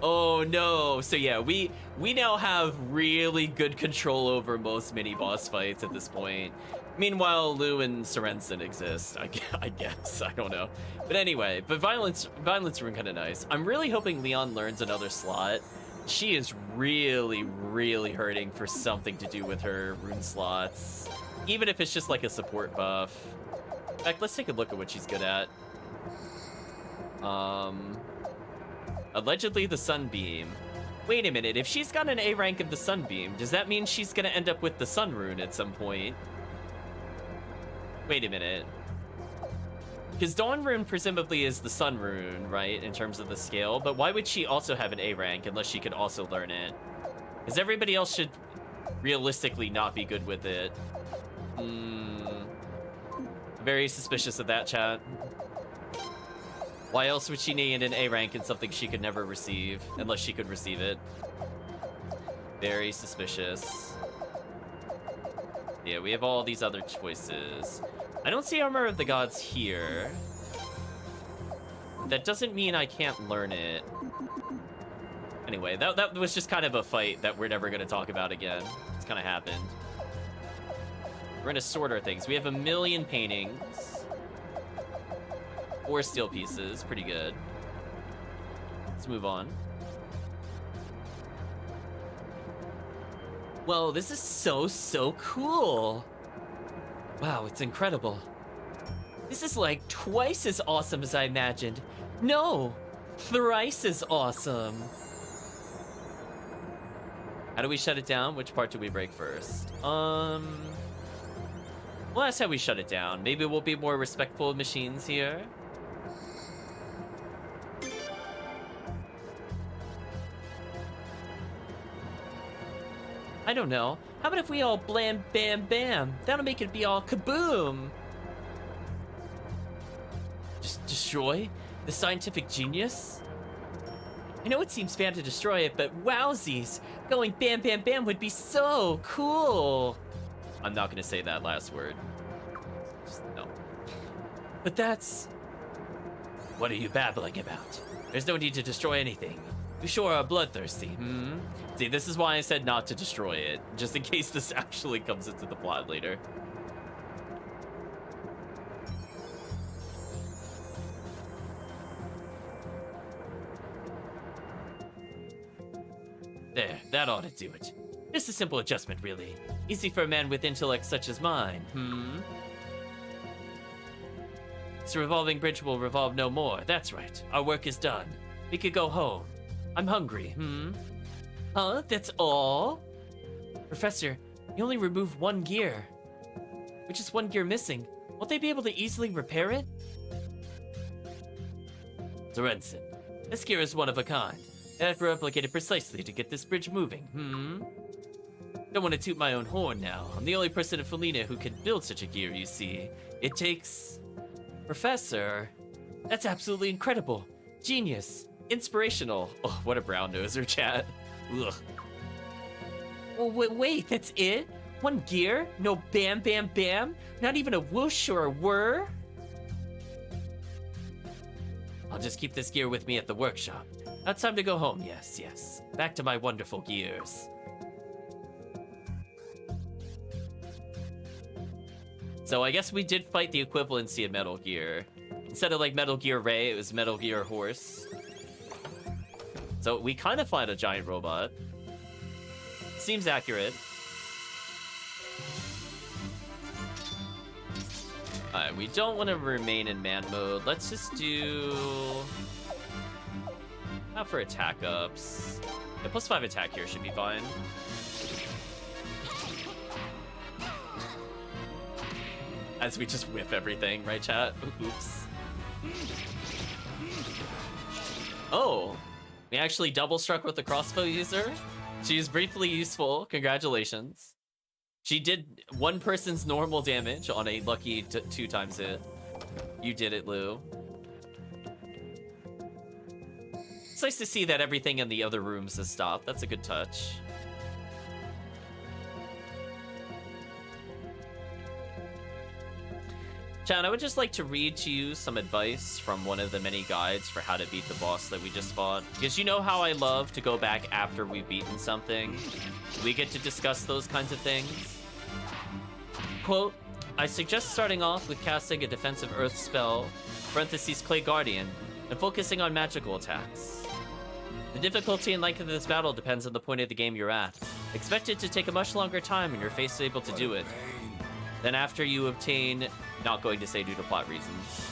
Oh no. So yeah, we now have really good control over most mini boss fights at this point. Meanwhile, Lou and Sorensen exist. I guess. I don't know. But anyway, but violence rune kind of nice. I'm really hoping Leon learns another slot. She is really, really hurting for something to do with her rune slots. Even if it's just like a support buff. In fact, let's take a look at what she's good at. Allegedly the Sunbeam. Wait a minute, if she's got an A rank of the Sunbeam, does that mean she's gonna end up with the Sun Rune at some point? Wait a minute. Because Dawn Rune presumably is the Sun Rune, right, in terms of the scale, but why would she also have an A rank unless she could also learn it? Because everybody else should realistically not be good with it. Very suspicious of that, chat. Why else would she need an A rank in something she could never receive, unless she could receive it? Very suspicious. Yeah, we have all these other choices. I don't see Armor of the Gods here. That doesn't mean I can't learn it. Anyway, that was just kind of a fight that we're never going to talk about again. It's kind of happened. We're going to sort our things. We have 1 million paintings. 4 steel pieces. Pretty good. Let's move on. Whoa, this is so cool. Wow, it's incredible. This is like twice as awesome as I imagined. No, thrice as awesome. How do we shut it down? Which part do we break first? Well, that's how we shut it down. Maybe we'll be more respectful of machines here. I don't know. How about if we all blam, bam, bam? That'll make it be all kaboom. Just destroy the scientific genius? I know it seems fair to destroy it, but wowsies, going bam, bam, bam would be so cool. I'm not gonna say that last word. Just no. But that's... What are you babbling about? There's no need to destroy anything. We sure are bloodthirsty, See, this is why I said not to destroy it, just in case this actually comes into the plot later. There, that ought to do it. Just a simple adjustment, really. Easy for a man with intellect such as mine, This revolving bridge will revolve no more. That's right. Our work is done. We could go home. I'm hungry, Huh? That's all? Professor, you only removed 1 gear. Which is 1 gear missing. Won't they be able to easily repair it? Sorensen, this gear is one of a kind. I have replicated precisely to get this bridge moving, Don't want to toot my own horn now. I'm the only person in Felina who can build such a gear, you see. It takes... Professor, that's absolutely incredible. Genius. Inspirational. Oh, what a brown noser, chat. Ugh. Well, wait, that's it? 1 gear? No bam, bam, bam? Not even a whoosh or a whir? I'll just keep this gear with me at the workshop. Now it's time to go home. Yes, yes. Back to my wonderful gears. So I guess we did fight the equivalency of Metal Gear. Instead of like Metal Gear Ray, it was Metal Gear Horse. So we kind of fight a giant robot. Seems accurate. Alright, we don't want to remain in man mode. Let's just do... Not for attack ups. Yeah, +5 attack here should be fine. As we just whip everything, right, chat? Oops. Oh! We actually double struck with the crossbow user. She is briefly useful. Congratulations. She did one person's normal damage on a lucky 2 times hit. You did it, Lou. It's nice to see that everything in the other rooms has stopped. That's a good touch. Chat, I would just like to read to you some advice from one of the many guides for how to beat the boss that we just fought. Because you know how I love to go back after we've beaten something. We get to discuss those kinds of things. Quote, I suggest starting off with casting a defensive earth spell, parentheses Clay Guardian, and focusing on magical attacks. The difficulty and length of this battle depends on the point of the game you're at. Expect it to take a much longer time and your face is able to do it. Then after you obtain... Not going to say due to plot reasons.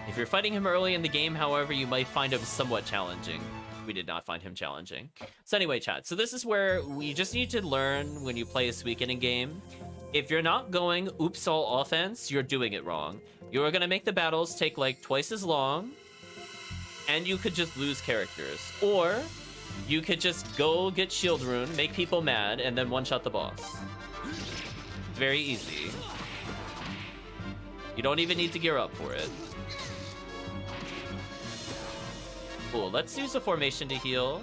If you're fighting him early in the game, however, you might find him somewhat challenging. We did not find him challenging. So anyway, chat, so this is where we just need to learn when you play a Suikoden game. If you're not going oops all offense, you're doing it wrong. You are going to make the battles take like twice as long, and you could just lose characters. Or... you could just go get Shield Rune, make people mad, and then one-shot the boss. It's very easy. You don't even need to gear up for it. Cool, let's use a formation to heal.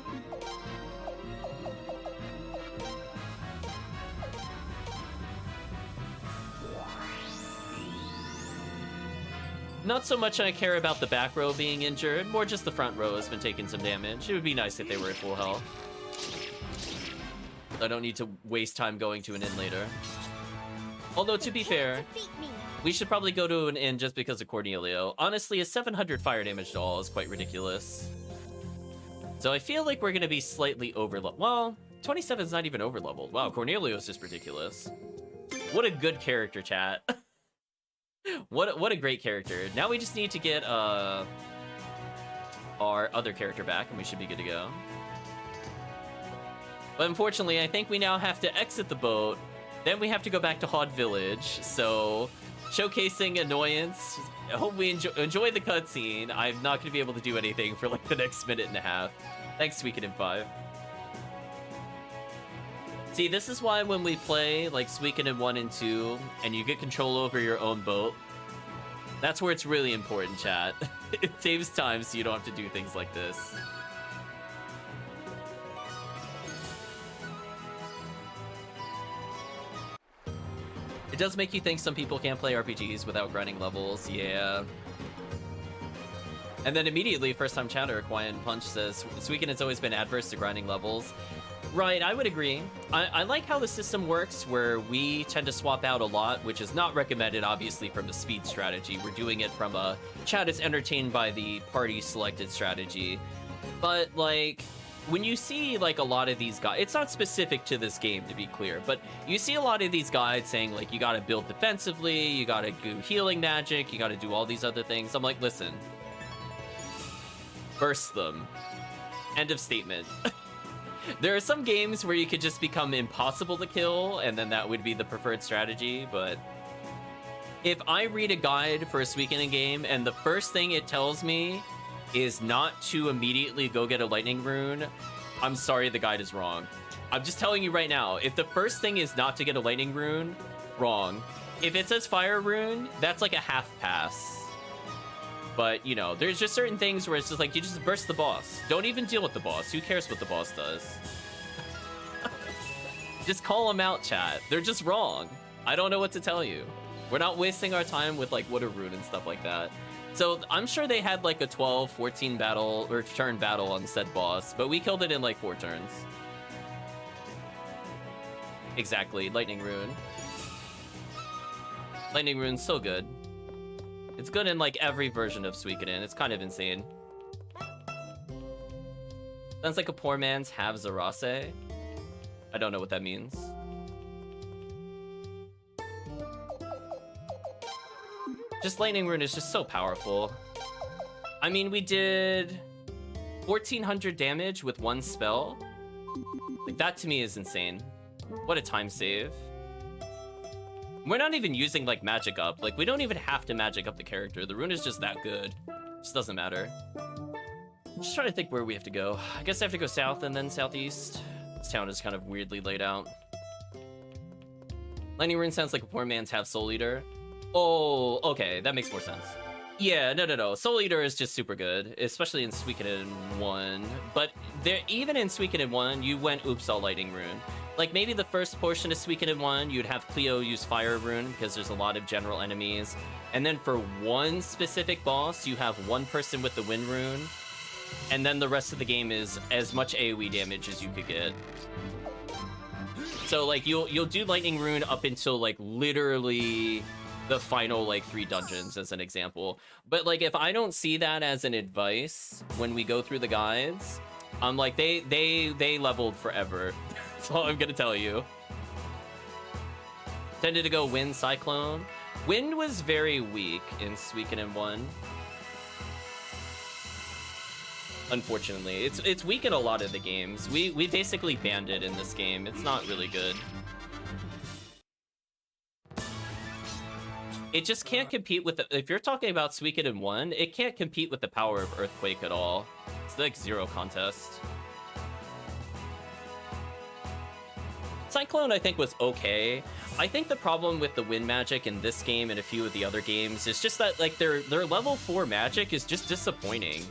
Not so much I care about the back row being injured, more just the front row has been taking some damage. It would be nice if they were at full health. I don't need to waste time going to an inn later. Although, to be fair, we should probably go to an inn just because of Cornelio. Honestly, a 700 fire damage to all is quite ridiculous. So I feel like we're going to be slightly over-leveled. Well, 27 is not even over-leveled. Wow, Cornelio is just ridiculous. What a good character, chat. What a great character. Now we just need to get our other character back and we should be good to go. But unfortunately, I think we now have to exit the boat. Then we have to go back to Hod Village. So, showcasing annoyance. I hope we enjoy the cutscene. I'm not going to be able to do anything for like the next minute and a half. Thanks, Suikoden 5. See, this is why when we play like Suikoden 1 and 2, and you get control over your own boat, that's where it's really important, chat. It saves time so you don't have to do things like this. It does make you think some people can't play RPGs without grinding levels, yeah. And then immediately, first-time chatter, Quiet Punch says, Suikoden's always been adverse to grinding levels. Right, I would agree. I like how the system works, where we tend to swap out a lot, which is not recommended, obviously, from the speed strategy. We're doing it from a chat is entertained by the party-selected strategy. But, like, when you see, like, a lot of these guys... It's not specific to this game, to be clear, but you see a lot of these guides saying, like, you gotta build defensively, you gotta do healing magic, you gotta do all these other things. I'm like, listen. Burst them. End of statement. There are some games where you could just become impossible to kill, and then that would be the preferred strategy, but if I read a guide for a Suikoden game, and the first thing it tells me is not to immediately go get a lightning rune, I'm sorry, the guide is wrong. I'm just telling you right now, if the first thing is not to get a lightning rune, wrong. If it says fire rune, that's like a half pass. But, you know, there's just certain things where it's just like, you just burst the boss. Don't even deal with the boss. Who cares what the boss does? Just call them out, chat. They're just wrong. I don't know what to tell you. We're not wasting our time with, like, what a rune and stuff like that. So I'm sure they had like a 12, 14 battle or turn battle on said boss, but we killed it in like 4 turns. Exactly, Lightning Rune. Lightning Rune's so good. It's good in like every version of Suikoden. It's kind of insane. Sounds like a poor man's have Zarase. I don't know what that means. Just Lightning Rune is just so powerful. I mean, we did 1400 damage with 1 spell. Like, that to me is insane. What a time save. We're not even using like magic up. Like, we don't even have to magic up the character. The rune is just that good. Just doesn't matter. Just trying to think where we have to go. I guess I have to go south and then southeast. This town is kind of weirdly laid out. Lightning Rune sounds like a poor man's half Soul Eater. Oh, okay, that makes more sense. Yeah, no. Soul Eater is just super good, especially in Suikoden 1. But there, even in Suikoden 1, you went oops all Lightning Rune. Like, maybe the first portion of Suikoden 1, you'd have Cleo use Fire Rune, because there's a lot of general enemies. And then for one specific boss, you have one person with the Wind Rune. And then the rest of the game is as much AoE damage as you could get. So, like, you'll do Lightning Rune up until, like, literally the final, like, 3 dungeons, as an example. But, like, if I don't see that as an advice when we go through the guides, I'm like, they leveled forever. That's all I'm gonna tell you. Tended to go Wind, Cyclone. Wind was very weak in Suikoden 1. Unfortunately, it's weak in a lot of the games. We basically banned it in this game. It's not really good. It just can't compete with the, if you're talking about Suikoden 1, it can't compete with the power of Earthquake at all. It's like zero contest. Cyclone, I think, was okay. I think the problem with the wind magic in this game and a few of the other games is just that, like, their level 4 magic is just disappointing.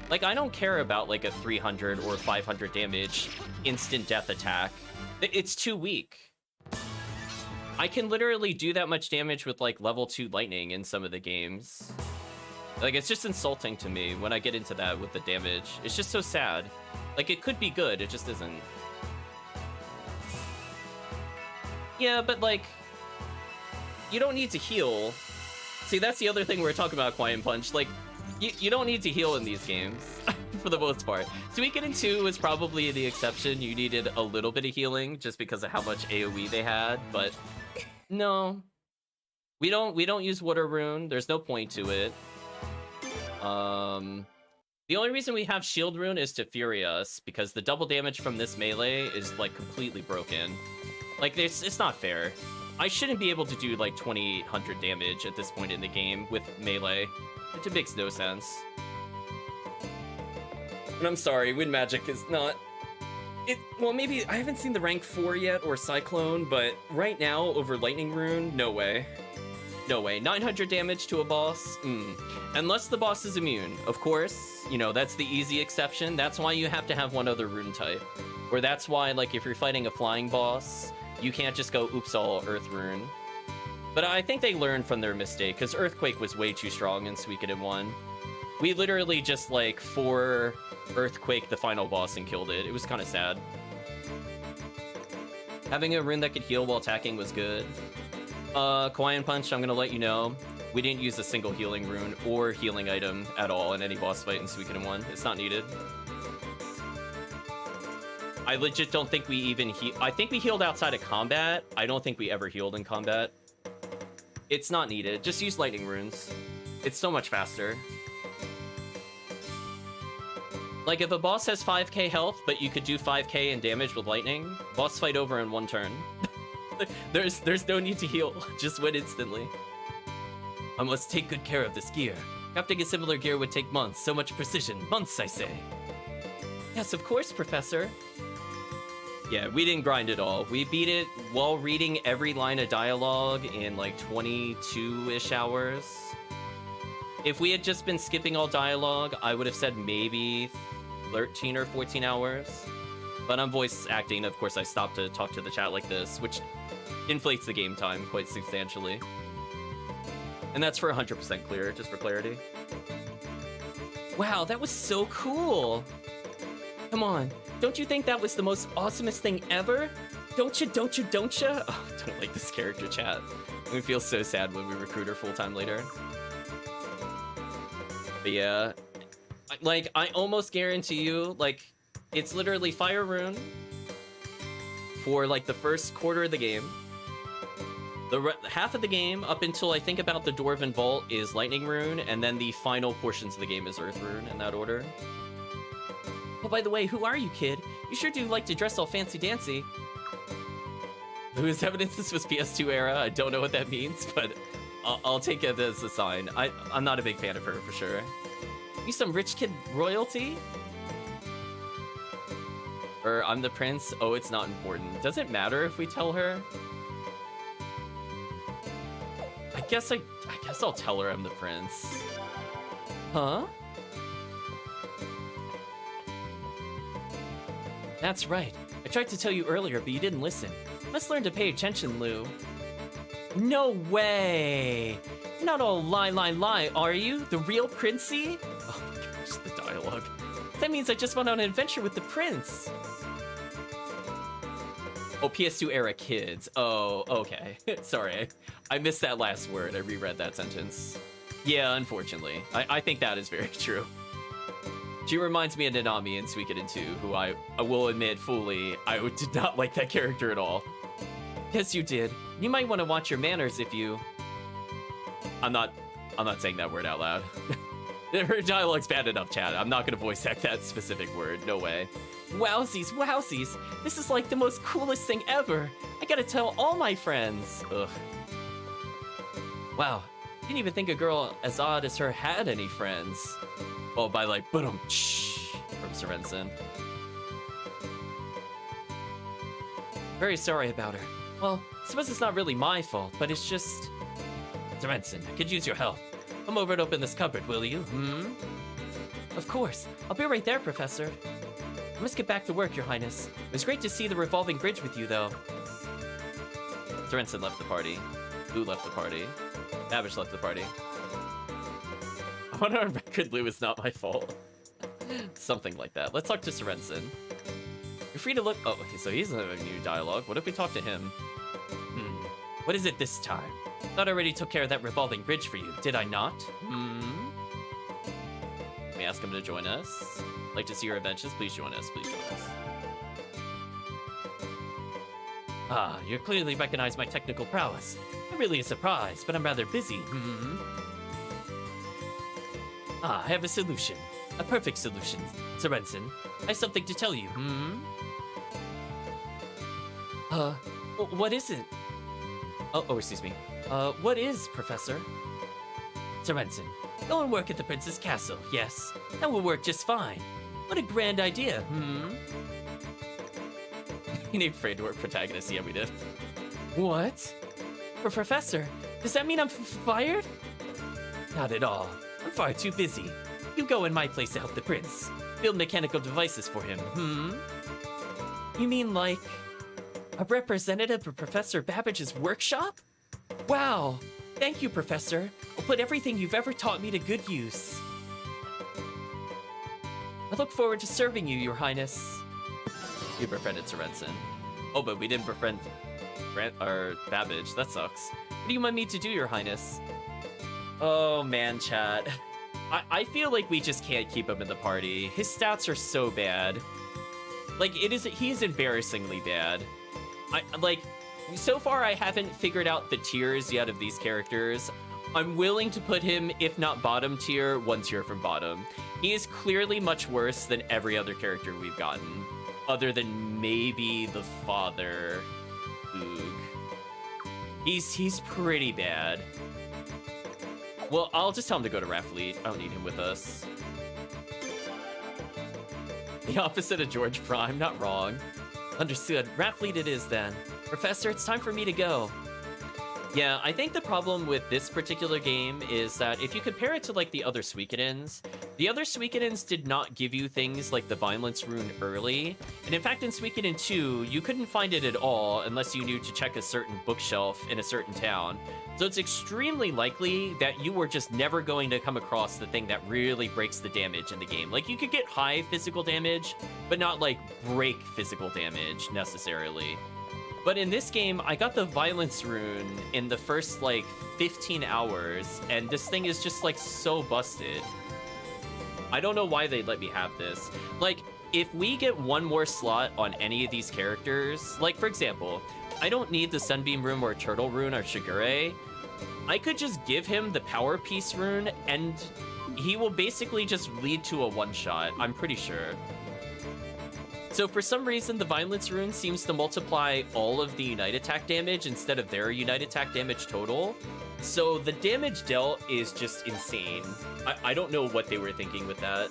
Like, I don't care about, like, a 300 or 500 damage instant death attack. It's too weak. I can literally do that much damage with, like, level 2 lightning in some of the games. Like, it's just insulting to me when I get into that with the damage. It's just so sad. Like, it could be good, it just isn't. Yeah, but, like, you don't need to heal. See, that's the other thing we were talking about, Quiet Punch. Like, you don't need to heal in these games, for the most part. Suikoden 2 was probably the exception. You needed a little bit of healing, just because of how much AoE they had, but no. We don't use Water Rune. There's no point to it. The only reason we have Shield Rune is to Fury us, because the double damage from this melee is, like, completely broken. Like, it's not fair. I shouldn't be able to do, like, 2800 damage at this point in the game with melee. It makes no sense. And I'm sorry, Wind Magic is not... Well, maybe... I haven't seen the rank 4 yet, or Cyclone, but right now, over Lightning Rune, no way. No way. 900 damage to a boss? Unless the boss is immune. Of course, you know, that's the easy exception. That's why you have to have one other rune type. Or that's why, like, if you're fighting a flying boss, you can't just go oops all Earth Rune. But I think they learned from their mistake, because Earthquake was way too strong in Suikoden 1. We literally just, like, 4 Earthquake the final boss and killed it. It was kind of sad. Having a rune that could heal while attacking was good. Quiet Punch, I'm gonna let you know, we didn't use a single healing rune or healing item at all in any boss fight in Suikoden 1. It's not needed. I legit don't think we even I think we healed outside of combat. I don't think we ever healed in combat. It's not needed. Just use lightning runes. It's so much faster. Like, if a boss has 5k health, but you could do 5k in damage with lightning, boss fight over in 1 turn. There's no need to heal. Just win instantly. I must take good care of this gear. Crafting a similar gear would take months. So much precision. Months, I say. Yes, of course, Professor. Yeah, we didn't grind at all. We beat it while reading every line of dialogue in like 22-ish hours. If we had just been skipping all dialogue, I would have said maybe 13 or 14 hours. But I'm voice acting, of course I stopped to talk to the chat like this, which inflates the game time quite substantially. And that's for 100% clear, just for clarity. Wow, that was so cool. Come on, don't you think that was the most awesomest thing ever? Don't you? Oh, I don't like this character, chat. We feel so sad when we recruit her full-time later. But yeah, like, I almost guarantee you, like, it's literally Fire Rune for, like, the first quarter of the game. Half of the game, up until I think about the Dwarven Vault, is Lightning Rune, and then the final portions of the game is Earth Rune, in that order. Oh, by the way, who are you, kid? You sure do like to dress all fancy-dancy. Whose evidence this was PS2 era? I don't know what that means, but I'll take it as a sign. I'm not a big fan of her, for sure. You some rich kid royalty? Or I'm the prince? Oh, it's not important. Does it matter if we tell her? I guess I'll tell her I'm the prince. Huh? That's right. I tried to tell you earlier, but you didn't listen. Must learn to pay attention, Lou. No way! You're not all lie, are you? The real princey? Oh my gosh, the dialogue. That means I just went on an adventure with the prince. Oh, PS2 era kids. Oh, okay. Sorry, I missed that last word. I reread that sentence. Yeah, unfortunately. I think that is very true. She reminds me of Nanami in Suikoden 2, who I will admit fully, I did not like that character at all. Yes, you did. You might want to watch your manners if you... I'm not saying that word out loud. Her dialogue's bad enough, chat. I'm not gonna voice act that specific word. No way. Wowsies, wowsies. This is like the most coolest thing ever. I gotta tell all my friends. Ugh. Wow. Didn't even think a girl as odd as her had any friends. Oh, by like, boom, from Sorensen. Very sorry about her. Well, I suppose it's not really my fault, but it's just... Sorensen, I could use your help. Come over and open this cupboard, will you? Of course. I'll be right there, Professor. I must get back to work, Your Highness. It was great to see the revolving bridge with you, though. Sorensen left the party. Lou left the party. Babish left the party. I wonder on record Lou is not my fault. Something like that. Let's talk to Sorensen. You're free to look... Oh, okay, so he's a new dialogue. What if we talk to him? What is it this time? Thought I already took care of that revolving bridge for you. Did I not? Let me ask him to join us. Like to see your adventures? Please join us. Please join us. Ah, you clearly recognize my technical prowess. Not really a surprise, but I'm rather busy. Ah, I have a solution. A perfect solution. Sorensen, I have something to tell you. What is it? Oh, excuse me. What is, Professor? Sorensen, go and work at the Prince's castle, yes. That will work just fine. What a grand idea, You named Freydor protagonist, yeah, we did. What? Professor, does that mean I'm fired? Not at all. I'm far too busy. You go in my place to help the prince. Build mechanical devices for him, You mean like a representative of Professor Babbage's workshop? Wow! Thank you, Professor. I'll put everything you've ever taught me to good use. I look forward to serving you, Your Highness. You befriended Sorensen. Oh, but we didn't befriend Babbage. That sucks. What do you want me to do, Your Highness? Oh, man, chat. I feel like we just can't keep him in the party. His stats are so bad. Like, he is embarrassingly bad. So far I haven't figured out the tiers yet of these characters. I'm willing to put him, if not bottom tier, one tier from bottom. He is clearly much worse than every other character we've gotten, other than maybe the father, Oog. He's pretty bad. Well, I'll just tell him to go to Raffleet. I don't need him with us. The opposite of George Prime, not wrong. Understood. Raffleet it is then. Professor, it's time for me to go. Yeah, I think the problem with this particular game is that if you compare it to like the other Suikodens did not give you things like the Violence Rune early. And in fact, in Suikoden 2, you couldn't find it at all unless you knew to check a certain bookshelf in a certain town. So it's extremely likely that you were just never going to come across the thing that really breaks the damage in the game. Like, you could get high physical damage, but not like break physical damage necessarily. But in this game, I got the Violence Rune in the first, like, 15 hours, and this thing is just, like, so busted. I don't know why they let me have this. Like, if we get one more slot on any of these characters, like, for example, I don't need the Sunbeam Rune or Turtle Rune or Shigure. I could just give him the Power Piece Rune, and he will basically just lead to a one-shot, I'm pretty sure. So for some reason, the Violence Rune seems to multiply all of the Unite Attack damage instead of their Unite Attack damage total. So the damage dealt is just insane. I don't know what they were thinking with that.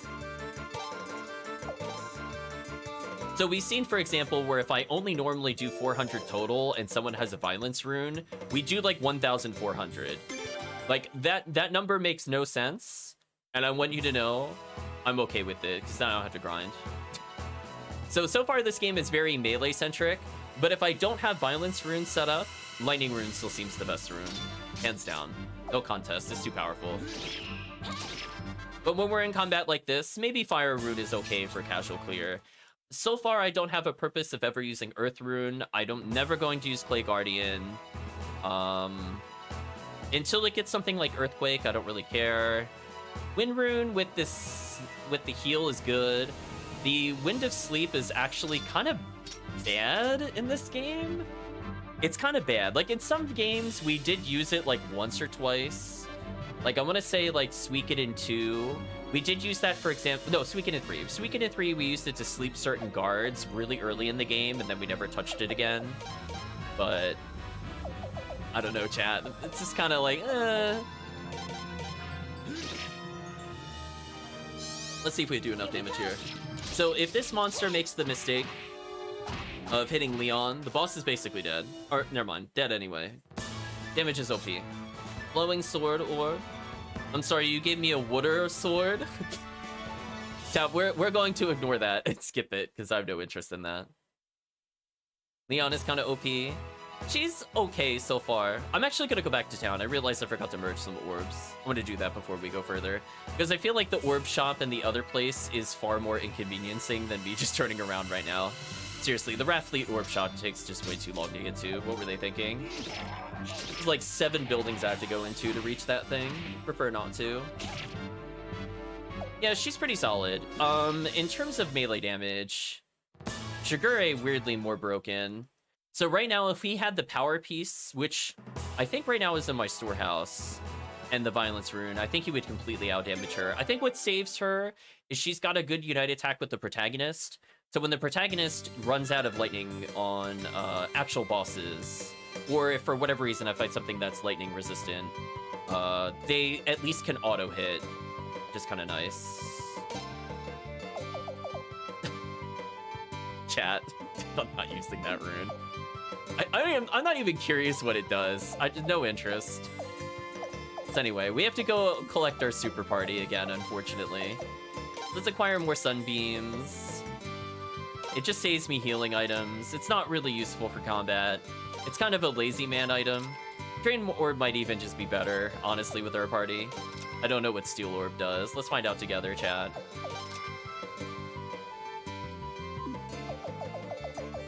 So we've seen, for example, where if I only normally do 400 total and someone has a Violence Rune, we do like 1,400. Like, that number makes no sense. And I want you to know I'm okay with it, because then I don't have to grind. So far this game is very melee-centric, but if I don't have Violence Rune set up, Lightning Rune still seems the best rune. Hands down. No contest, it's too powerful. But when we're in combat like this, maybe Fire Rune is okay for casual clear. So far, I don't have a purpose of ever using Earth Rune. Never going to use Clay Guardian. Until it gets something like Earthquake, I don't really care. Wind Rune with the heal is good. The Wind of Sleep is actually kind of bad in this game. It's kind of bad. Like, in some games, we did use it, like, once or twice. Like, I want to say, like, Suikoden 2. We did use that, for example... No, Suikoden 3. Suikoden 3, we used it to sleep certain guards really early in the game, and then we never touched it again. But... I don't know, chat. It's just kind of like, Let's see if we do enough damage here. So if this monster makes the mistake of hitting Leon, the boss is basically dead. Or, never mind, dead anyway. Damage is OP. Glowing sword or... I'm sorry, you gave me a water sword? Chat, we're going to ignore that and skip it, because I have no interest in that. Leon is kind of OP. She's okay so far. I'm actually going to go back to town. I realized I forgot to merge some orbs. I'm going to do that before we go further. Because I feel like the orb shop in the other place is far more inconveniencing than me just turning around right now. Seriously, the Rathfleet orb shop takes just way too long to get to. What were they thinking? There's like 7 buildings I have to go into to reach that thing. Prefer not to. Yeah, she's pretty solid. In terms of melee damage, Shigure weirdly more broken. So right now, if he had the Power Piece, which I think right now is in my storehouse, and the Violence Rune, I think he would completely outdamage her. I think what saves her is she's got a good Unite attack with the protagonist. So when the protagonist runs out of lightning on actual bosses, or if for whatever reason I fight something that's lightning resistant, they at least can auto-hit, which is kind of nice. Chat, I'm not using that rune. I'm not even curious what it does. I just no interest. So anyway, we have to go collect our super party again, unfortunately. Let's acquire more sunbeams. It just saves me healing items. It's not really useful for combat. It's kind of a lazy man item. Drain Orb might even just be better, honestly, with our party. I don't know what Steel Orb does. Let's find out together, chat.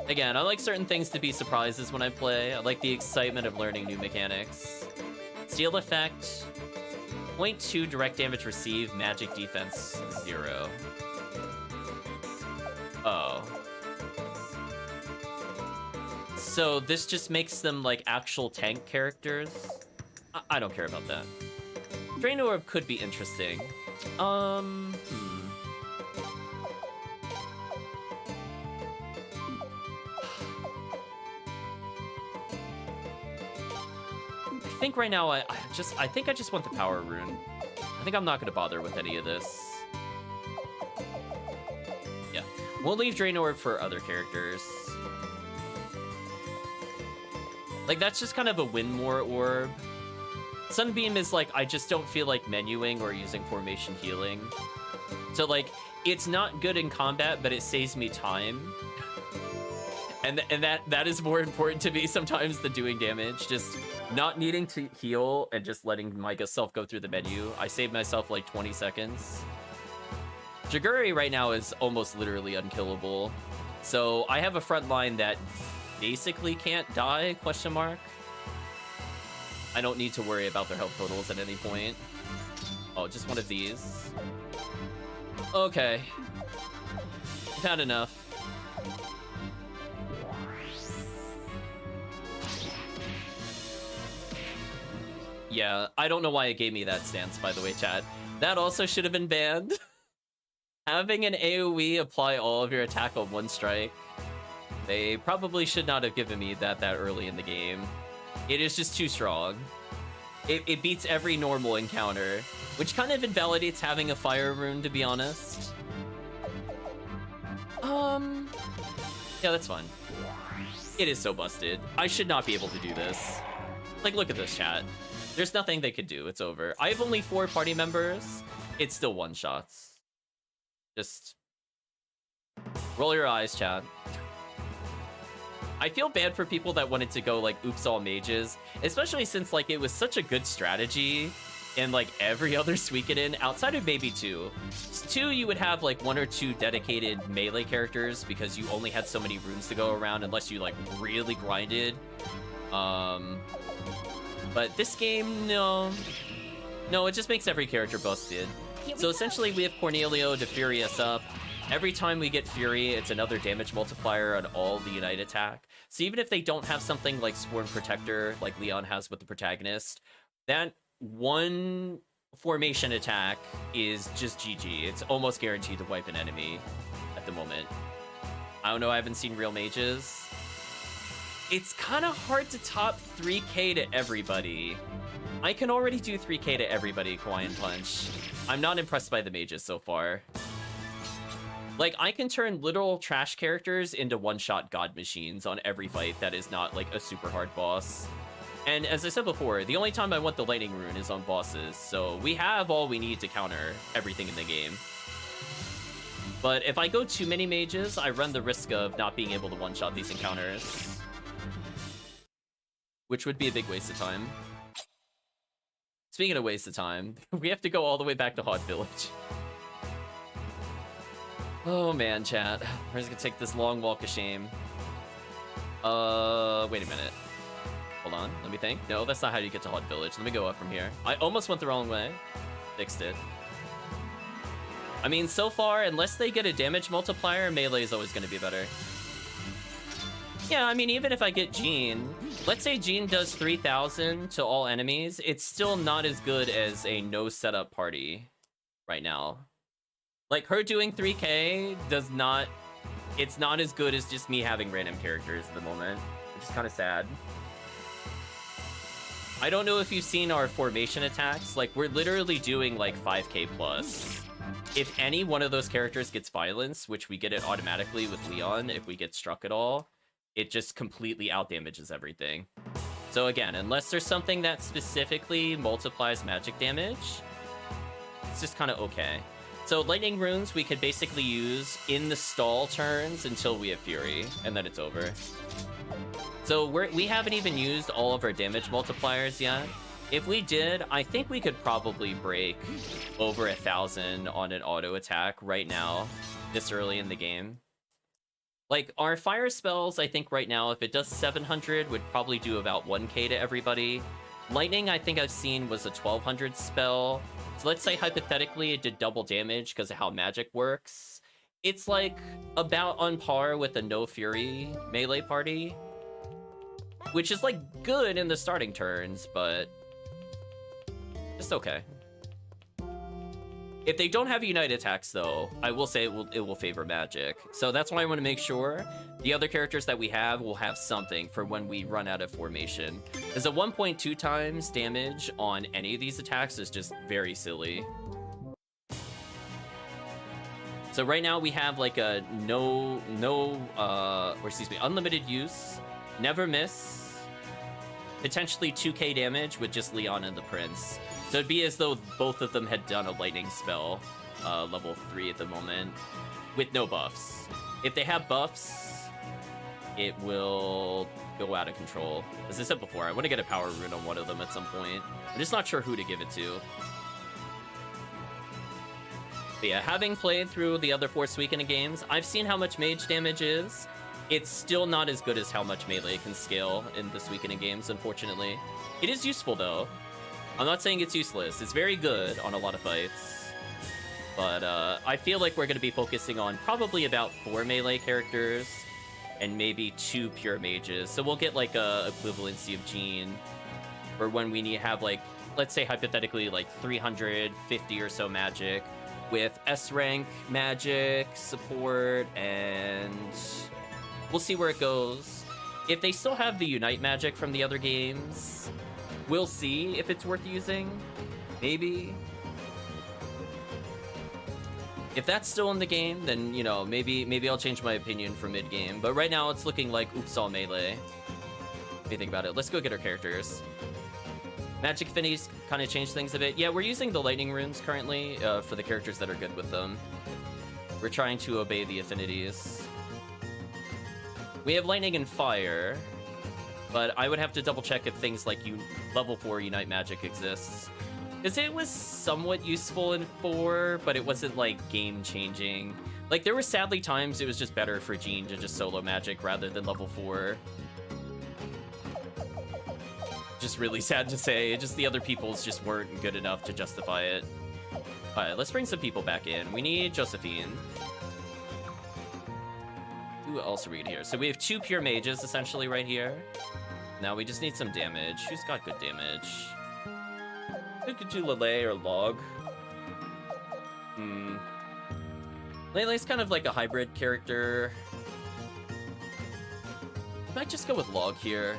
Again, I like certain things to be surprises when I play. I like the excitement of learning new mechanics. Steel effect, 0.2 direct damage received, magic defense 0. Oh. So this just makes them like actual tank characters? I don't care about that. Drain Orb could be interesting. I think right now I think I just want the Power Rune. I think I'm not gonna bother with any of this. Yeah, we'll leave Drain Orb for other characters. Like, that's just kind of a win more orb. Sunbeam is like, I just don't feel like menuing or using formation healing. So like, it's not good in combat, but it saves me time. And that is more important to me sometimes than doing damage. Just not needing to heal and just letting myself go through the menu. I save myself like 20 seconds. Jaguri right now is almost literally unkillable. So I have a front line that basically can't die, question mark. I don't need to worry about their health totals at any point. Oh, just one of these. Okay. I've had enough. Yeah, I don't know why it gave me that stance, by the way, chat. That also should have been banned. Having an AoE apply all of your attack on one strike. They probably should not have given me that early in the game. It is just too strong. It beats every normal encounter, which kind of invalidates having a fire rune, to be honest. Yeah, that's fine. It is so busted. I should not be able to do this. Like, look at this, chat. There's nothing they could do. It's over. I have only 4 party members. It's still one-shots. Just roll your eyes, chat. I feel bad for people that wanted to go like oops all mages, especially since like it was such a good strategy in like every other Suikoden outside of maybe 2. 2, you would have like 1 or 2 dedicated melee characters because you only had so many runes to go around unless you like really grinded. But this game, no, it just makes every character busted. So essentially we have Cornelio to Fury us up. Every time we get Fury, it's another damage multiplier on all the Unite attack. So even if they don't have something like Sworn Protector, like Leon has with the protagonist, that one formation attack is just GG. It's almost guaranteed to wipe an enemy at the moment. I don't know, I haven't seen real mages. It's kind of hard to top 3k to everybody. I can already do 3k to everybody, Hawaiian Punch. I'm not impressed by the mages so far. Like, I can turn literal trash characters into one-shot god machines on every fight that is not, like, a super hard boss. And as I said before, the only time I want the Lightning Rune is on bosses, so we have all we need to counter everything in the game. But if I go too many mages, I run the risk of not being able to one-shot these encounters. Which would be a big waste of time. Speaking of waste of time, we have to go all the way back to Hot Village. Oh man, chat. We're just gonna take this long walk of shame. Wait a minute. Hold on, let me think. No, that's not how you get to Hot Village. Let me go up from here. I almost went the wrong way. Fixed it. I mean, so far, unless they get a damage multiplier, melee is always gonna be better. Yeah, I mean, even if I get Jean, let's say Jean does 3,000 to all enemies, it's still not as good as a no setup party right now. Like, her doing 3k does not... It's not as good as just me having random characters at the moment, which is kind of sad. I don't know if you've seen our formation attacks. Like, we're literally doing, like, 5k plus. If any one of those characters gets violence, which we get it automatically with Leon if we get struck at all, it just completely outdamages everything. So again, unless there's something that specifically multiplies magic damage, it's just kind of okay. So Lightning Runes we could basically use in the stall turns until we have Fury, and then it's over. So we haven't even used all of our damage multipliers yet. If we did, I think we could probably break over 1,000 on an auto attack right now, this early in the game. Like, our fire spells, I think right now, if it does 700, would probably do about 1k to everybody. Lightning, I think I've seen, was a 1,200 spell. So let's say, hypothetically, it did double damage because of how magic works. It's, like, about on par with a no Fury melee party. Which is, like, good in the starting turns, but... just okay. If they don't have Unite attacks, though, I will say it will favor magic. So that's why I want to make sure the other characters that we have will have something for when we run out of formation. Because a 1.2 times damage on any of these attacks is just very silly. So right now we have like a unlimited use, never miss, potentially 2k damage with just Leon and the Prince. So it'd be as though both of them had done a lightning spell, level 3 at the moment, with no buffs. If they have buffs, it will go out of control. As I said before, I want to get a power rune on one of them at some point. I'm just not sure who to give it to. But yeah, having played through the other 4 Suikoden games, I've seen how much mage damage is. It's still not as good as how much melee can scale in the Suikoden games, unfortunately. It is useful, though. I'm not saying it's useless. It's very good on a lot of fights. But I feel like we're going to be focusing on probably about 4 melee characters and maybe 2 pure mages. So we'll get like a equivalency of Jean for when we need have like, let's say hypothetically like 350 or so magic with S rank magic support, and we'll see where it goes. If they still have the Unite magic from the other games, we'll see if it's worth using. Maybe. If that's still in the game, then, you know, maybe I'll change my opinion for mid-game. But right now, it's looking like oops, all melee. What do you think about it? Let's go get our characters. Magic affinities kind of change things a bit. Yeah, we're using the lightning runes currently for the characters that are good with them. We're trying to obey the affinities. We have lightning and fire, but I would have to double check if things like level 4 Unite magic exists. Because it was somewhat useful in 4, but it wasn't like game changing. Like there were sadly times it was just better for Jean to just solo magic rather than level 4. Just really sad to say, just the other peoples just weren't good enough to justify it. Alright, let's bring some people back in. We need Josephine. Who else are we gonna hear? So we have 2 pure mages essentially right here. Now we just need some damage. Who's got good damage? We could do Lele or Log. Lele's kind of like a hybrid character. I might just go with Log here.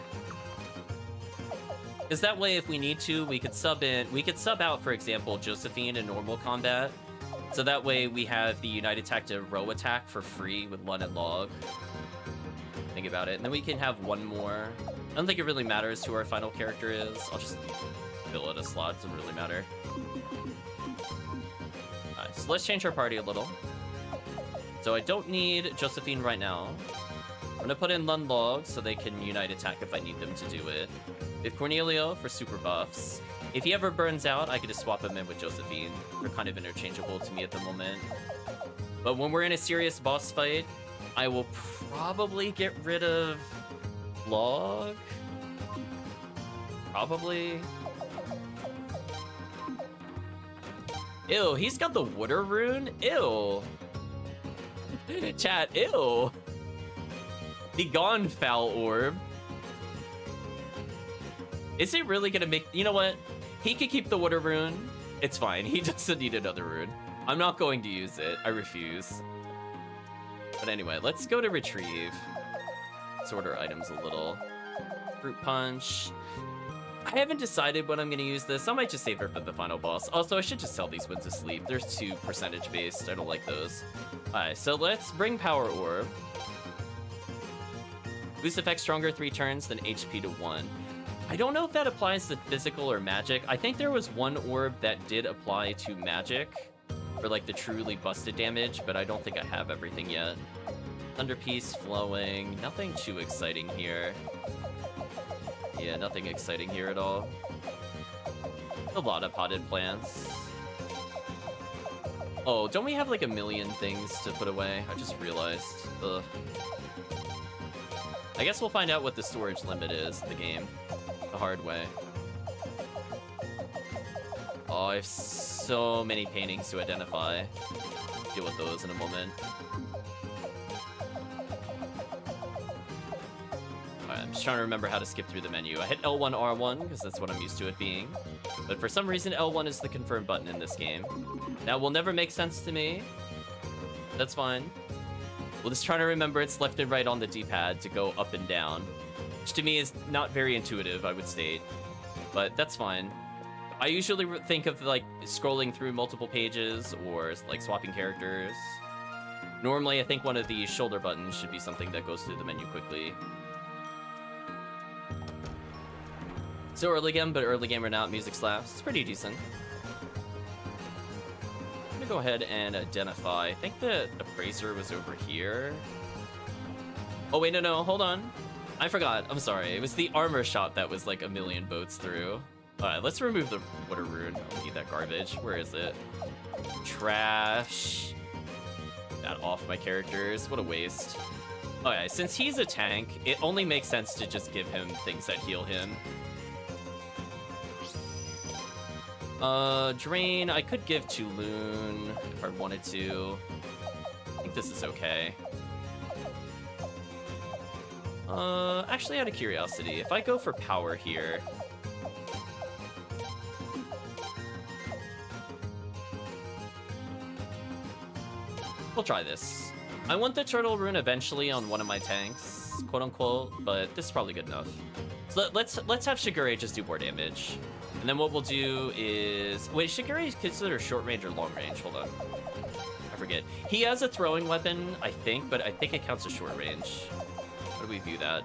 Because that way, if we need to, we could sub out, for example, Josephine in normal combat. So that way we have the Unite attack to row attack for free with Lun and Log. Think about it. And then we can have one more. I don't think it really matters who our final character is. I'll just fill it a slot, doesn't really matter. Alright, so let's change our party a little. So I don't need Josephine right now. I'm gonna put in Lun Log so they can Unite attack if I need them to do it. With Cornelio for super buffs. If he ever burns out, I could just swap him in with Josephine. They're kind of interchangeable to me at the moment. But when we're in a serious boss fight, I will probably get rid of Log. Probably. Ew, he's got the water rune? Ew. Chat, ew. The Gone Foul Orb. Is it really gonna make... You know what? He could keep the water rune. It's fine. He doesn't need another rune. I'm not going to use it. I refuse. But anyway, let's go to retrieve. Let's order items a little. Fruit punch. I haven't decided when I'm gonna use this. I might just save her for the final boss. Also, I should just sell these Winds of Sleep. They're too percentage based. I don't like those. Alright, so let's bring Power Orb. Boost effect stronger 3 turns, then HP to 1. I don't know if that applies to physical or magic. I think there was one orb that did apply to magic for like the truly busted damage, but I don't think I have everything yet. Thunder Piece flowing, nothing too exciting here. Yeah, nothing exciting here at all. A lot of potted plants. Oh, don't we have like a million things to put away? I just realized. Ugh. I guess we'll find out what the storage limit is in the game. The hard way. Oh, I have so many paintings to identify. Deal with those in a moment. Alright, I'm just trying to remember how to skip through the menu. I hit L1, R1, because that's what I'm used to it being. But for some reason, L1 is the confirm button in this game. That will never make sense to me. That's fine. We'll just try to remember it's left and right on the D-pad to go up and down. Which to me is not very intuitive, I would state. But that's fine. I usually think of like scrolling through multiple pages or like swapping characters. Normally, I think one of the shoulder buttons should be something that goes through the menu quickly. So early game, but early game renowned music slaps. It's pretty decent. I'm gonna go ahead and identify. I think the appraiser was over here. Oh wait, no, hold on. I forgot. I'm sorry. It was the armor shop that was like a million boats through. Alright, let's remove the water rune. I don't need that garbage. Where is it? Trash. That off my characters. What a waste. Okay, since he's a tank, it only makes sense to just give him things that heal him. Drain, I could give to Loon if I wanted to. I think this is okay. Actually, out of curiosity, if I go for power here... We'll try this. I want the turtle rune eventually on one of my tanks, quote unquote, but this is probably good enough. So let's have Shigure just do more damage. And then what we'll do is... Wait, Shigure is considered short range or long range? Hold on. I forget. He has a throwing weapon, I think, but I think it counts as short range. How do we view that?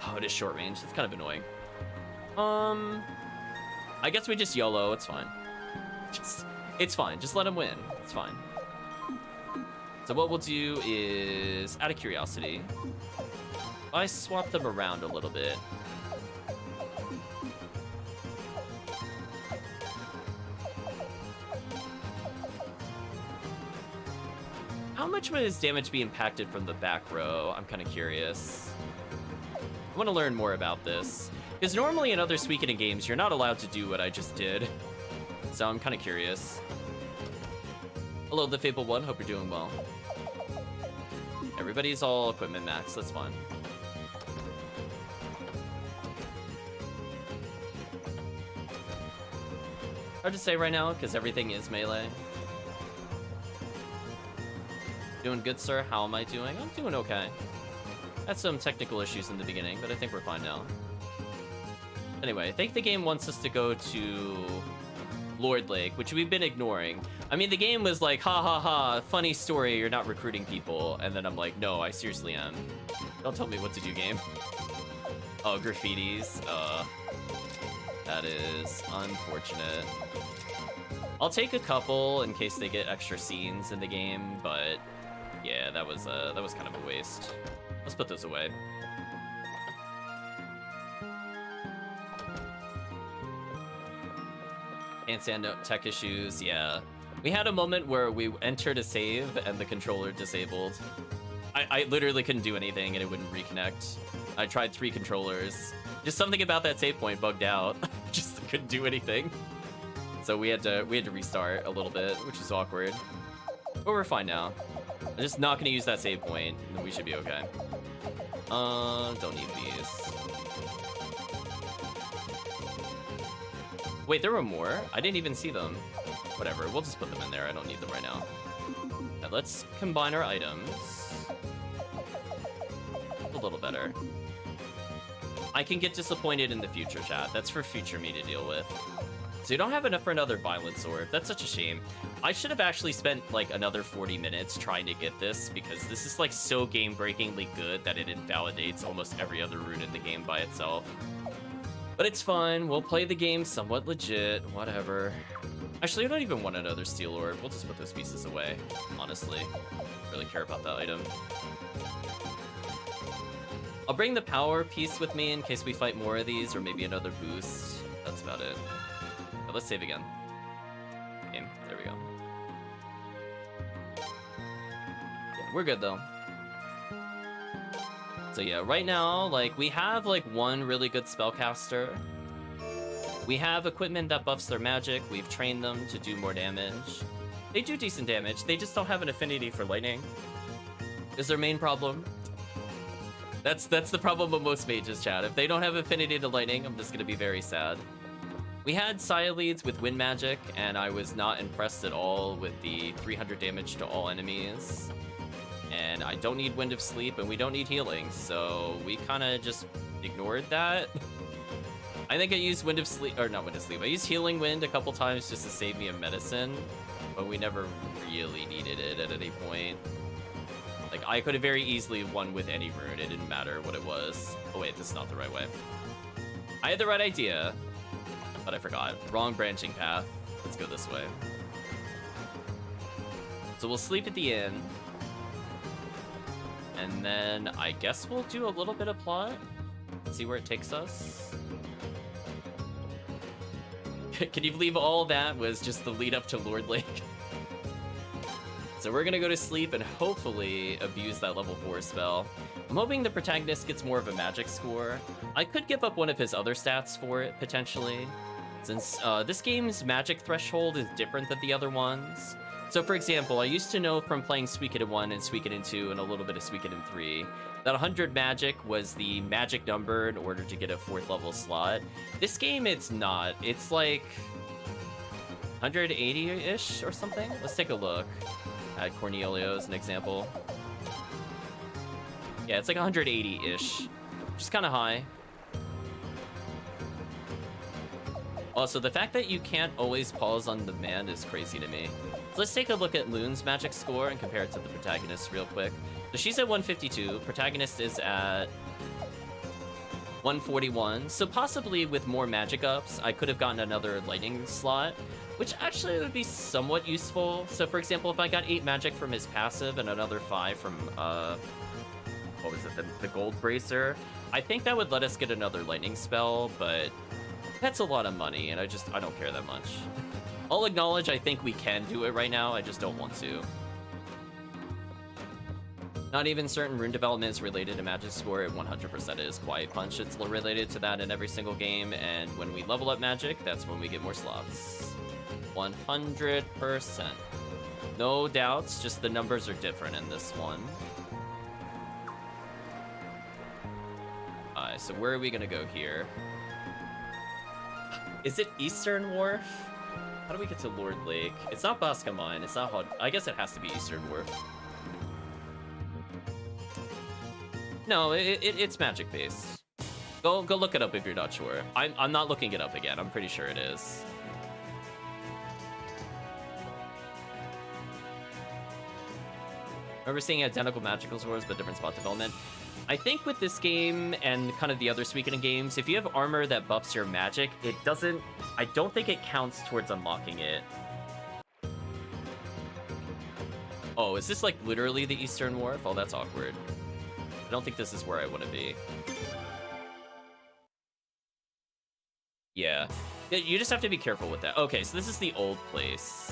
Oh, it is short range. That's kind of annoying. I guess we just YOLO. It's fine. It's fine. Just let him win. It's fine. So what we'll do is, out of curiosity, I swap them around a little bit. How much would his damage be impacted from the back row? I'm kind of curious. I want to learn more about this. Because normally in other Suikoden games, you're not allowed to do what I just did. So I'm kind of curious. Hello, the Fable 1. Hope you're doing well. Everybody's all equipment max. That's fine. Hard to say right now, because everything is melee. Doing good, sir. How am I doing? I'm doing okay. Had some technical issues in the beginning, but I think we're fine now. Anyway, I think the game wants us to go to Lord Lake, which we've been ignoring. I mean, the game was like, ha ha ha, funny story, you're not recruiting people. And then I'm like, no, I seriously am. Don't tell me what to do, game. Oh, graffitis. That is unfortunate. I'll take a couple in case they get extra scenes in the game, but yeah, that was kind of a waste. Let's put those away. Handstand tech issues, yeah. We had a moment where we entered a save and the controller disabled. I literally couldn't do anything and it wouldn't reconnect. I tried 3 controllers. Just something about that save point bugged out. Just couldn't do anything. So we had to restart a little bit, which is awkward. But we're fine now. I'm just not gonna use that save point, and then we should be okay. Don't need these. Wait, there were more? I didn't even see them. Whatever, we'll just put them in there. I don't need them right now. Now let's combine our items. A little better. I can get disappointed in the future, chat. That's for future me to deal with. So you don't have enough for another violence orb. That's such a shame. I should have actually spent like another 40 minutes trying to get this, because this is like so game-breakingly good that it invalidates almost every other rune in the game by itself. But it's fine. We'll play the game somewhat legit. Whatever. Actually, I don't even want another steel orb. We'll just put those pieces away, honestly. Don't really care about that item. I'll bring the power piece with me in case we fight more of these, or maybe another boost. That's about it. But let's save again. Game. There we go. Yeah, we're good though. So yeah, right now, like, we have like one really good spellcaster. We have equipment that buffs their magic. We've trained them to do more damage. They do decent damage. They just don't have an affinity for lightning. Is their main problem. That's the problem of most mages, chat. If they don't have affinity to lightning, I'm just gonna be very sad. We had Saya leads with wind magic, and I was not impressed at all with the 300 damage to all enemies. And I don't need Wind of Sleep, and we don't need healing, so we kind of just ignored that. I think I used Wind of Sleep, or not Wind of Sleep, I used Healing Wind a couple times just to save me a medicine, but we never really needed it at any point. Like, Like, I could have very easily won with any rune. It didn't matter what it was. Oh wait, this is not the right way. I had the right idea, but I forgot. Wrong branching path. Let's go this way. So we'll sleep at the inn. And then I guess we'll do a little bit of plot. See where it takes us. Can you believe all that was just the lead up to Lord Lake? So we're gonna go to sleep and hopefully abuse that level 4 spell. I'm hoping the protagonist gets more of a magic score. I could give up one of his other stats for it, potentially, since this game's magic threshold is different than the other ones. So for example, I used to know from playing Suikoden 1 and Suikoden 2 and a little bit of Suikoden 3 that 100 magic was the magic number in order to get a 4th level slot. This game, it's not. It's like 180-ish or something? Let's take a look at Cornelio as an example. Yeah, it's like 180-ish, which is kind of high. Also, the fact that you can't always pause on demand is crazy to me. So let's take a look at Lune's magic score and compare it to the protagonist real quick. So she's at 152, protagonist is at 141. So possibly with more magic ups, I could have gotten another lightning slot, which actually would be somewhat useful. So for example, if I got 8 magic from his passive and another 5 from, what was it, the gold bracer, I think that would let us get another lightning spell, but that's a lot of money, and I don't care that much. I'll acknowledge I think we can do it right now, I just don't want to. Not even certain rune development is related to magic score, it 100% is. Quiet Punch, it's related to that in every single game, and when we level up magic, that's when we get more slots. 100%. No doubts, just the numbers are different in this one. Alright, so where are we gonna go here? Is it Eastern Wharf? How do we get to Lord Lake? It's not Bosca Mine, it's not Hod... I guess it has to be Eastern Wharf. No, it's magic based. Go look it up if you're not sure. I'm not looking it up again, I'm pretty sure it is. Remember seeing identical magical swords but different spot development? I think with this game and kind of the other Suikoden games, if you have armor that buffs your magic, it doesn't... I don't think it counts towards unlocking it. Oh, is this like literally the Eastern Wharf? Oh, that's awkward. I don't think this is where I want to be. Yeah. You just have to be careful with that. Okay, so this is the old place.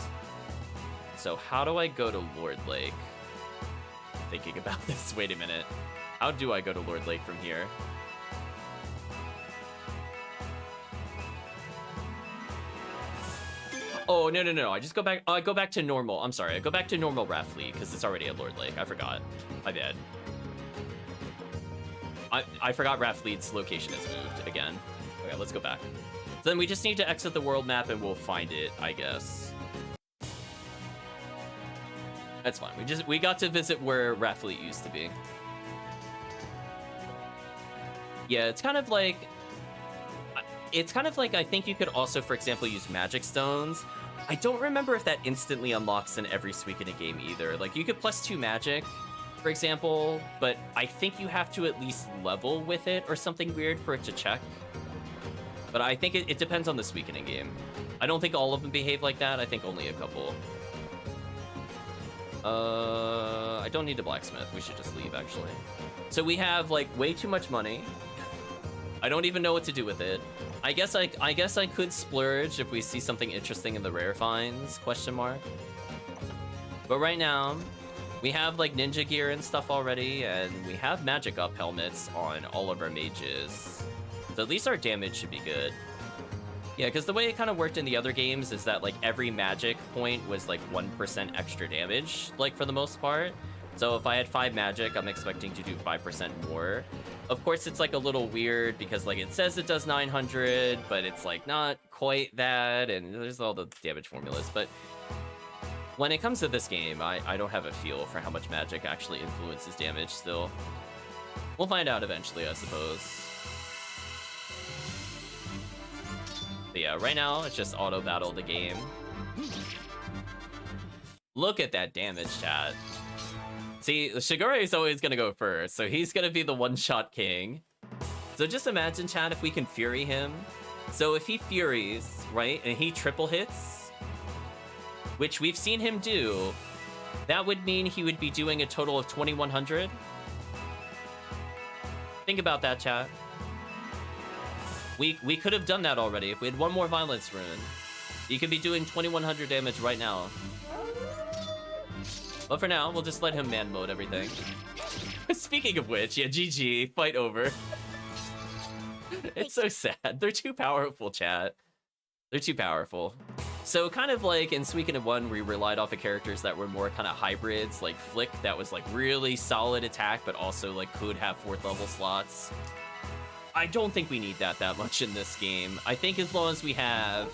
So how do I go to Lord Lake? I'm thinking about this. Wait a minute. How do I go to Lord Lake from here? Oh, no. I just go back. I go back to normal. I'm sorry. I go back to normal Rathfleet because it's already at Lord Lake. I forgot. My bad. I forgot Rathfleet's location has moved again. Okay, let's go back. So then we just need to exit the world map and we'll find it, I guess. That's fine. We got to visit where Rathfleet used to be. Yeah, it's kind of like I think you could also, for example, use magic stones. I don't remember if that instantly unlocks in every Suikoden game either. Like, you could +2 magic, for example, but I think you have to at least level with it or something weird for it to check. But I think it depends on the Suikoden game. I don't think all of them behave like that. I think only a couple. I don't need the blacksmith. We should just leave, actually. So we have, like, way too much money. I don't even know what to do with it. I guess I could splurge if we see something interesting in the rare finds, question mark. But right now, we have like ninja gear and stuff already, and we have magic up helmets on all of our mages. So at least our damage should be good. Yeah, because the way it kind of worked in the other games is that like every magic point was like 1% extra damage, like for the most part. So if I had 5 magic, I'm expecting to do 5% more. Of course, it's like a little weird because like it says it does 900, but it's like not quite that, and there's all the damage formulas. But when it comes to this game, I don't have a feel for how much magic actually influences damage still. We'll find out eventually, I suppose. But yeah, right now, it's just auto battle the game. Look at that damage, chat. See, Shigure is always gonna go first, so he's gonna be the one-shot king. So just imagine, chat, if we can Fury him. So if he Furies, right, and he triple hits, which we've seen him do, that would mean he would be doing a total of 2100. Think about that, chat. We could have done that already if we had one more Violence Rune. You could be doing 2100 damage right now. But for now, we'll just let him man mode everything. Speaking of which, yeah, GG, fight over. It's so sad. They're too powerful, chat. They're too powerful. So kind of like in Suikoden 1, we relied off of characters that were more kind of hybrids, like Flick, that was like really solid attack, but also like could have 4th level slots. I don't think we need that much in this game. I think as long as we have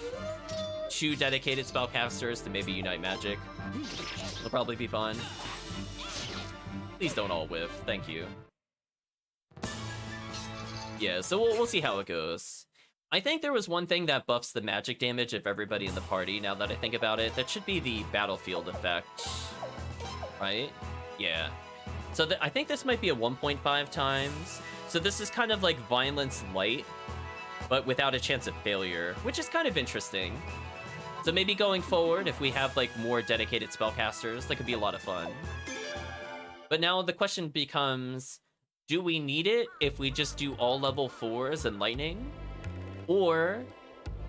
2 dedicated spellcasters to maybe Unite Magic, it'll probably be fun. Please don't all whiff. Thank you. Yeah, so we'll see how it goes. I think there was one thing that buffs the magic damage of everybody in the party, now that I think about it. That should be the battlefield effect, right? Yeah. So I think this might be a 1.5 times. So this is kind of like Violence Light, but without a chance of failure, which is kind of interesting. So maybe going forward, if we have like more dedicated spellcasters, that could be a lot of fun. But now the question becomes, do we need it if we just do all level 4s and lightning? Or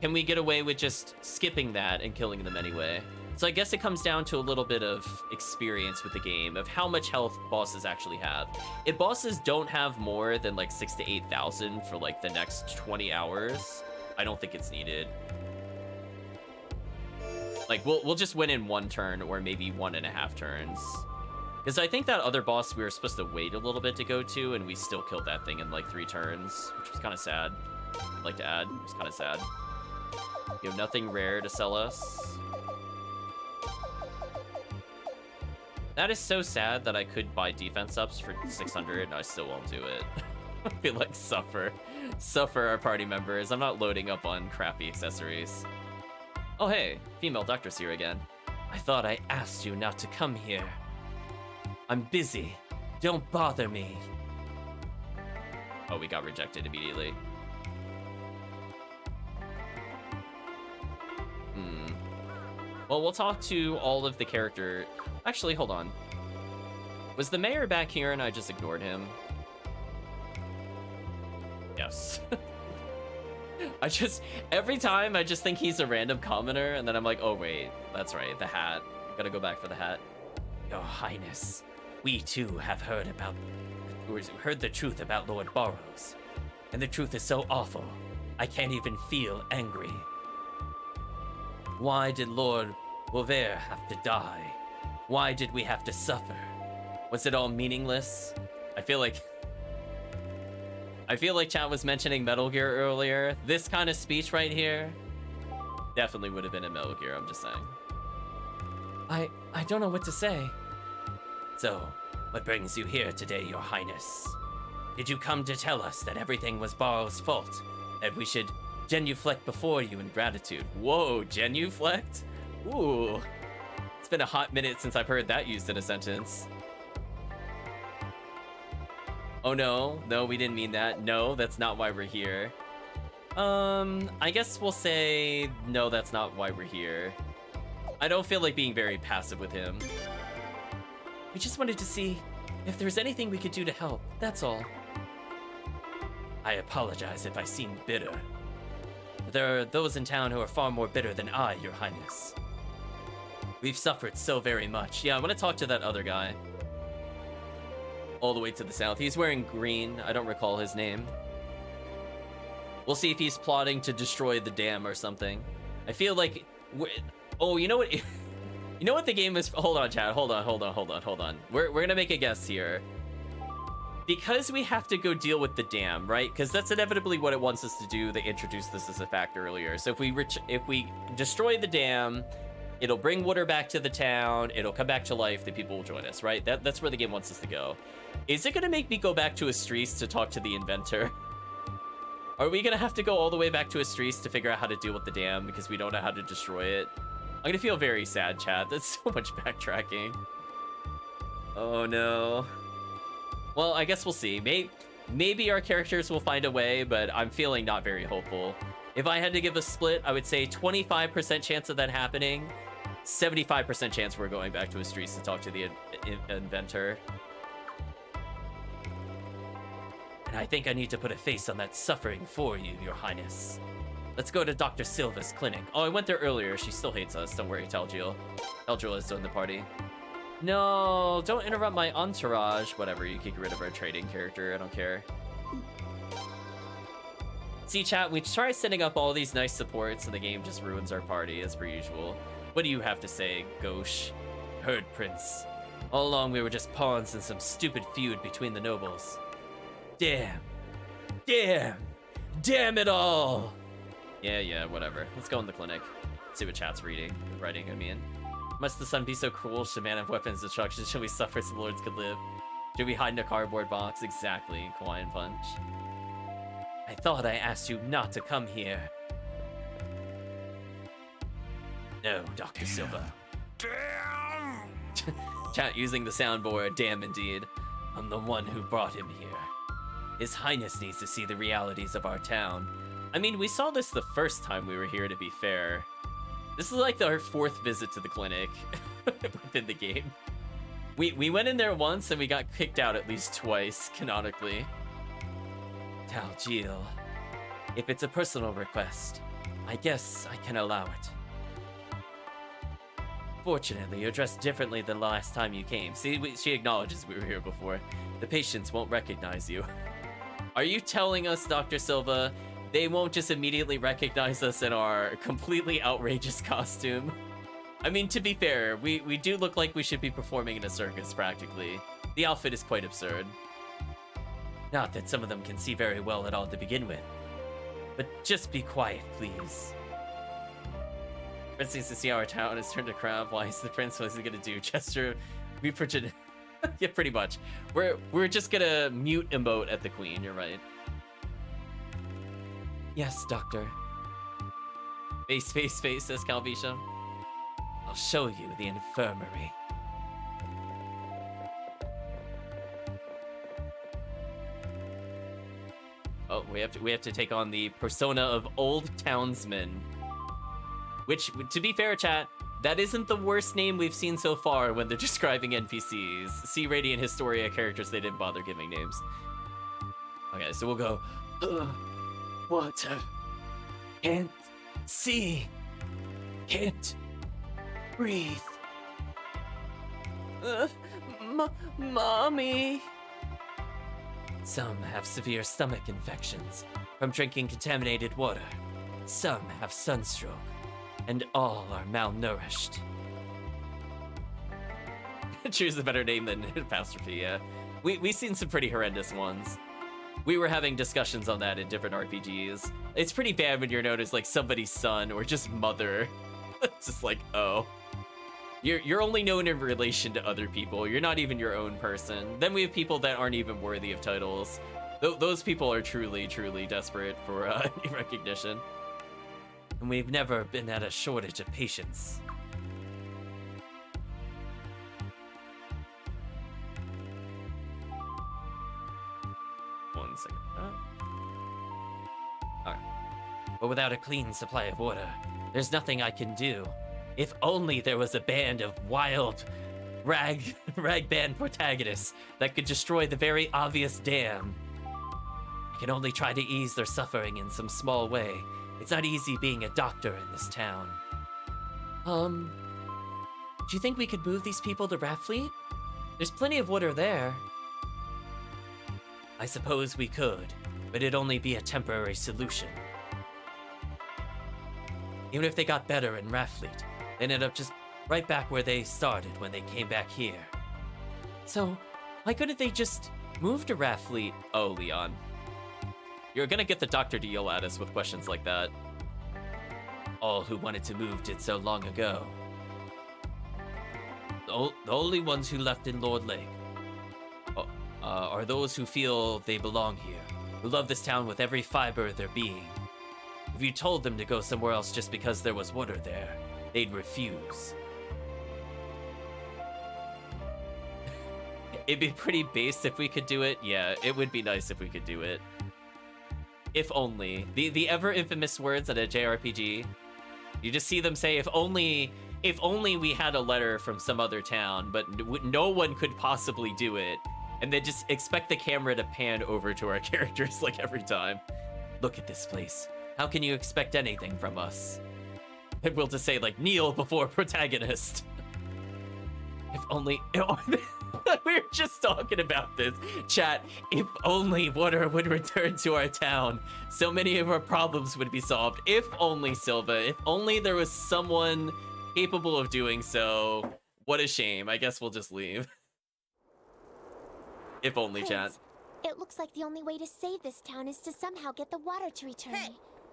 can we get away with just skipping that and killing them anyway? So I guess it comes down to a little bit of experience with the game, of how much health bosses actually have. If bosses don't have more than like 6,000 to 8,000 for like the next 20 hours, I don't think it's needed. Like we'll just win in 1 turn or maybe 1.5 turns. Because I think that other boss we were supposed to wait a little bit to go to, and we still killed that thing in like 3 turns, which was kind of sad. I'd like to add, it was kind of sad. You have nothing rare to sell us. That is so sad that I could buy defense ups for 600 and I still won't do it. I feel like suffer our party members. I'm not loading up on crappy accessories. Oh hey, female doctor's here again. I thought I asked you not to come here. I'm busy. Don't bother me. Oh, we got rejected immediately. Well, we'll talk to all of the character... Actually, hold on. Was the mayor back here and I just ignored him? Yes. Every time I just think he's a random commoner, and then I'm like, oh wait, that's right, the hat. Gotta go back for the hat. Your Highness, we too have heard the truth about Lord Boros. And the truth is so awful, I can't even feel angry. Why did Lord Wolver have to die? Why did we have to suffer? Was it all meaningless? I feel like chat was mentioning Metal Gear earlier. This kind of speech right here definitely would have been in Metal Gear, I'm just saying. I don't know what to say. So, what brings you here today, Your Highness? Did you come to tell us that everything was Boros' fault? That we should genuflect before you in gratitude? Whoa, genuflect? Ooh. It's been a hot minute since I've heard that used in a sentence. Oh no, we didn't mean that. No, that's not why we're here. I guess we'll say, no, that's not why we're here. I don't feel like being very passive with him. We just wanted to see if there's anything we could do to help, that's all. I apologize if I seem bitter. There are those in town who are far more bitter than I, Your Highness. We've suffered so very much. Yeah, I want to talk to that other guy. All the way to the south. He's wearing green. I don't recall his name. We'll see if he's plotting to destroy the dam or something. I feel like... Oh, you know what? You know what the game is... Hold on, chat. Hold on. We're gonna make a guess here. Because we have to go deal with the dam, right? Because that's inevitably what it wants us to do. They introduced this as a fact earlier. So if we destroy the dam, it'll bring water back to the town. It'll come back to life. The people will join us, right? That's where the game wants us to go. Is it gonna make me go back to Estrees to talk to the inventor? Are we gonna have to go all the way back to Estrees to figure out how to deal with the dam because we don't know how to destroy it? I'm gonna feel very sad, chat. That's so much backtracking. Oh no. Well, I guess we'll see. Maybe our characters will find a way, but I'm feeling not very hopeful. If I had to give a split, I would say 25% chance of that happening, 75% chance we're going back to Estrese to talk to the inventor. And I think I need to put a face on that suffering for you, Your Highness. Let's go to Dr. Silva's clinic. Oh, I went there earlier. She still hates us. Don't worry, Talgil. Talgil is still in the party. No, don't interrupt my entourage. Whatever, you can get rid of our trading character. I don't care. See, chat, we try setting up all these nice supports and the game just ruins our party as per usual. What do you have to say, Gauche? Heard, Prince. All along we were just pawns in some stupid feud between the nobles. Damn. Damn. Damn it all. Yeah, whatever. Let's go in the clinic. See what chat's writing, I mean. Must the sun be so cruel? Should man have weapons destruction? Should we suffer so the lords could live? Should we hide in a cardboard box? Exactly, Hawaiian Punch. I thought I asked you not to come here. No, Dr. Silva. Damn! Chat using the soundboard, damn indeed. I'm the one who brought him here. His Highness needs to see the realities of our town. I mean, we saw this the first time we were here, to be fair. This is like our 4th visit to the clinic within the game. We went in there once and we got kicked out at least twice, canonically. Talgil, if it's a personal request, I guess I can allow it. Fortunately, you're dressed differently than the last time you came. See, she acknowledges we were here before. The patients won't recognize you. Are you telling us, Dr. Silva, they won't just immediately recognize us in our completely outrageous costume? I mean, to be fair, we do look like we should be performing in a circus, practically. The outfit is quite absurd. Not that some of them can see very well at all to begin with. But just be quiet, please. Prince needs to see how our town has turned to crap. Why is the prince? What is he gonna do? Gesture, reproduce. Yeah, pretty much. We're just gonna mute emote at the queen. You're right. Yes, doctor. Face, says Calvisha. I'll show you the infirmary. Oh, we have to take on the persona of Old Townsman. Which, to be fair, chat, that isn't the worst name we've seen so far when they're describing NPCs. See Radiant Historia characters they didn't bother giving names. Okay, so we'll go. Water. Can't see. Can't breathe. Mommy. Some have severe stomach infections from drinking contaminated water. Some have sunstroke. And all are malnourished. Choose a better name than Apostrophe, yeah. We've seen some pretty horrendous ones. We were having discussions on that in different RPGs. It's pretty bad when you're known as like somebody's son or just mother. It's just like, oh. You're only known in relation to other people. You're not even your own person. Then we have people that aren't even worthy of titles. Those people are truly, truly desperate for recognition. And we've never been at a shortage of patience. One second. Alright. But without a clean supply of water, there's nothing I can do. If only there was a band of wild rag band protagonists that could destroy the very obvious dam. I can only try to ease their suffering in some small way. It's not easy being a doctor in this town. Do you think we could move these people to Raffleet? There's plenty of water there. I suppose we could, but it'd only be a temporary solution. Even if they got better in Raffleet, they ended up just right back where they started when they came back here. So, why couldn't they just move to Raffleet? Oh, Leon. You're gonna get the doctor to yell at us with questions like that. All who wanted to move did so long ago. The only ones who left in Lord Lake are those who feel they belong here, who love this town with every fiber of their being. If you told them to go somewhere else just because there was water there, they'd refuse. It'd be pretty based if we could do it. Yeah, it would be nice if we could do it. If only. The ever infamous words at a JRPG. You just see them say, if only we had a letter from some other town, but no one could possibly do it. And then just expect the camera to pan over to our characters like every time. Look at this place. How can you expect anything from us? And we'll just say like, kneel before protagonist. If only... We were just talking about this. Chat, if only water would return to our town, so many of our problems would be solved. If only, Silva. If only there was someone capable of doing so. What a shame. I guess we'll just leave. If only, chat. It looks like the only way to save this town is to somehow get the water to return. Hey,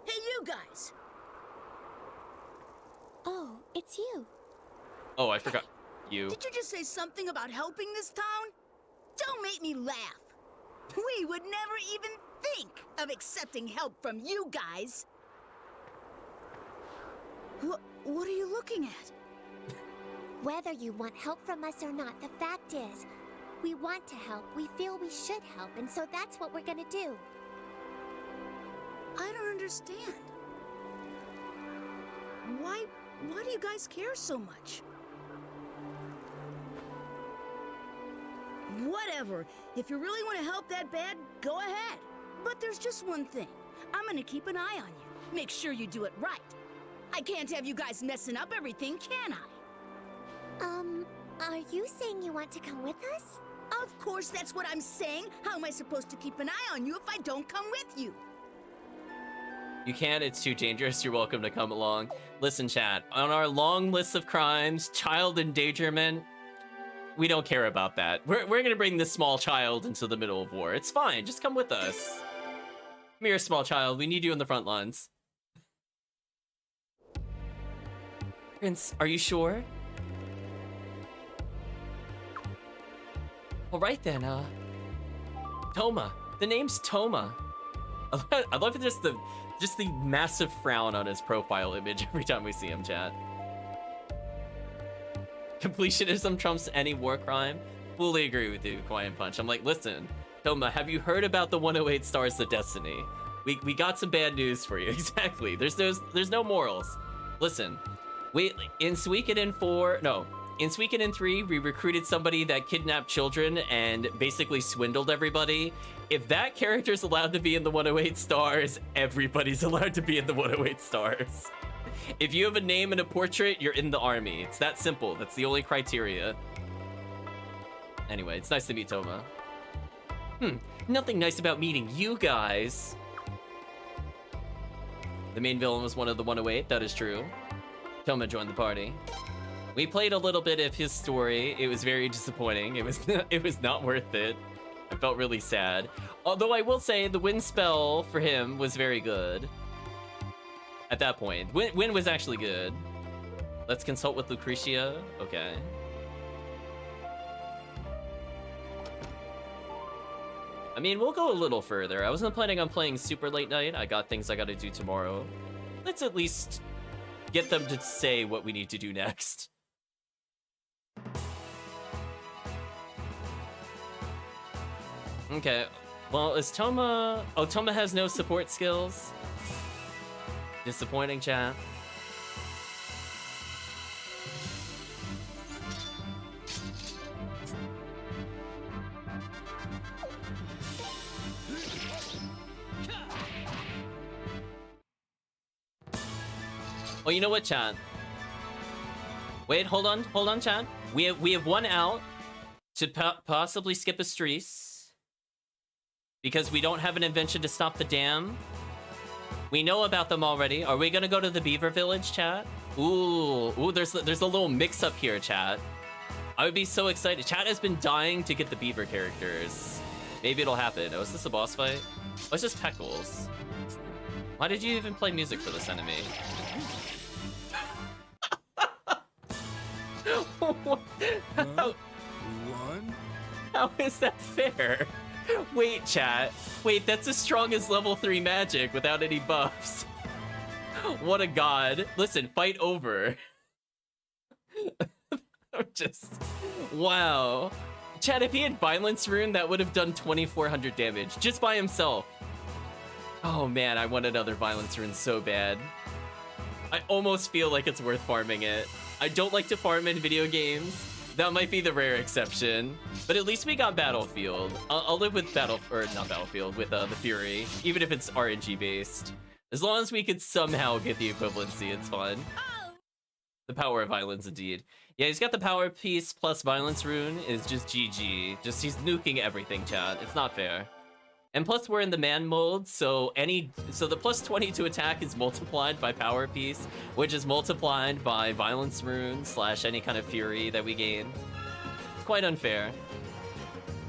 you guys! Oh, it's you. Oh, I forgot. You. Did you just say something about helping this town? Don't make me laugh. We would never even think of accepting help from you guys. What are you looking at? Whether you want help from us or not, the fact is, we want to help, we feel we should help, and so that's what we're gonna do. I don't understand. Why do you guys care so much? Whatever. If you really want to help that bad, go ahead. But there's just one thing. I'm gonna keep an eye on you. Make sure you do it right. I can't have you guys messing up everything, can I? Are you saying you want to come with us? Of course, that's what I'm saying. How am I supposed to keep an eye on you if I don't come with you? You can't, it's too dangerous. You're welcome to come along. Listen, chat, on our long list of crimes, child endangerment, we don't care about that. We're gonna bring this small child into the middle of war. It's fine, just come with us. Come here, small child, we need you in the front lines. Prince, are you sure? All right then, Toma. The name's Toma. I love just the massive frown on his profile image every time we see him, chat. Completionism trumps any war crime. Fully agree with you, Quiet Punch. I'm like, listen, Toma, have you heard about the 108 Stars of Destiny? We got some bad news for you. Exactly. There's no morals. Listen, in Suikoden 4, no. In Suikoden 3, we recruited somebody that kidnapped children and basically swindled everybody. If that character's allowed to be in the 108 Stars, everybody's allowed to be in the 108 Stars. If you have a name and a portrait, you're in the army. It's that simple. That's the only criteria. Anyway, it's nice to meet Toma. Nothing nice about meeting you guys. The main villain was one of the 108, that is true. Toma joined the party. We played a little bit of his story. It was very disappointing. It was not worth it. I felt really sad. Although I will say the wind spell for him was very good. At that point, wind was actually good. Let's consult with Lucretia. Okay. I mean, we'll go a little further. I wasn't planning on playing super late night. I got things I gotta do tomorrow. Let's at least get them to say what we need to do next. Okay, well, is Toma... Oh, Toma has no support skills? Disappointing, chat. Well, you know what, chat? Wait, hold on, chat. We have one out to possibly skip a streets. Because we don't have an invention to stop the dam. We know about them already. Are we gonna go to the Beaver Village, chat? Ooh, there's a little mix-up here, chat. I would be so excited. Chat has been dying to get the Beaver characters. Maybe it'll happen. Oh, is this a boss fight? Oh, it's just Peckles. Why did you even play music for this enemy? How is that fair? Wait, chat. Wait, that's as strong as level 3 magic without any buffs. What a god. Listen, fight over. Just... Wow. Chad, if he had Violence Rune, that would have done 2,400 damage just by himself. Oh man, I want another Violence Rune so bad. I almost feel like it's worth farming it. I don't like to farm in video games. That might be the rare exception. But at least we got Battlefield. I'll live with not Battlefield, with the Fury, even if it's RNG based. As long as we could somehow get the equivalency, it's fun. The power of violence, indeed. Yeah, he's got the power piece plus Violence Rune is just GG. Just he's nuking everything, chat. It's not fair. And plus we're in the man mode, so the plus 20 to attack is multiplied by power piece, which is multiplied by Violence Rune / any kind of fury that we gain. It's quite unfair.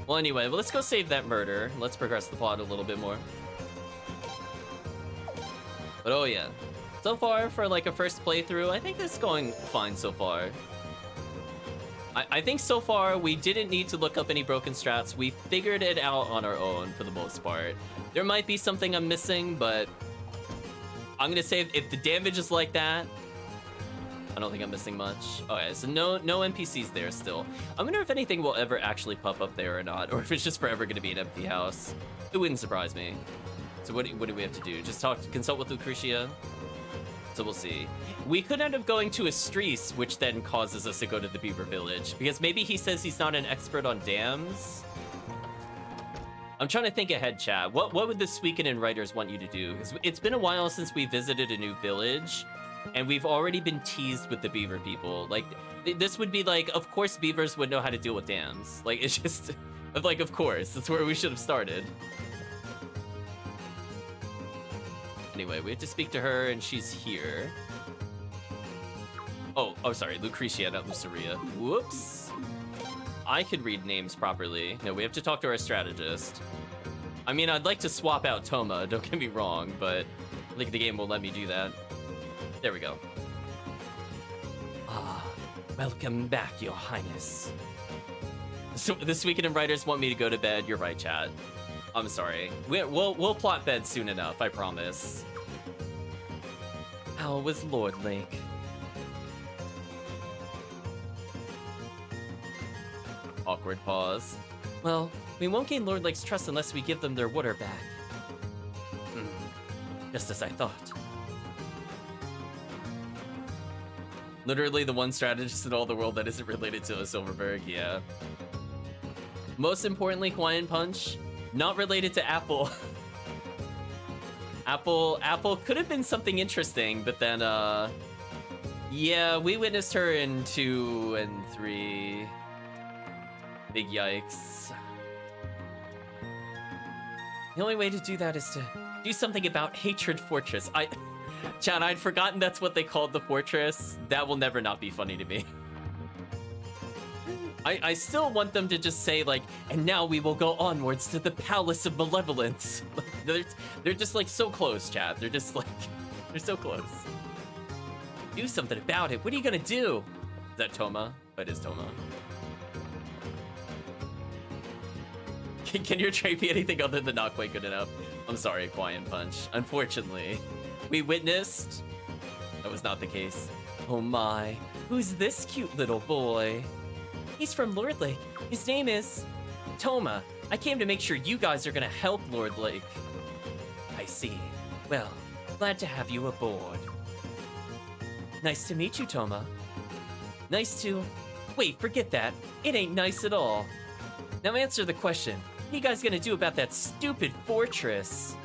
Well, anyway, let's go save that murder. Let's progress the plot a little bit more. But oh yeah. So far, for like a first playthrough, I think this is going fine so far. I think so far we didn't need to look up any broken strats. We figured it out on our own for the most part. There might be something I'm missing, but I'm gonna say if the damage is like that, I don't think I'm missing much. Okay, so no NPCs there still. I wonder if anything will ever actually pop up there or not, or if it's just forever gonna be an empty house. It wouldn't surprise me. So what do we have to do? Just consult with Lucretia? So we'll see. We could end up going to Estrees, which then causes us to go to the Beaver Village, because maybe he says he's not an expert on dams. I'm trying to think ahead, chat. What would the Suikoden writers want you to do? Because it's been a while since we visited a new village, and we've already been teased with the Beaver people. Like, this would be like, of course Beavers would know how to deal with dams. Like, it's just, like, of course. That's where we should have started. Anyway, we have to speak to her, and she's here. Oh, sorry, Lucretia, not Luceria. Whoops. I could read names properly. No, we have to talk to our strategist. I mean, I'd like to swap out Toma, don't get me wrong, but I think the game won't let me do that. There we go. Ah, welcome back, Your Highness. So the Suikoden writers want me to go to bed. You're right, chat. I'm sorry. We'll plot bed soon enough, I promise. How was Lord Lake? Awkward pause. Well, we won't gain Lord Lake's trust unless we give them their water back. Just as I thought. Literally the one strategist in all the world that isn't related to Silverberg, yeah. Most importantly, Quiet Punch, not related to Apple. Apple could have been something interesting, but then, yeah, we witnessed her in 2 and 3. Big yikes. The only way to do that is to do something about Hatred Fortress. Chad, I'd forgotten that's what they called the fortress. That will never not be funny to me. I still want them to just say, like, and now we will go onwards to the Palace of Malevolence. They're just, like, so close, Chad. They're just, like, they're so close. Do something about it. What are you gonna do? Is that Toma? That is Toma. Can your trait be anything other than not quite good enough? I'm sorry, Quiet Punch. Unfortunately, we witnessed that was not the case. Oh my, who's this cute little boy? He's from Lord Lake. His name is Toma. I came to make sure you guys are gonna help Lord Lake. I see. Well, glad to have you aboard. Nice to meet you, Toma. Nice to... Wait, forget that. It ain't nice at all. Now answer the question. What are you guys gonna do about that stupid fortress?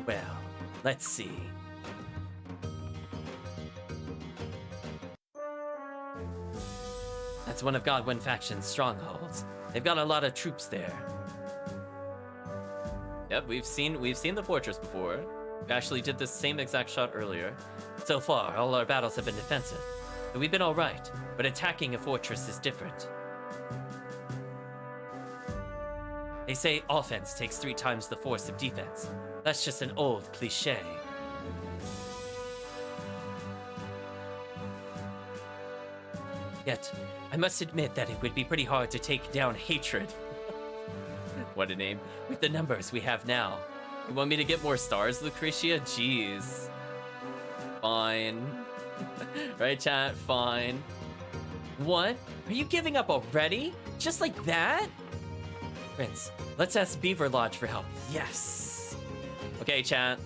Well, let's see. That's one of Godwin faction's strongholds. They've got a lot of troops there. Yep, we've seen the fortress before. We actually did this same exact shot earlier. So far, all our battles have been defensive. And we've been alright, but attacking a fortress is different. They say offense takes 3 times the force of defense. That's just an old cliche. Yet, I must admit that it would be pretty hard to take down Hatred. What a name. With the numbers we have now. You want me to get more stars, Lucretia? Jeez. Fine. Right, chat? Fine. What? Are you giving up already? Just like that? Prince, let's ask Beaver Lodge for help. Yes! Okay, chat.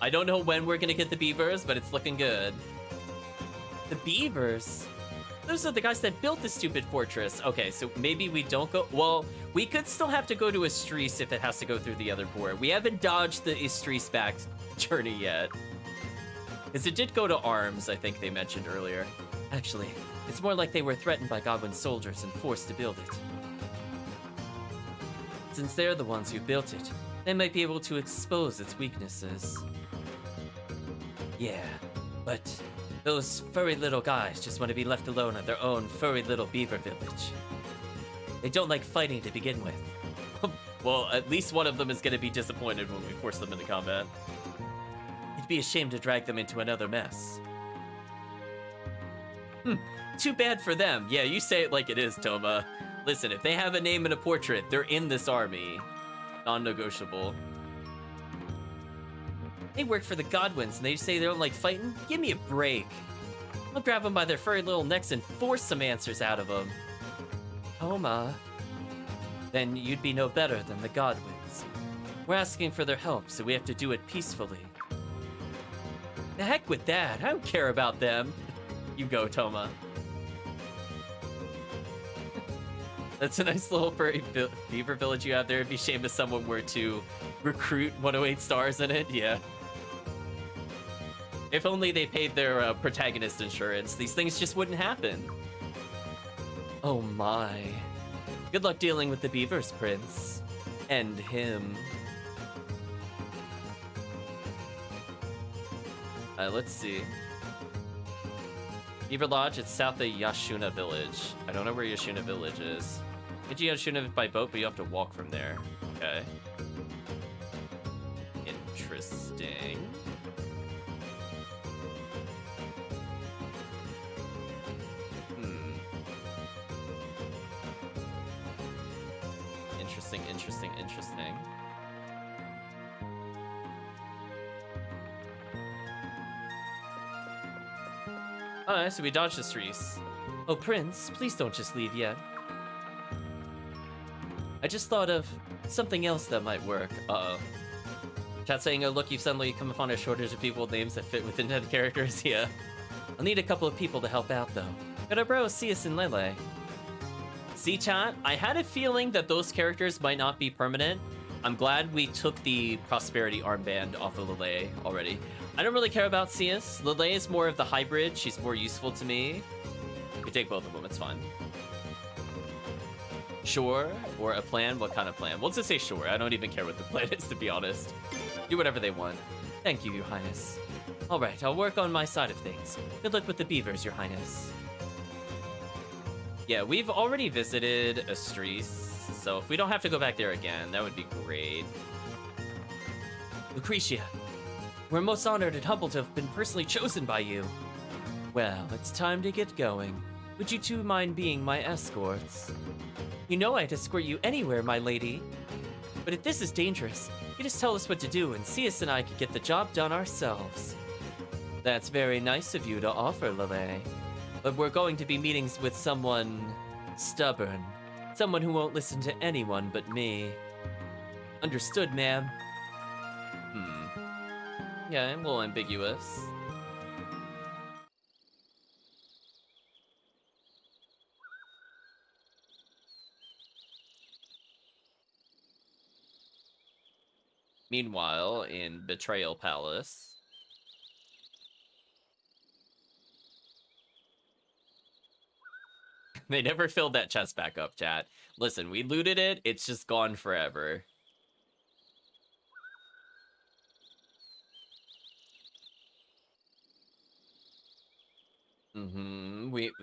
I don't know when we're gonna get the beavers, but it's looking good. The beavers? Those are the guys that built the stupid fortress. Okay, so maybe we don't go... Well, we could still have to go to Estrees if it has to go through the other port. We haven't dodged the Estrees back journey yet. Because it did go to Arms, I think they mentioned earlier. Actually, it's more like they were threatened by Godwin's soldiers and forced to build it. Since they're the ones who built it, they might be able to expose its weaknesses. Yeah, but those furry little guys just want to be left alone at their own furry little beaver village. They don't like fighting to begin with. Well, at least one of them is going to be disappointed when we force them into combat. It'd be a shame to drag them into another mess. Too bad for them. Yeah, you say it like it is, Toma. Listen, if they have a name and a portrait, they're in this army. Non-negotiable. They work for the Godwins and they say they don't like fighting? Give me a break. I'll grab them by their furry little necks and force some answers out of them. Toma. Then you'd be no better than the Godwins. We're asking for their help, so we have to do it peacefully. The heck with that. I don't care about them. You go, Toma. That's a nice little furry beaver village you have there. It'd be a shame if someone were to recruit 108 stars in it. Yeah. If only they paid their protagonist insurance, these things just wouldn't happen. Oh my. Good luck dealing with the beavers, Prince. And him. Let's see. Beaver Lodge, it's south of Yashuna Village. I don't know where Yashuna Village is. Get to Yashuna by boat, but you have to walk from there. Okay. Interesting. Interesting. Alright, so we dodged the streets. Oh, Prince, please don't just leave yet. I just thought of something else that might work. Uh-oh. Chat saying, oh look, you've suddenly come upon a shortage of people with names that fit within 10 characters. Yeah. I'll need a couple of people to help out, though. Got our bros, Cius and Lele. See, chat? I had a feeling that those characters might not be permanent. I'm glad we took the Prosperity armband off of Lele already. I don't really care about Cius. Lele is more of the hybrid. She's more useful to me. We take both of them, it's fine. Sure, or a plan? What kind of plan? We'll just say sure. I don't even care what the plan is, to be honest. Do whatever they want. Thank you, Your Highness. All right, I'll work on my side of things. Good luck with the beavers, Your Highness. Yeah, we've already visited Estrees, so if we don't have to go back there again, that would be great. Lucretia, we're most honored and humbled to have been personally chosen by you. Well, it's time to get going. Would you two mind being my escorts? You know I'd escort you anywhere, my lady. But if this is dangerous, you just tell us what to do and Cius and I can get the job done ourselves. That's very nice of you to offer, Lele. But we're going to be meeting with someone stubborn. Someone who won't listen to anyone but me. Understood, ma'am? Yeah, I'm a little ambiguous. Meanwhile, in Betrayal Palace... They never filled that chest back up, chat. Listen, we looted it, it's just gone forever.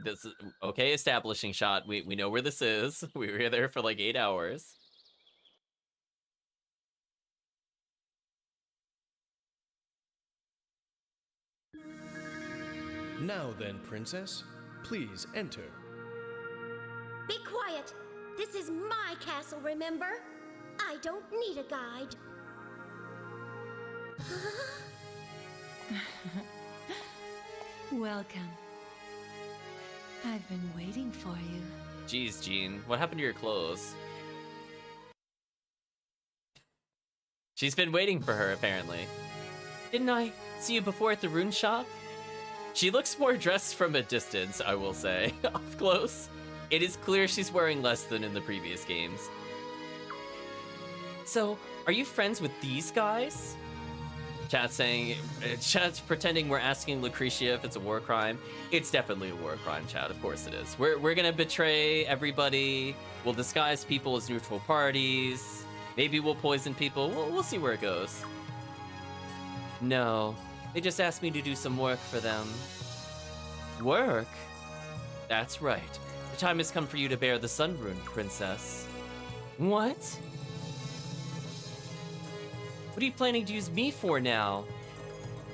This is okay. Establishing shot. We know where this is. We were there for like 8 hours. Now then, princess, please enter. Be quiet. This is my castle, remember? I don't need a guide. Welcome. I've been waiting for you. Jeez, Jean, what happened to your clothes? She's been waiting for her, apparently. Didn't I see you before at the rune shop? She looks more dressed from a distance, I will say. Up close, it is clear she's wearing less than in the previous games. So, are you friends with these guys? Chat's pretending we're asking Lucretia if it's a war crime. It's definitely a war crime, chat. Of course it is. We're gonna betray everybody. We'll disguise people as neutral parties. Maybe we'll poison people. We'll see where it goes. No, they just asked me to do some work for them. Work? That's right. The time has come for you to bear the Sun Rune, Princess. What? What are you planning to use me for now?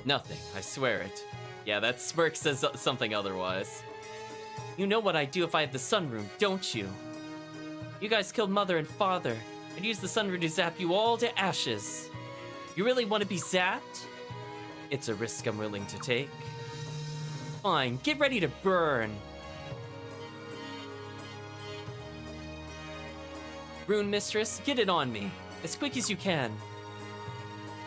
Nothing, I swear it. Yeah, that smirk says something otherwise. You know what I'd do if I had the Sun Rune, don't you? You guys killed Mother and Father. I'd use the Sun Rune to zap you all to ashes. You really want to be zapped? It's a risk I'm willing to take. Fine, get ready to burn. Rune Mistress, get it on me. As quick as you can.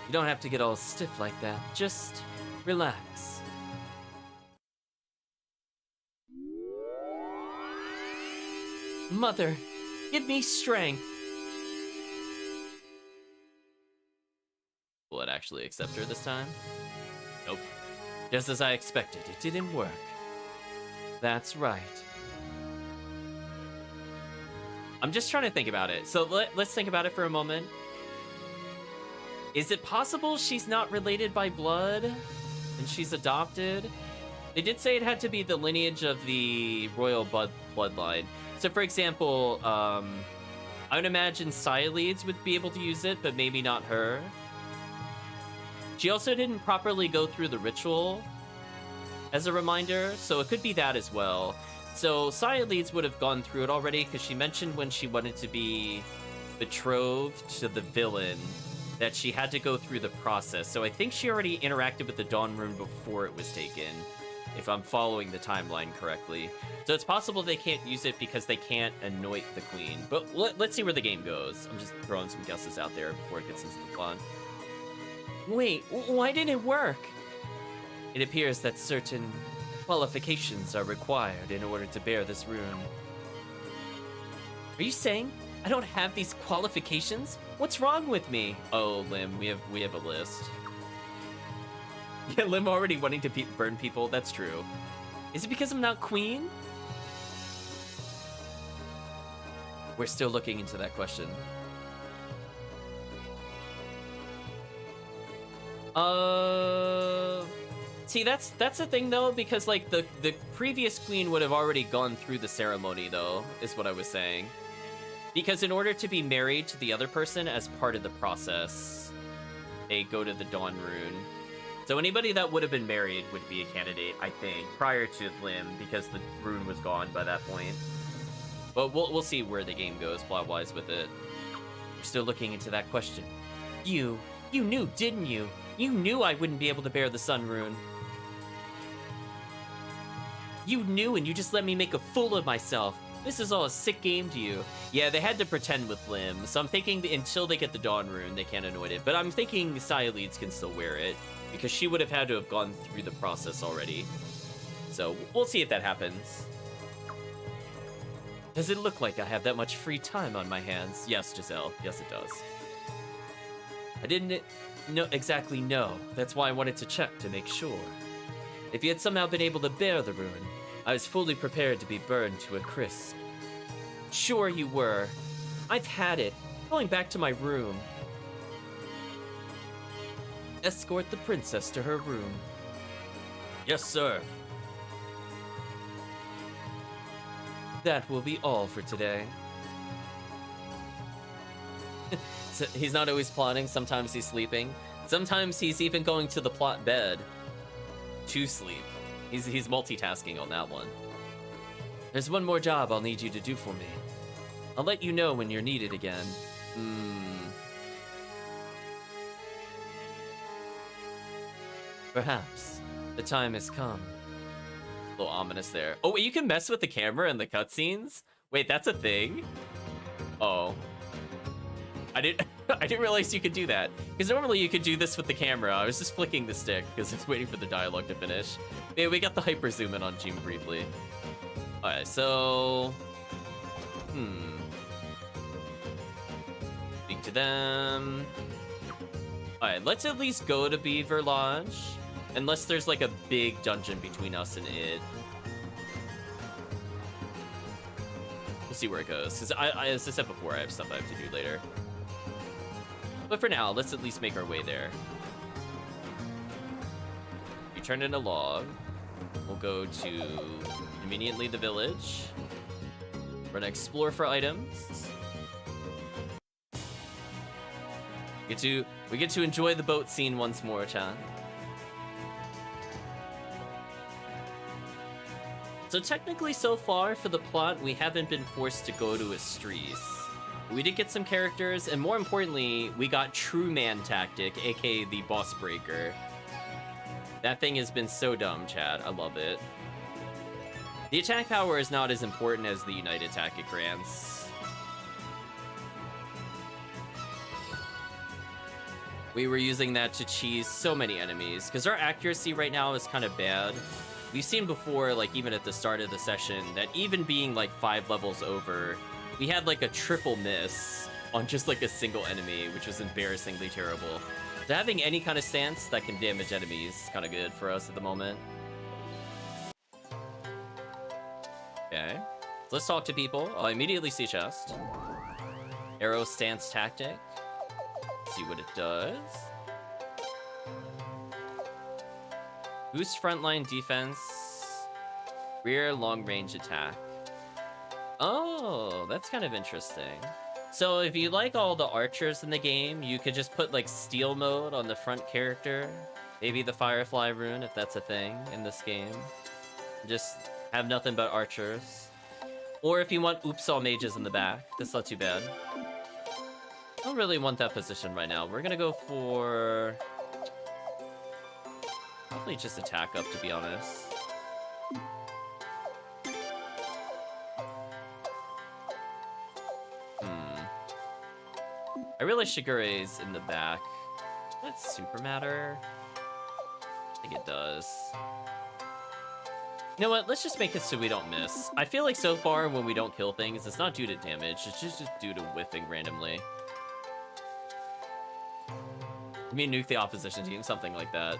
You don't have to get all stiff like that. Just relax. Mother, give me strength. Will it actually accept her this time? Nope. Just as I expected, it didn't work. That's right. I'm just trying to think about it. So let's think about it for a moment. Is it possible she's not related by blood and she's adopted? They did say it had to be the lineage of the royal bloodline. So for example, I would imagine Cyleads would be able to use it, but maybe not her. She also didn't properly go through the ritual as a reminder, so it could be that as well. So Cyleads would have gone through it already because she mentioned when she wanted to be betrothed to the villain that she had to go through the process. So I think she already interacted with the Dawn Rune before it was taken, if I'm following the timeline correctly. So it's possible they can't use it because they can't anoint the queen. But let's see where the game goes. I'm just throwing some guesses out there before it gets into the plot. Wait, why didn't it work? It appears that certain qualifications are required in order to bear this rune. Are you saying I don't have these qualifications? What's wrong with me? Oh, Lim, we have a list. Yeah, Lim already wanting to burn people, that's true. Is it because I'm not queen? We're still looking into that question. See, that's the thing though, because like the previous queen would have already gone through the ceremony though, is what I was saying. Because in order to be married to the other person as part of the process, they go to the Dawn Rune. So anybody that would have been married would be a candidate, I think, prior to Lim, because the rune was gone by that point. But we'll see where the game goes plot-wise with it. We're still looking into that question. You knew, didn't you? You knew I wouldn't be able to bear the Sun Rune. You knew and you just let me make a fool of myself. This is all a sick game to you. Yeah, they had to pretend with Lim, so I'm thinking that until they get the Dawn Rune, they can't anoint it. But I'm thinking Cyleads can still wear it, because she would have had to have gone through the process already. So we'll see if that happens. Does it look like I have that much free time on my hands? Yes, Giselle. Yes, it does. I didn't exactly know. That's why I wanted to check to make sure. If you had somehow been able to bear the rune, I was fully prepared to be burned to a crisp. Sure you were. I've had it. Going back to my room. Escort the princess to her room. Yes, sir. That will be all for today. So he's not always plotting, sometimes he's sleeping. Sometimes he's even going to the plot bed to sleep. He's multitasking on that one. There's one more job I'll need you to do for me. I'll let you know when you're needed again. Perhaps the time has come. A little ominous there. Oh, wait, you can mess with the camera in the cutscenes? Wait, that's a thing? Oh. I didn't realize you could do that. Because normally you could do this with the camera. I was just flicking the stick because I was waiting for the dialogue to finish. Yeah, we got the hyper zoom in on June briefly. Alright, so... Speak to them. Alright, let's at least go to Beaver Lodge. Unless there's like a big dungeon between us and it. We'll see where it goes. Because as I said before, I have stuff I have to do later. But for now, let's at least make our way there. You turn in a log. We'll go to conveniently the village. We're gonna explore for items. We get to enjoy the boat scene once more, chan. So technically, so far for the plot, we haven't been forced to go to Estrees. We did get some characters, and more importantly, we got True Man Tactic, aka the Boss Breaker. That thing has been so dumb, chat. I love it. The attack power is not as important as the Unite attack it grants. We were using that to cheese so many enemies, because our accuracy right now is kind of bad. We've seen before, like even at the start of the session, that even being like 5 levels over, we had like a triple miss on just like a single enemy, which was embarrassingly terrible. So having any kind of stance that can damage enemies is kind of good for us at the moment. Okay, so let's talk to people. I immediately see chest. Arrow stance tactic. See what it does. Boost frontline defense. Rear long range attack. Oh, that's kind of interesting. So if you like all the archers in the game, you could just put like steal mode on the front character. Maybe the Firefly rune, if that's a thing in this game. Just have nothing but archers. Or if you want oops all mages in the back, that's not too bad. I don't really want that position right now. We're gonna go for... probably just attack up, to be honest. I realize Shigure's in the back. Does that super matter? I think it does. You know what? Let's just make it so we don't miss. I feel like so far when we don't kill things, it's not due to damage. It's just due to whiffing randomly. I mean, nuke the opposition team, something like that.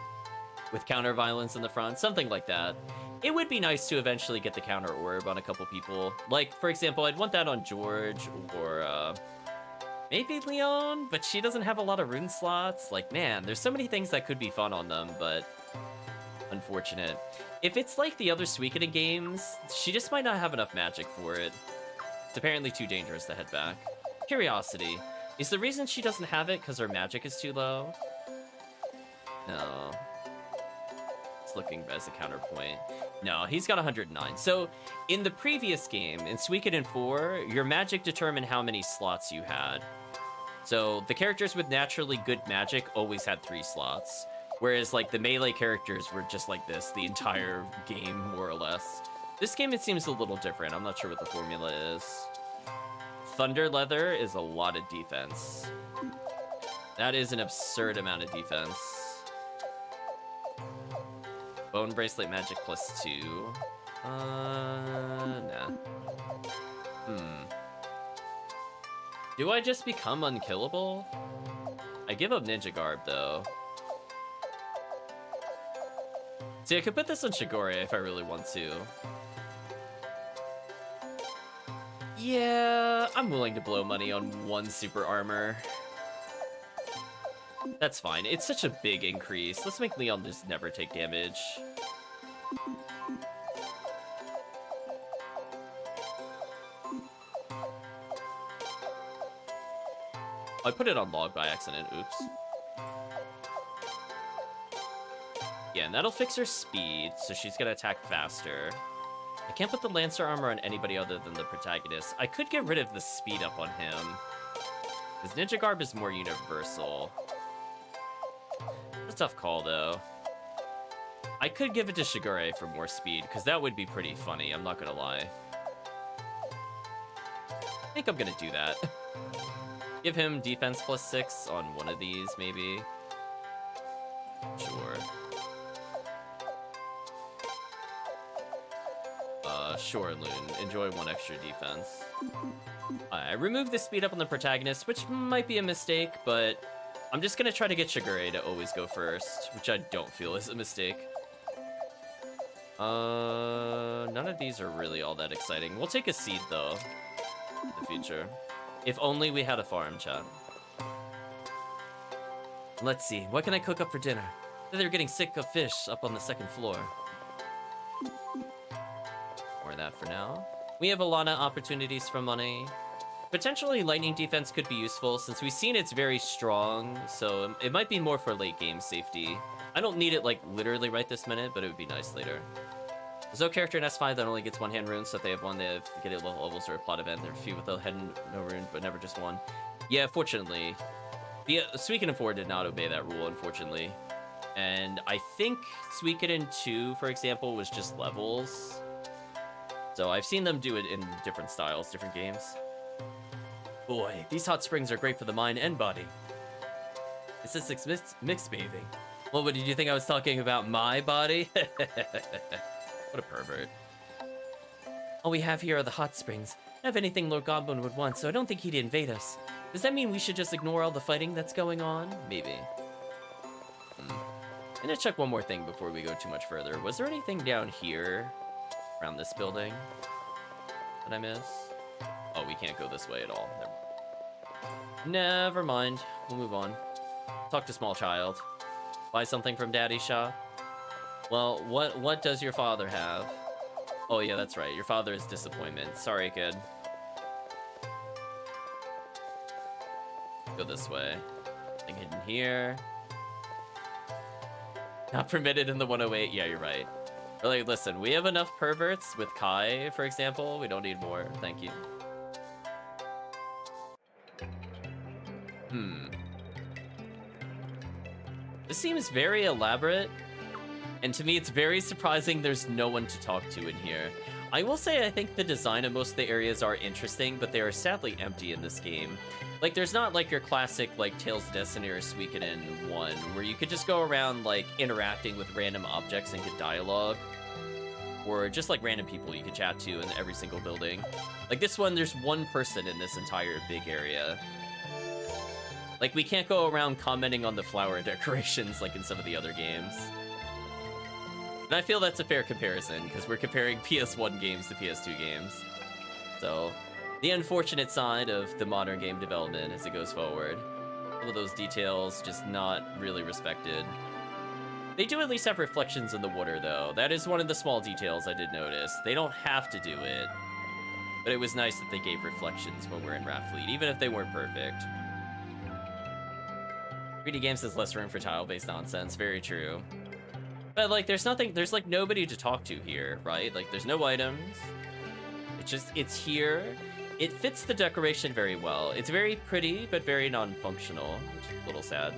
With counter violence in the front, something like that. It would be nice to eventually get the counter orb on a couple people. Like, for example, I'd want that on George or maybe Leon, but she doesn't have a lot of rune slots. Like, man, there's so many things that could be fun on them, but unfortunate. If it's like the other Suikoden games, she just might not have enough magic for it. It's apparently too dangerous to head back. Curiosity. Is the reason she doesn't have it because her magic is too low? No. It's looking as a counterpoint. No, he's got 109. So, in the previous game, in Suikoden 4, your magic determined how many slots you had. So, the characters with naturally good magic always had 3 slots. Whereas, like, the melee characters were just like this the entire game, more or less. This game, it seems a little different. I'm not sure what the formula is. Thunder Leather is a lot of defense. That is an absurd amount of defense. Bone Bracelet Magic +2. Nah. Do I just become unkillable? I give up Ninja Garb, though. See, I could put this on Shigure if I really want to. Yeah, I'm willing to blow money on 1 super armor. That's fine. It's such a big increase. Let's make Leon just never take damage. I put it on log by accident. Oops. Yeah, and that'll fix her speed, so she's gonna attack faster. I can't put the Lancer armor on anybody other than the protagonist. I could get rid of the speed up on him. His Ninja Garb is more universal. It's a tough call, though. I could give it to Shigure for more speed, because that would be pretty funny, I'm not gonna lie. I think I'm gonna do that. Give him defense +6 on one of these, maybe. Sure. Sure, Loon. Enjoy 1 extra defense. I removed the speed up on the protagonist, which might be a mistake, but I'm just gonna try to get Shigure to always go first, which I don't feel is a mistake. None of these are really all that exciting. We'll take a seed, though, in the future. If only we had a farm, chat. Let's see, what can I cook up for dinner? They're getting sick of fish up on the 2nd floor. Or that for now. We have a lot of opportunities for money. Potentially, lightning defense could be useful, since we've seen it's very strong, so it might be more for late game safety. I don't need it, like, literally right this minute, but it would be nice later. There's no character in S5 that only gets 1 hand rune, so if they have 1, they have to get it at low levels or a plot event. There are a few with a head and no rune, but never just 1. Yeah, fortunately. The Suikoden 4 did not obey that rule, unfortunately. And I think Suikoden 2, for example, was just levels. So I've seen them do it in different styles, different games. Boy, these hot springs are great for the mind and body. It's just mixed bathing. Well, what, did you think I was talking about my body? What a pervert. All we have here are the hot springs. Not anything Lord Goblin would want, so I don't think he'd invade us. Does that mean we should just ignore all the fighting that's going on? Maybe. I'm gonna check one more thing before we go too much further. Was there anything down here around this building that I missed? Oh, we can't go this way at all. Never mind. We'll move on. Talk to small child. Buy something from Daddy's shop. Well, what does your father have? Oh yeah, that's right. Your father is disappointment. Sorry, kid. Go this way. Thing hidden here. Not permitted in the 108. Yeah, you're right. Like, listen, we have enough perverts with Kai, for example. We don't need more. Thank you. This seems very elaborate, and to me it's very surprising there's no one to talk to in here. I will say I think the design of most of the areas are interesting, but they are sadly empty in this game. Like, there's not like your classic, like, Tales of Destiny or Suikoden 1, where you could just go around, like, interacting with random objects and get dialogue. Or just, like, random people you could chat to in every single building. Like, this one, there's one person in this entire big area. Like, we can't go around commenting on the flower decorations like in some of the other games. And I feel that's a fair comparison, because we're comparing PS1 games to PS2 games. So, the unfortunate side of the modern game development as it goes forward. Some of those details just not really respected. They do at least have reflections in the water, though. That is one of the small details I did notice. They don't have to do it, but it was nice that they gave reflections when we're in Raftfleet, even if they weren't perfect. 3D games has less room for tile-based nonsense, very true. But, like, there's like, nobody to talk to here, right? Like, there's no items. It's here. It fits the decoration very well. It's very pretty, but very non-functional, which is a little sad.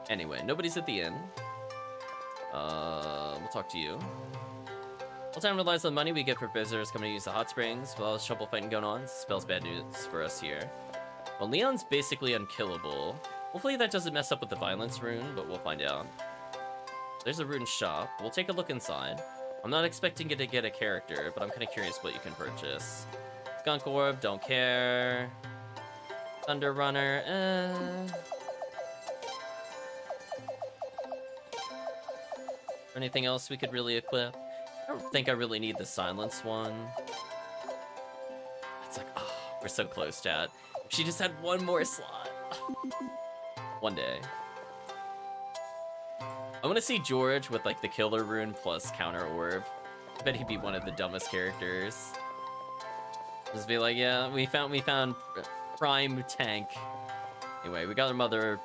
Anyway, nobody's at the inn. We'll talk to you. All time relies on the money we get for visitors coming to use the hot springs. Well, there's trouble fighting going on. Spells bad news for us here. Well, Leon's basically unkillable. Hopefully that doesn't mess up with the violence rune, but we'll find out. There's a rune shop. We'll take a look inside. I'm not expecting it to get a character, but I'm kind of curious what you can purchase. Skunk Orb, don't care. Thunder Runner, Anything else we could really equip? I don't think I really need the silence one. It's like, oh, we're so close, chat. She just had one more slot. One day. I want to see George with, like, the killer rune plus counter orb. I bet he'd be one of the dumbest characters. Just be like, yeah, we found prime tank. Anyway, we got our Mother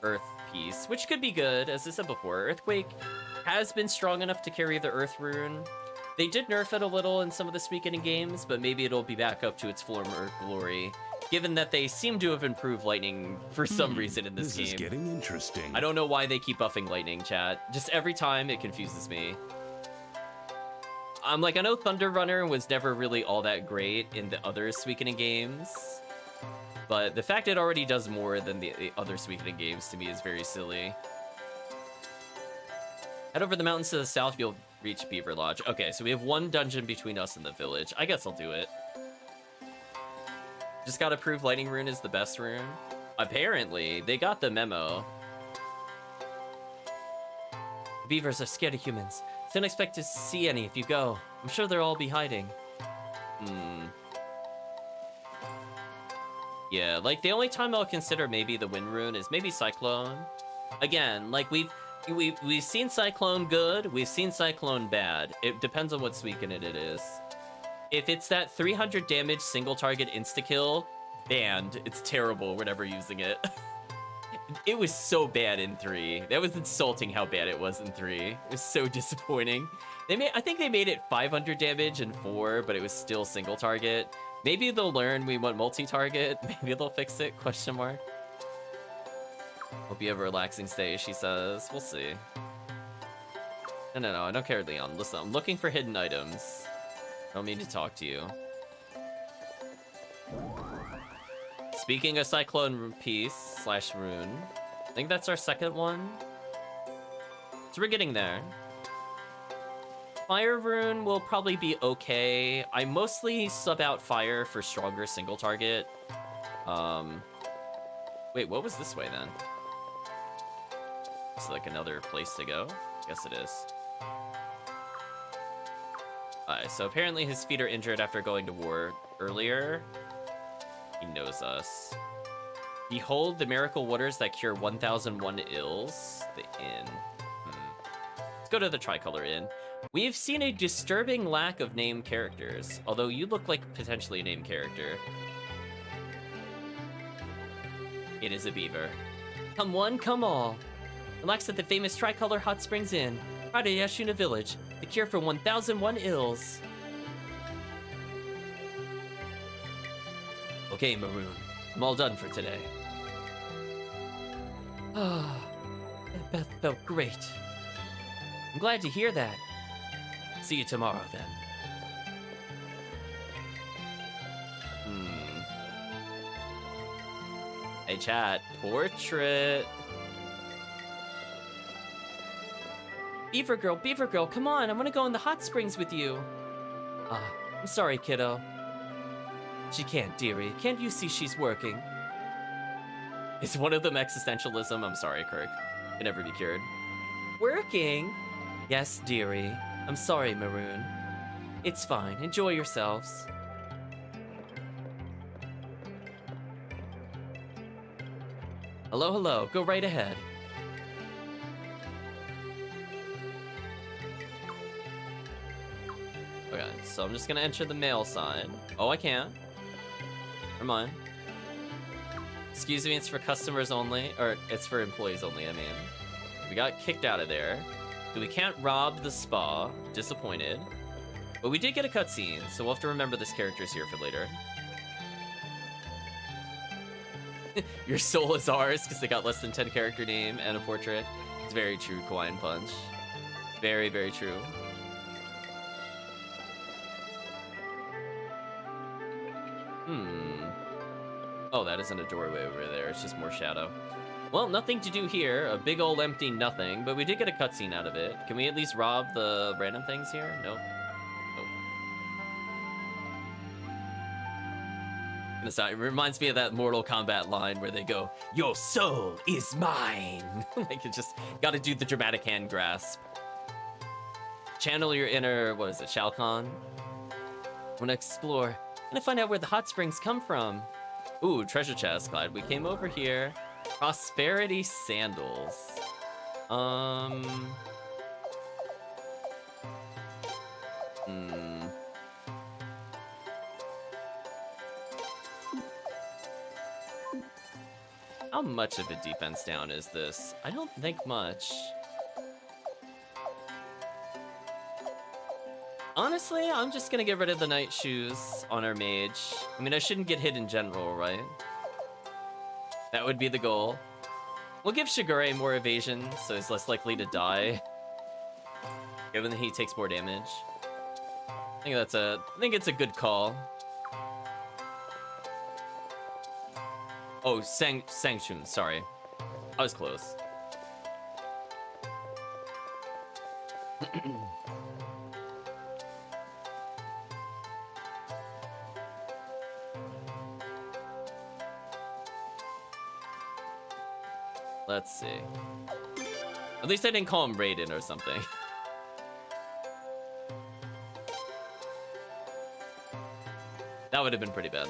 Earth piece, which could be good, as I said before. Earthquake has been strong enough to carry the Earth rune. They did nerf it a little in some of the Suikoden games, but maybe it'll be back up to its former glory given that they seem to have improved lightning for some reason in this game. This is getting interesting. I don't know why they keep buffing lightning, chat. Just every time it confuses me. I'm like, I know Thunder Runner was never really all that great in the other Suikoden games, but the fact it already does more than the other Suikoden games to me is very silly. Head over the mountains to the south, you'll reach Beaver Lodge. Okay, so we have one dungeon between us and the village. I guess I'll do it. Just gotta prove Lightning Rune is the best rune. Apparently, they got the memo. The beavers are scared of humans. Don't expect to see any if you go. I'm sure they'll all be hiding. Yeah, like the only time I'll consider maybe the wind rune is maybe Cyclone. Again, like we've seen Cyclone good, we've seen Cyclone bad. It depends on what Suikoden it is. If it's that 300 damage single target insta-kill, banned. It's terrible, we're never using it. It was so bad in 3. That was insulting how bad it was in 3. It was so disappointing. I think they made it 500 damage in 4, but it was still single target. Maybe they'll learn we want multi-target. Maybe they'll fix it, question mark. Hope you have a relaxing stay, she says. We'll see. No, I don't care, Leon. Listen, I'm looking for hidden items. I don't mean to talk to you. Speaking of Cyclone piece / rune, I think that's our second one. So we're getting there. Fire rune will probably be okay. I mostly sub out fire for stronger single target. Wait, what was this way then? It's like another place to go? Guess it is. Alright, so apparently his feet are injured after going to war earlier. He knows us. Behold the miracle waters that cure 1001 ills. The inn. Let's go to the Tricolor Inn. We've seen a disturbing lack of named characters, although you look like potentially a named character. It is a beaver. Come one, come all. Relax at the famous Tricolor Hot Springs Inn, right at Yashuna Village. The cure for 1001 ills. Okay, Maroon. I'm all done for today. Ah, that bath felt great. I'm glad to hear that. See you tomorrow, then. Hey, chat. Portrait. Beaver girl, come on. I want to go in the hot springs with you. I'm sorry, kiddo. She can't, dearie. Can't you see she's working? Is one of them existentialism? I'm sorry, Kirk. Can never be cured. Working? Yes, dearie. I'm sorry, Maroon. It's fine. Enjoy yourselves. Hello. Go right ahead. Okay, so I'm just gonna enter the mail side. Oh, I can't. Never mind. Excuse me, it's for customers only. Or, it's for employees only, I mean. We got kicked out of there. So we can't rob the spa. Disappointed. But we did get a cutscene, so we'll have to remember this character's here for later. Your soul is ours, because they got less than 10 character name and a portrait. It's very true, Hawaiian Punch. Very, very true. Oh, that isn't a doorway over there. It's just more shadow. Well, nothing to do here. A big old empty nothing, but we did get a cutscene out of it. Can we at least rob the random things here? Nope. It reminds me of that Mortal Kombat line where they go, "Your soul is mine." Like, it just gotta do the dramatic hand grasp. Channel your inner, what is it, Shao Kahn? I wanna explore. I'm gonna find out where the hot springs come from. Ooh, treasure chest, glad we came over here. Prosperity sandals. How much of a defense down is this? I don't think much. Honestly, I'm just gonna get rid of the night shoes on our mage. I mean, I shouldn't get hit in general, right? That would be the goal. We'll give Shigure more evasion, so he's less likely to die. Given that he takes more damage. I think it's a good call. Oh, Sangchun, sorry. I was close. Let's see. At least I didn't call him Raiden or something. That would have been pretty bad.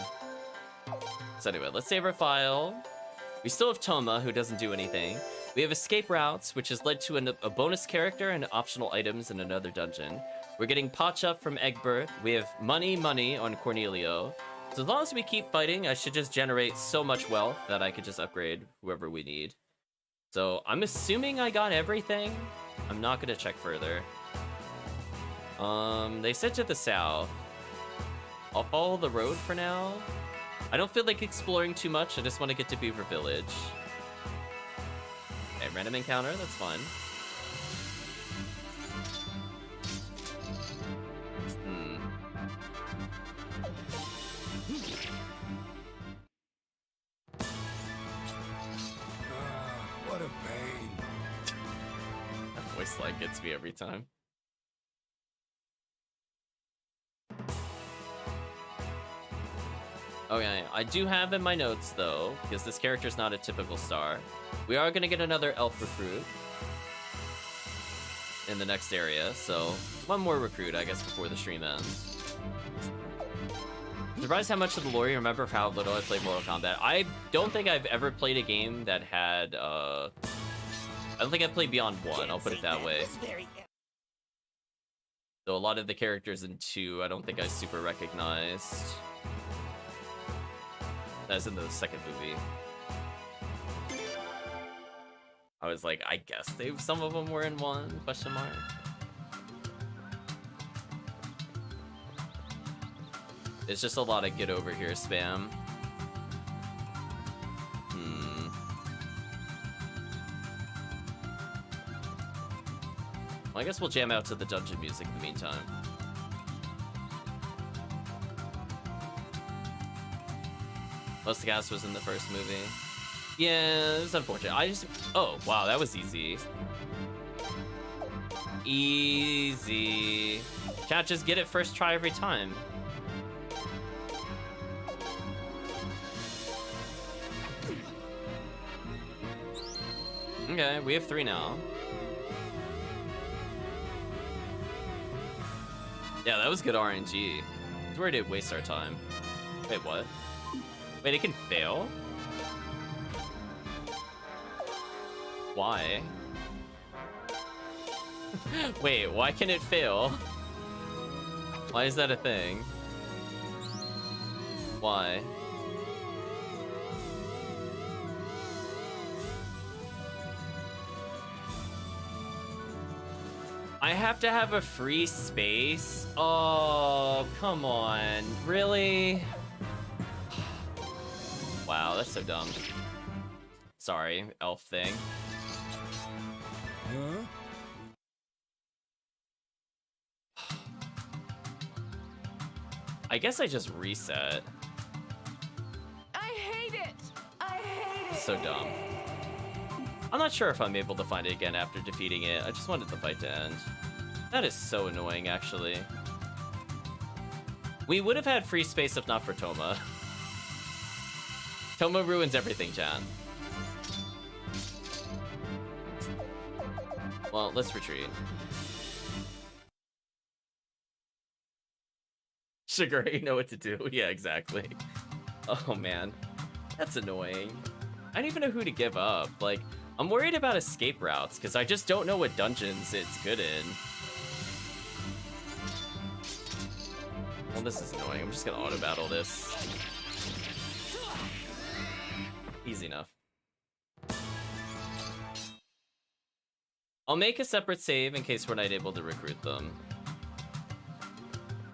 So anyway, let's save our file. We still have Toma, who doesn't do anything. We have escape routes, which has led to a bonus character and optional items in another dungeon. We're getting Pacha from Egbert. We have money on Cornelio. So as long as we keep fighting, I should just generate so much wealth that I could just upgrade whoever we need. So I'm assuming I got everything. I'm not gonna check further. They said to the south. I'll follow the road for now. I don't feel like exploring too much. I just want to get to Beaver Village. Okay, random encounter, that's fine. What a pain. That voice lag gets me every time. Okay, I do have in my notes though, because this character's not a typical star. We are gonna get another elf recruit in the next area, so one more recruit, I guess, before the stream ends. Surprised how much of the lore you remember for how little I played Mortal Kombat. I don't think I've ever played a game that had, I don't think I've played Beyond 1, I'll put it that way. So a lot of the characters in 2, I don't think I super recognized. That's in the second movie. I was like, I guess some of them were in 1, question mark. It's just a lot of get over here spam. Well, I guess we'll jam out to the dungeon music in the meantime. Most of the cast was in the first movie. Yeah, it's unfortunate. Oh, wow, that was easy. Easy. Can't just get it first try every time. Okay, we have 3 now. Yeah, that was good RNG. I was worried it'd waste our time. Wait, what? Wait, it can fail? Why? Wait, why can it fail? Why is that a thing? Why? I have to have a free space? Oh, come on. Really? Wow, that's so dumb. Sorry, elf thing. Huh? I guess I just reset. I hate it! I hate it! So dumb. I'm not sure if I'm able to find it again after defeating it. I just wanted the fight to end. That is so annoying, actually. We would have had free space if not for Toma. Toma ruins everything, Jan. Well, let's retreat. Sugar, you know what to do. Yeah, exactly. Oh, man. That's annoying. I don't even know who to give up. Like, I'm worried about escape routes, because I just don't know what dungeons it's good in. Well, this is annoying. I'm just gonna auto-battle this. Easy enough. I'll make a separate save in case we're not able to recruit them.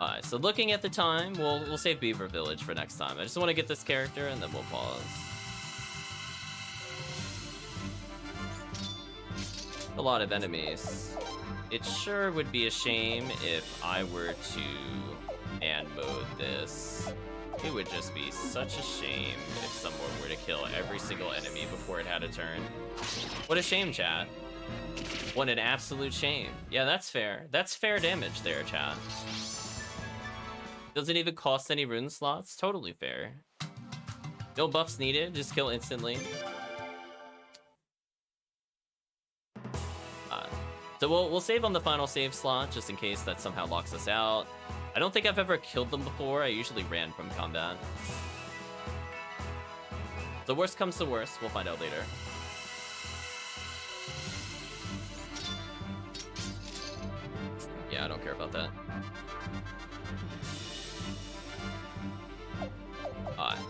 Alright, so looking at the time, we'll save Beaver Village for next time. I just want to get this character and then we'll pause. A lot of enemies. It sure would be a shame if I were to man mode this. It would just be such a shame if someone were to kill every single enemy before it had a turn. What a shame, chat. What an absolute shame. Yeah, that's fair. That's fair damage there, chat. Doesn't even cost any rune slots. Totally fair. No buffs needed. Just kill instantly. So we'll save on the final save slot just in case that somehow locks us out. I don't think I've ever killed them before. I usually ran from combat. The worst comes to worst. We'll find out later. Yeah, I don't care about that.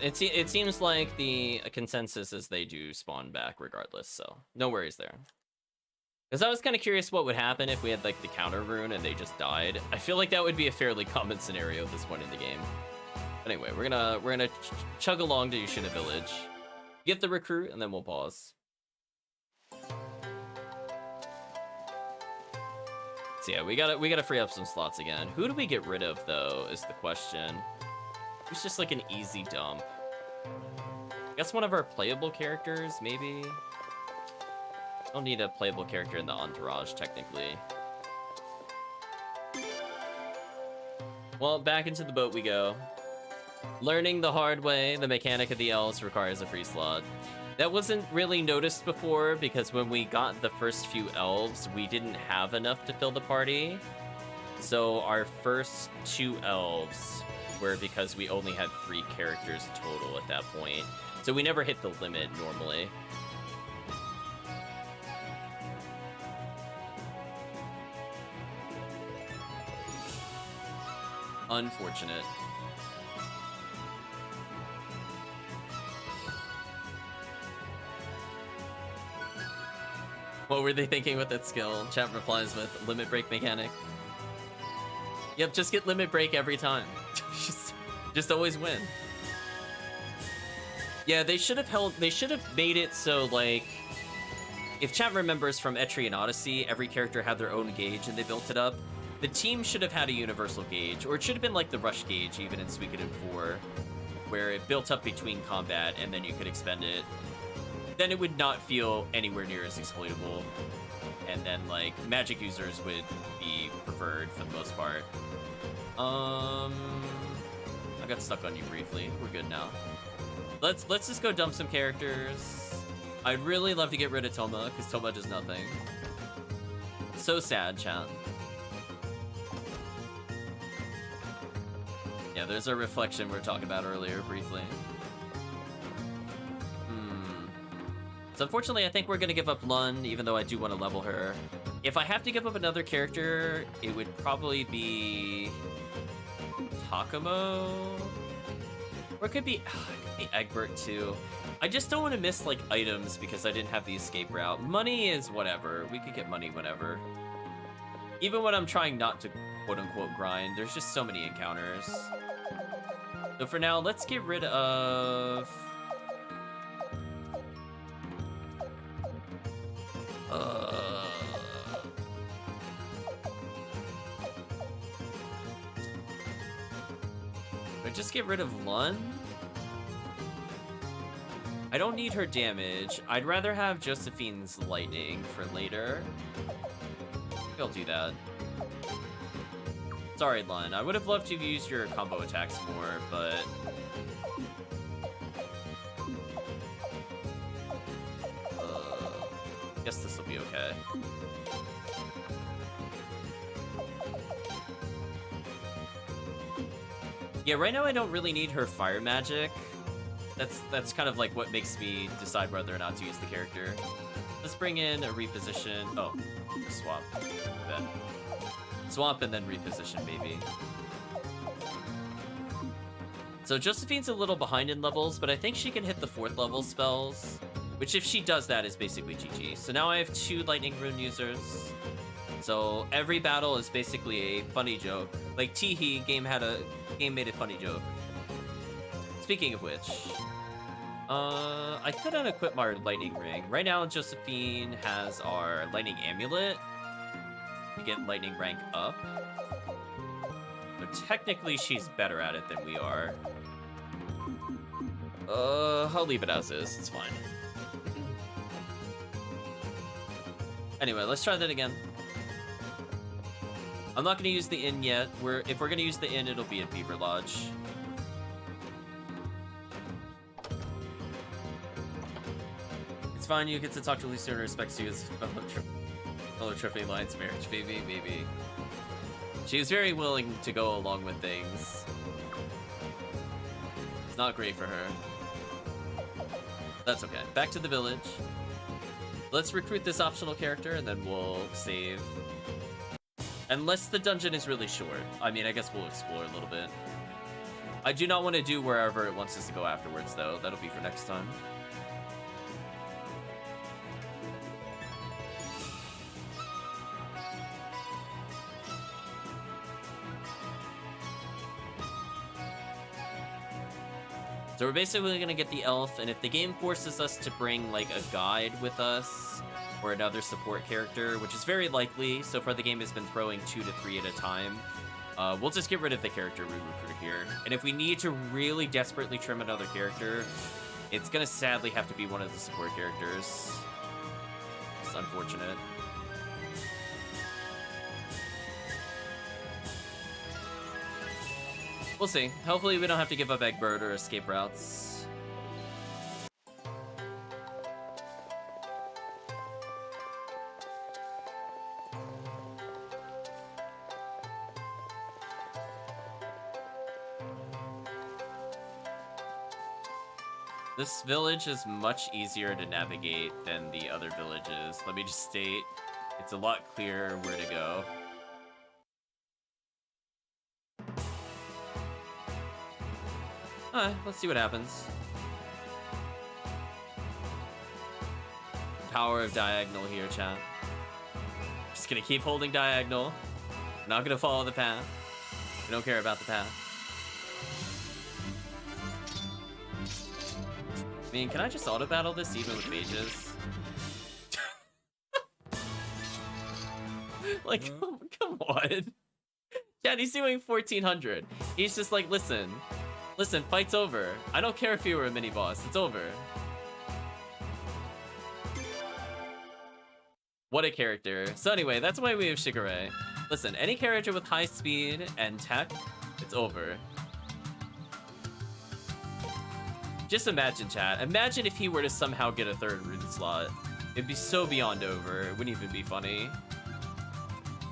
It seems like the consensus is they do spawn back regardless, so no worries there. Because I was kind of curious what would happen if we had like the counter rune and they just died. I feel like that would be a fairly common scenario at this point in the game. Anyway, we're gonna chug along to Yushina Village, get the recruit, and then we'll pause. So yeah, we gotta free up some slots again. Who do we get rid of though is the question. Who's just like an easy dump? I guess one of our playable characters, maybe. Don't need a playable character in the entourage, technically. Well, back into the boat we go. Learning the hard way, the mechanic of the elves requires a free slot. That wasn't really noticed before, because when we got the first few elves, we didn't have enough to fill the party. So our first 2 elves were because we only had 3 characters total at that point. So we never hit the limit normally. Unfortunate. What were they thinking with that skill? Chat replies with limit break mechanic. Yep, just get limit break every time. just always win. Yeah, they should have made it so like if chat remembers from Etrian Odyssey, every character had their own gauge and they built it up. The team should have had a universal gauge, or it should have been like the rush gauge even in Suikoden 4, where it built up between combat and then you could expend it. Then it would not feel anywhere near as exploitable. And then like magic users would be preferred for the most part. I got stuck on you briefly. We're good now. Let's just go dump some characters. I'd really love to get rid of Toma, because Toma does nothing. So sad, chat. Yeah, there's a reflection we were talking about earlier, briefly. So unfortunately, I think we're gonna give up Lun, even though I do want to level her. If I have to give up another character, it would probably be Takumo, or it could be Egbert too. I just don't want to miss like items because I didn't have the escape route. Money is whatever. We could get money whenever. Even when I'm trying not to quote-unquote grind, there's just so many encounters. So for now, let's get rid of... just get rid of Lun? I don't need her damage. I'd rather have Josephine's lightning for later. I think I'll do that. Sorry, Lun. I would have loved to use your combo attacks more, but... I guess this will be okay. Yeah, right now I don't really need her fire magic. That's kind of like what makes me decide whether or not to use the character. Let's bring in a reposition. Oh, swap. Bet. Swap and then reposition, baby. So Josephine's a little behind in levels, but I think she can hit the 4th level spells, which if she does that is basically GG. So now I have 2 lightning rune users. So every battle is basically a funny joke. Like Teehee game made a funny joke. Speaking of which, I could unequip my lightning ring. Right now, Josephine has our lightning amulet to get lightning rank up. So technically, she's better at it than we are. I'll leave it as is. It's fine. Anyway, let's try that again. I'm not going to use the inn yet. If we're going to use the inn, it'll be at Beaver Lodge. It's fine, you get to talk to Lucy and respects you as fellow Trophy Alliance marriage, baby. She was very willing to go along with things. It's not great for her. That's okay. Back to the village. Let's recruit this optional character, and then we'll save. Unless the dungeon is really short. I mean, I guess we'll explore a little bit. I do not want to do wherever it wants us to go afterwards, though. That'll be for next time. So we're basically gonna get the elf, and if the game forces us to bring like a guide with us or another support character, which is very likely, so far the game has been throwing 2 to 3 at a time, we'll just get rid of the character we recruit here. And if we need to really desperately trim another character, it's gonna sadly have to be one of the support characters. It's unfortunate. We'll see. Hopefully we don't have to give up Eggbird or escape routes. This village is much easier to navigate than the other villages. Let me just state, it's a lot clearer where to go. Alright, let's see what happens. Power of diagonal here, chat. Just gonna keep holding diagonal. Not gonna follow the path. We don't care about the path. I mean, can I just auto-battle this even with mages? Like, come on. Chat, he's doing 1400. He's just like, listen, fight's over. I don't care if you were a mini-boss. It's over. What a character. So anyway, that's why we have Shigure. Listen, any character with high speed and tech, it's over. Just imagine, chat. Imagine if he were to somehow get a 3rd rune slot. It'd be so beyond over. It wouldn't even be funny.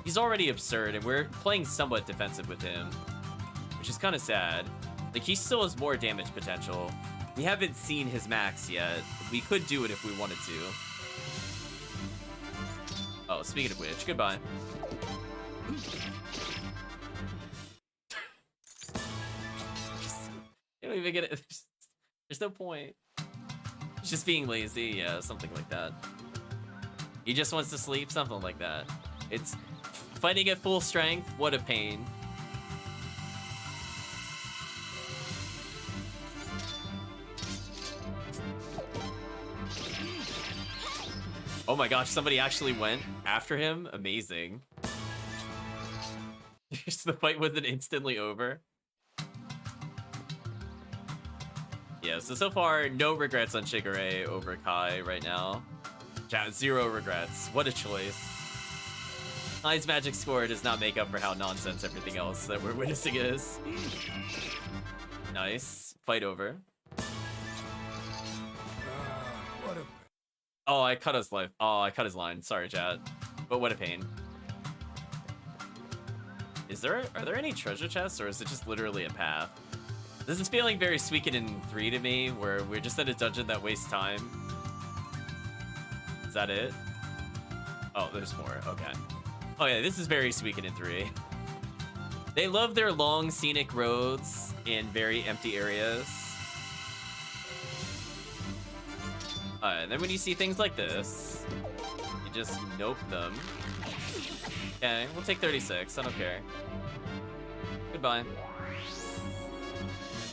He's already absurd, and we're playing somewhat defensive with him, which is kind of sad. Like, he still has more damage potential. We haven't seen his max yet. We could do it if we wanted to. Oh, speaking of which, goodbye. You don't even get it. There's no point. He's just being lazy, yeah, something like that. He just wants to sleep, something like that. It's fighting at full strength, what a pain. Oh my gosh, somebody actually went after him? Amazing. The fight wasn't instantly over. Yeah, so far, no regrets on Shigure over Kai right now. Chat, 0 regrets. What a choice. Kai's magic score does not make up for how nonsense everything else that we're witnessing is. Nice. Fight over. Oh, I cut his life. Oh, I cut his line. Sorry, chat. But what a pain. Are there any treasure chests, or is it just literally a path? This is feeling very Suikoden 3 to me, where we're just in a dungeon that wastes time. Is that it? Oh, there's more. Okay. Oh yeah, this is very Suikoden 3. They love their long scenic roads in very empty areas. And then when you see things like this, you could just nope them. Okay, we'll take 36. I don't care. Goodbye.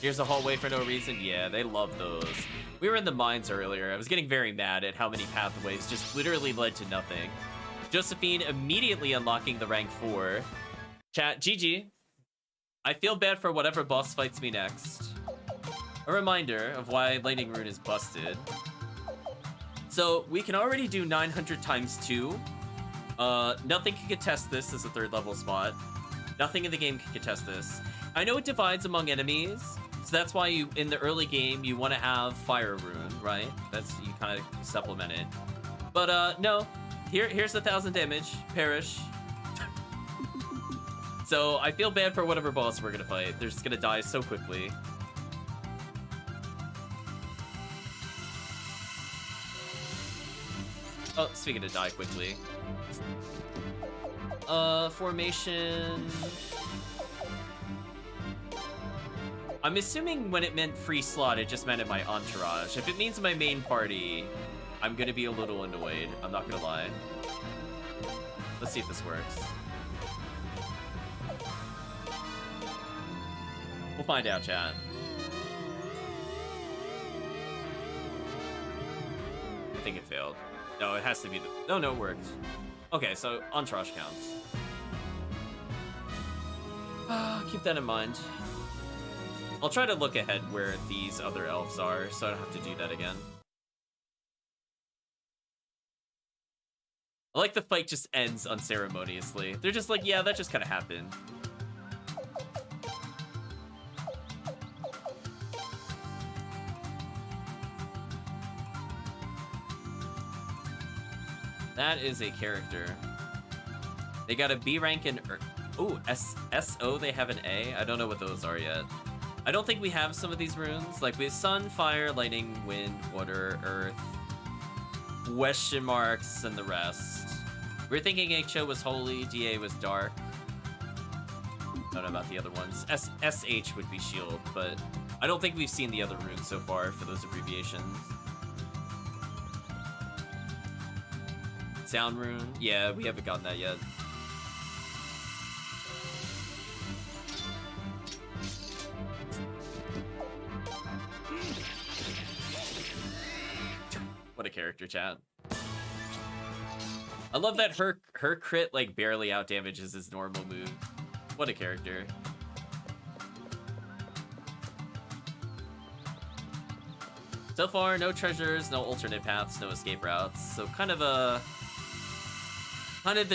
Here's a hallway for no reason. Yeah, they love those. We were in the mines earlier. I was getting very mad at how many pathways just literally led to nothing. Josephine immediately unlocking the rank 4. Chat, GG. I feel bad for whatever boss fights me next. A reminder of why Lightning Rune is busted. So, we can already do 900 times 2. Nothing can contest this as a 3rd level spot. Nothing in the game can contest this. I know it divides among enemies, so that's why you, in the early game, you want to have Fire Rune, right? That's, you kind of supplement it. But, no. Here's 1,000 damage. Perish. So, I feel bad for whatever boss we're gonna fight. They're just gonna die so quickly. Oh, speaking of die quickly. Formation... I'm assuming when it meant free slot, it just meant in my entourage. If it means my main party, I'm gonna be a little annoyed. I'm not gonna lie. Let's see if this works. We'll find out, chat. I think it failed. No, it has to be the... No, it worked. Okay, so entourage counts. Keep that in mind. I'll try to look ahead where these other elves are, so I don't have to do that again. I like the fight just ends unceremoniously. They're just like, yeah, that just kind of happened. That is a character. They got a B rank in... Ooh, SO, they have an A? I don't know what those are yet. I don't think we have some of these runes. Like, we have sun, fire, lightning, wind, water, earth, question marks, and the rest. We were thinking HO was holy, DA was dark. I don't know about the other ones. SH would be shield, but I don't think we've seen the other runes so far for those abbreviations. Sound rune? Yeah, we haven't gotten that yet. What a character, chat. I love that her crit like barely out damages his normal move. What a character. So far, no treasures, no alternate paths, no escape routes. So kind of the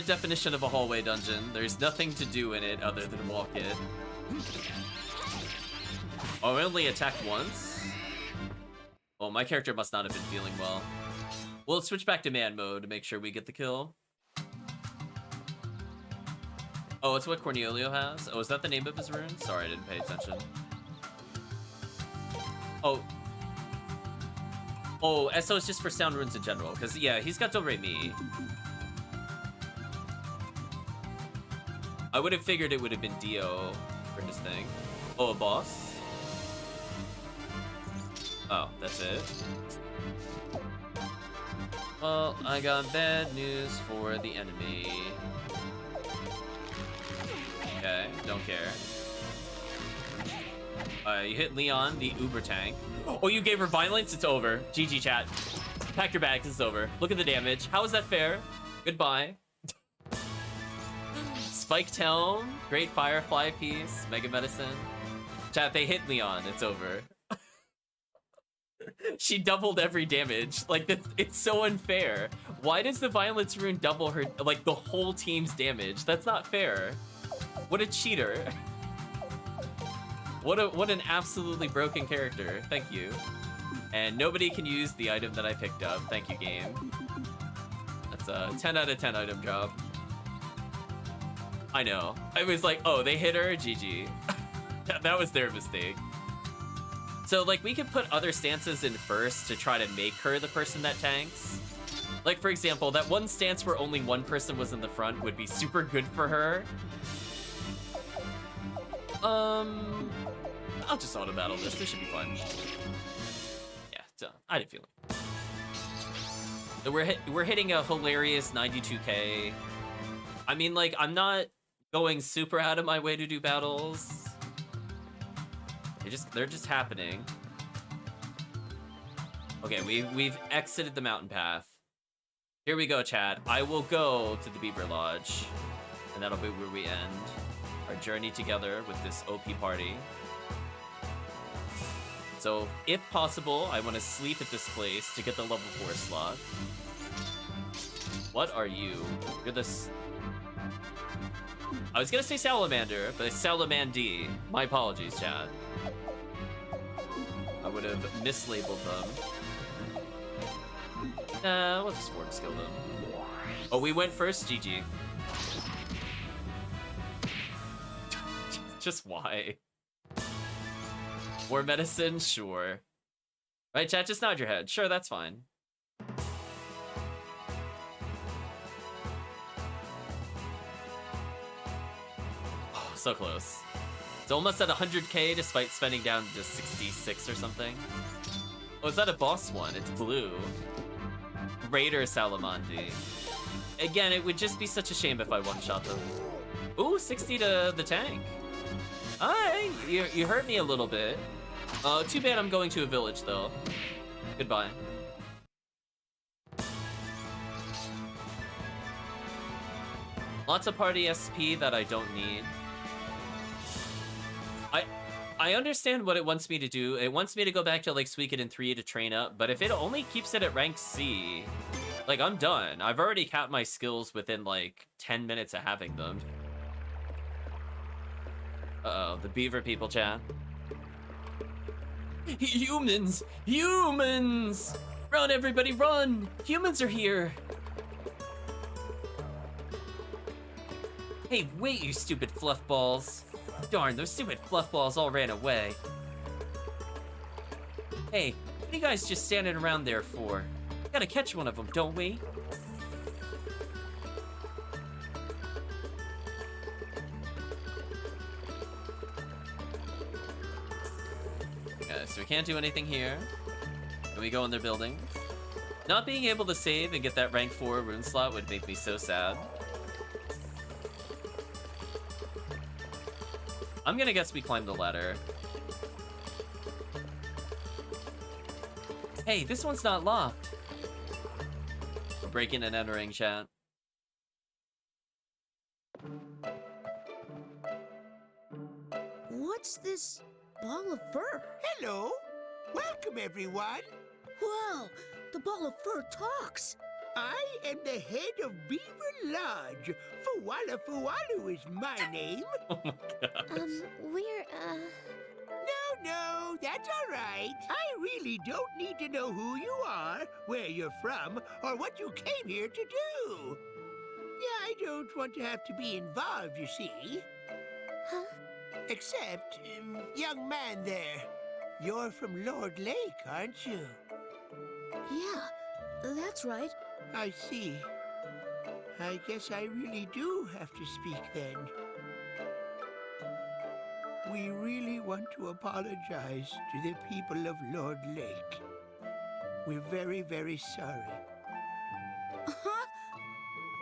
definition of a hallway dungeon. There's nothing to do in it other than walk it. Oh, I only attacked once? Oh, my character must not have been feeling well. We'll switch back to man mode to make sure we get the kill. Oh, it's what Cornelio has? Oh, is that the name of his rune? Sorry, I didn't pay attention. Oh, SO is just for sound runes in general, because, yeah, he's got Do Re Mi. I would have figured it would have been Dio for his thing. Oh, a boss? Oh, that's it? Well, I got bad news for the enemy. Okay, don't care. You hit Leon, the Uber tank. Oh, you gave her violence? It's over. GG, chat. Pack your bags, it's over. Look at the damage. How is that fair? Goodbye. Spiked Helm, Great Firefly Piece, Mega Medicine. Chat, they hit Leon, it's over. She doubled every damage. Like, it's so unfair. Why does the Violence Rune double her, like, the whole team's damage? That's not fair. What a cheater. What an absolutely broken character. Thank you. And nobody can use the item that I picked up. Thank you, game. That's a 10 out of 10 item job. I know. I was like, oh, they hit her? GG. That was their mistake. So, like, we could put other stances in first to try to make her the person that tanks. Like, for example, that one stance where only one person was in the front would be super good for her. I'll just auto battle this. This should be fun. Yeah, I didn't feel it. We're hitting a hilarious 92k. I mean, like, I'm not going super out of my way to do battles. They're just happening. Okay, we've exited the mountain path. Here we go, chat. I will go to the Beaver Lodge, and that'll be where we end our journey together with this OP party. So, if possible, I want to sleep at this place to get the level 4 slot. What are you? You're this... I was gonna say Salamander, but it's Salamandi. My apologies, chat. I would have mislabeled them. We'll just form skill them. Oh, we went first, GG. Just why? More medicine? Sure. Right, chat, just nod your head. Sure, that's fine. Oh, so close. It's almost at 100k despite spending down to 66 or something. Oh, is that a boss one? It's blue. Raider Salamandi. Again, it would just be such a shame if I one-shot them. Ooh, 60 to the tank. Alright, you hurt me a little bit. Too bad I'm going to a village, though. Goodbye. Lots of party SP that I don't need. I understand what it wants me to do. It wants me to go back to, like, Suikoden 3 to train up, but if it only keeps it at rank C, like, I'm done. I've already capped my skills within, like, 10 minutes of having them. Uh-oh, the Beaver people, chat. Humans! Humans! Run, everybody, run! Humans are here! Hey, wait, you stupid fluff balls. Darn, those stupid fluff balls all ran away. Hey, what are you guys just standing around there for? Gotta catch one of them, don't we? Okay, so we can't do anything here. Can we go in their building? Not being able to save and get that rank 4 rune slot would make me so sad. I'm gonna guess we climb the ladder. Hey, this one's not locked. We're breaking and entering, chat. What's this ball of fur? Hello. Welcome, everyone. Whoa, the ball of fur talks. I am the head of Beaver Lodge. Fuwala Fuwalu is my name. Oh my god. No, that's all right. I really don't need to know who you are, where you're from, or what you came here to do. Yeah, I don't want to have to be involved, you see. Huh? Except, young man there, you're from Lord Lake, aren't you? Yeah, that's right. I see. I guess I really do have to speak then. We really want to apologize to the people of Lord Lake. We're very, very sorry. Huh?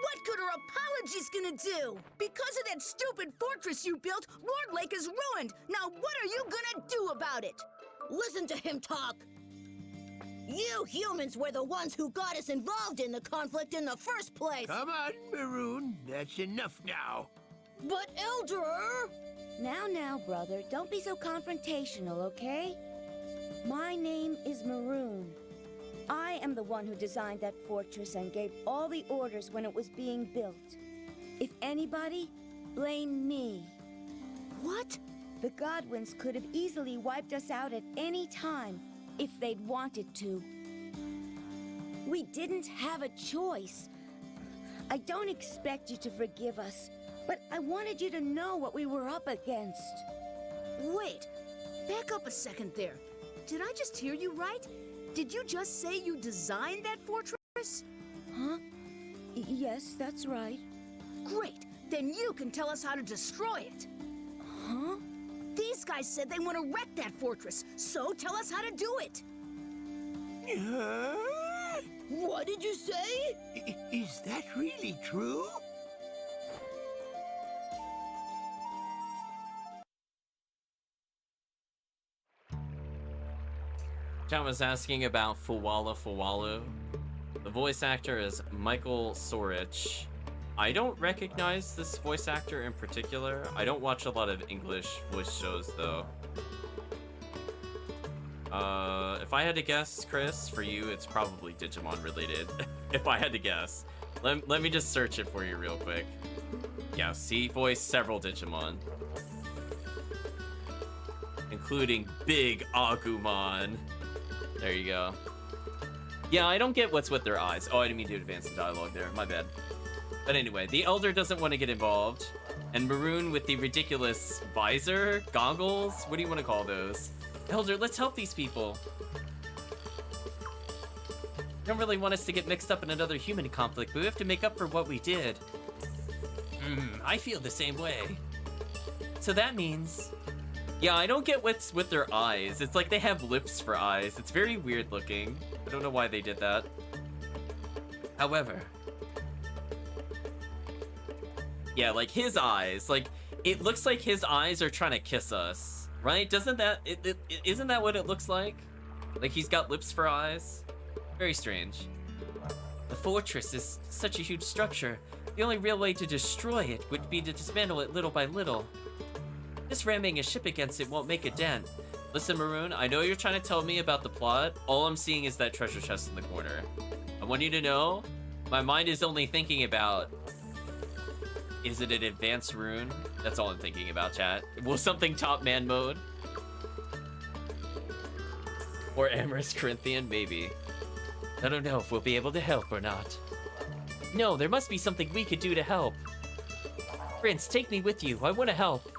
What good are apologies gonna do? Because of that stupid fortress you built, Lord Lake is ruined. Now what are you gonna do about it? Listen to him talk. You humans were the ones who got us involved in the conflict in the first place. Come on, Maroon. That's enough now. But Elder... Now, brother, don't be so confrontational, okay? My name is Maroon. I am the one who designed that fortress and gave all the orders when it was being built. If anybody, blame me. What? The Godwins could have easily wiped us out at any time if they'd wanted to. We didn't have a choice. I don't expect you to forgive us, but I wanted you to know what we were up against. Wait, back up a second there. Did I just hear you right? Did you just say you designed that fortress? Huh? Yes, that's right. Great, then you can tell us how to destroy it. Huh? These guys said they want to wreck that fortress, so tell us how to do it. What did you say? Is that really true? Chat was asking about Fuwalu. The voice actor is Michael Sorich. I don't recognize this voice actor in particular. I don't watch a lot of English voice shows, though. If I had to guess, Chris, for you, it's probably Digimon related. If I had to guess. Let me just search it for you real quick. Yes, he voiced several Digimon. Including Big Agumon. There you go. Yeah, I don't get what's with their eyes. Oh, I didn't mean to advance the dialogue there. My bad. But anyway, the Elder doesn't want to get involved. And Maroon with the ridiculous visor? Goggles? What do you want to call those? Elder, let's help these people. I don't really want us to get mixed up in another human conflict, but we have to make up for what we did. I feel the same way. So that means... Yeah, I don't get what's with their eyes. It's like they have lips for eyes. It's very weird looking. I don't know why they did that. However... Yeah, like his eyes. Like, it looks like his eyes are trying to kiss us. Right? Doesn't that... Isn't that what it looks like? Like he's got lips for eyes? Very strange. The fortress is such a huge structure. The only real way to destroy it would be to dismantle it little by little. Just ramming a ship against it won't make a dent. Listen, Maroon, I know you're trying to tell me about the plot. All I'm seeing is that treasure chest in the corner. I want you to know, my mind is only thinking about... Is it an advanced rune? That's all I'm thinking about, chat. Will something top man mode? Or Amorous Corinthian? Maybe. I don't know if we'll be able to help or not. No, there must be something we could do to help. Prince, take me with you. I want to help.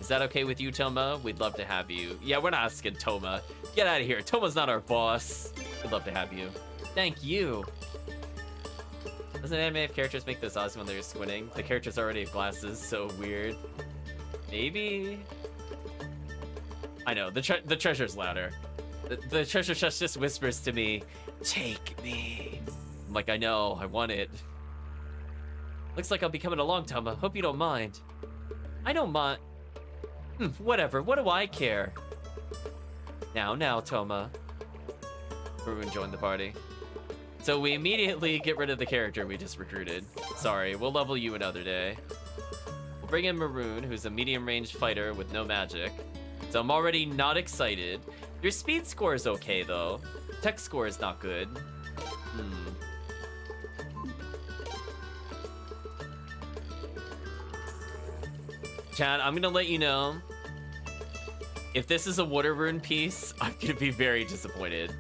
Is that okay with you, Toma? We'd love to have you. Yeah, we're not asking Toma. Get out of here. Toma's not our boss. We'd love to have you. Thank you. Doesn't anime have characters make those eyes when they're squinting? The characters already have glasses, so weird. Maybe? I know, the treasure's louder. The treasure chest just whispers to me, take me. I'm like, I know, I want it. Looks like I'll be coming along, Toma. Hope you don't mind. I don't mind. Whatever, what do I care? Now, Toma. Maroon joined the party. So we immediately get rid of the character we just recruited. Sorry, we'll level you another day. We'll bring in Maroon, who's a medium-range fighter with no magic. So I'm already not excited. Your speed score is okay, though. Tech score is not good. Chad, I'm gonna let you know. If this is a water rune piece, I'm gonna be very disappointed.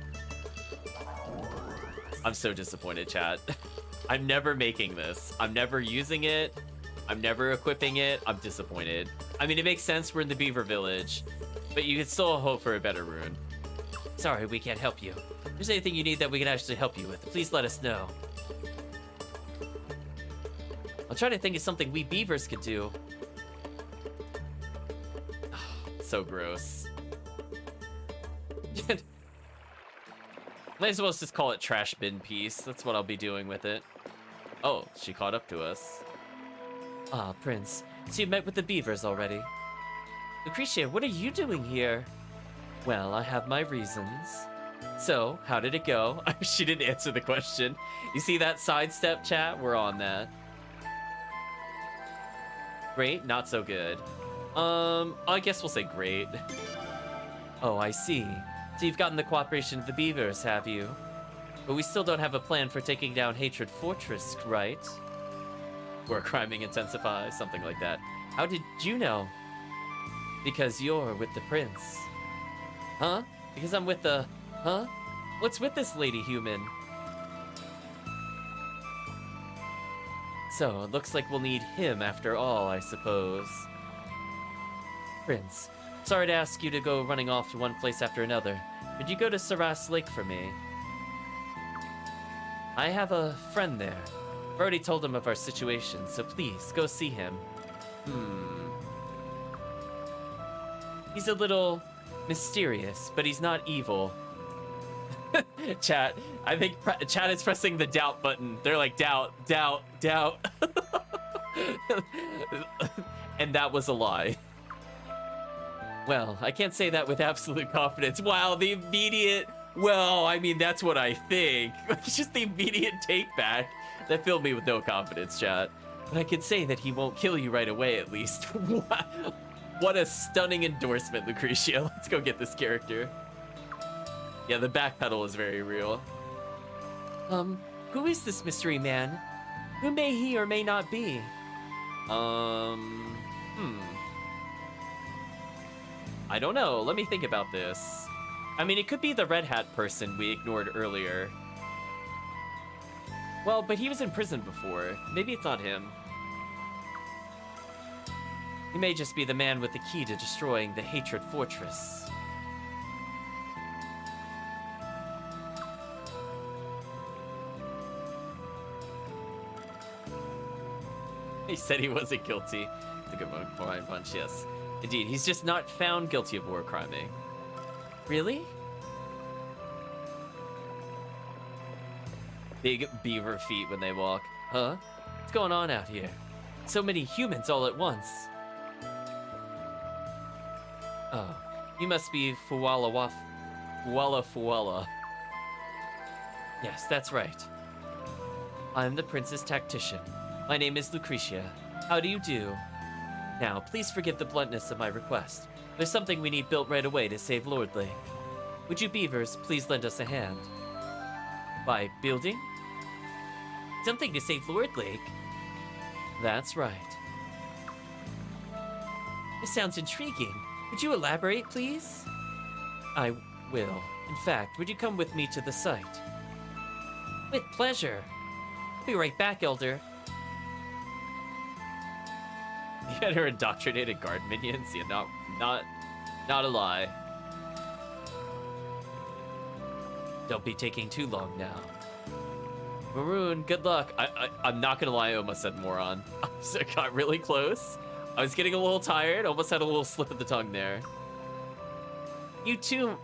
I'm so disappointed, chat. I'm never making this. I'm never using it. I'm never equipping it. I'm disappointed. I mean, it makes sense. We're in the Beaver Village, but you can still hope for a better rune. Sorry, we can't help you. If there's anything you need that we can actually help you with, please let us know. I'll try to think of something we beavers could do. So gross. Might as well just call it trash bin piece. That's what I'll be doing with it. Oh, she caught up to us. Ah, Prince. So you met with the beavers already. Lucretia, what are you doing here? Well, I have my reasons. So, how did it go? She didn't answer the question. You see that sidestep, chat? We're on that. Great, not so good. I guess we'll say great. Oh, I see. So you've gotten the cooperation of the beavers, have you? But we still don't have a plan for taking down Hatred Fortress, right? Where criming intensifies, something like that. How did you know? Because you're with the prince. Huh? Because I'm with the... Huh? What's with this lady human? So, it looks like we'll need him after all, I suppose. Prince, sorry to ask you to go running off to one place after another. Could you go to Saras Lake for me? I have a friend there. I've already told him of our situation, so please, go see him. He's a little mysterious, but he's not evil. Chat, I think chat is pressing the doubt button. They're like, doubt, doubt, doubt. And that was a lie. Well, I can't say that with absolute confidence. Wow, the immediate, well, I mean, that's what I think. It's just the immediate take back that filled me with no confidence, chat. But I can say that he won't kill you right away, at least. What a stunning endorsement, Lucretia. Let's go get this character. Yeah, the backpedal is very real. Who is this mystery man? Who may he or may not be? I don't know. Let me think about this. I mean, it could be the red hat person we ignored earlier. Well, but he was in prison before. Maybe it's not him. He may just be the man with the key to destroying the Hatred Fortress. He said he wasn't guilty. It's a good one. Fine punch, yes. Indeed, he's just not found guilty of war criming. Really? Big beaver feet when they walk. Huh? What's going on out here? So many humans all at once. Oh, you must be Fuala. Yes, that's right. I'm the Princess Tactician. My name is Lucretia. How do you do? Now, please forgive the bluntness of my request. There's something we need built right away to save Lord Lake. Would you beavers please lend us a hand? By building? Something to save Lord Lake? That's right. This sounds intriguing. Would you elaborate, please? I will. In fact, would you come with me to the site? With pleasure. I'll be right back, Elder. You had her indoctrinated guard minions? Yeah, not a lie. Don't be taking too long now. Maroon, good luck. I'm not gonna lie, I almost said moron. I got really close. I was getting a little tired, almost had a little slip of the tongue there. You too,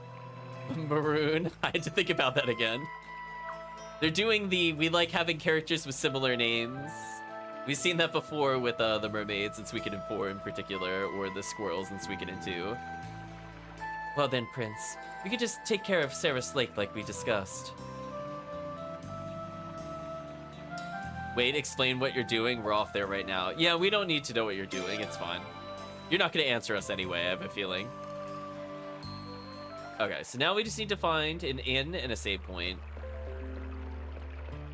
Maroon. I had to think about that again. They're doing we like having characters with similar names. We've seen that before with the mermaids in Suikoden 4 in particular, or the squirrels in Suikoden 2. Well then, Prince, we could just take care of Sarah's Lake like we discussed. Wait, explain what you're doing? We're off there right now. Yeah, we don't need to know what you're doing. It's fine. You're not going to answer us anyway, I have a feeling. Okay, so now we just need to find an inn and a save point.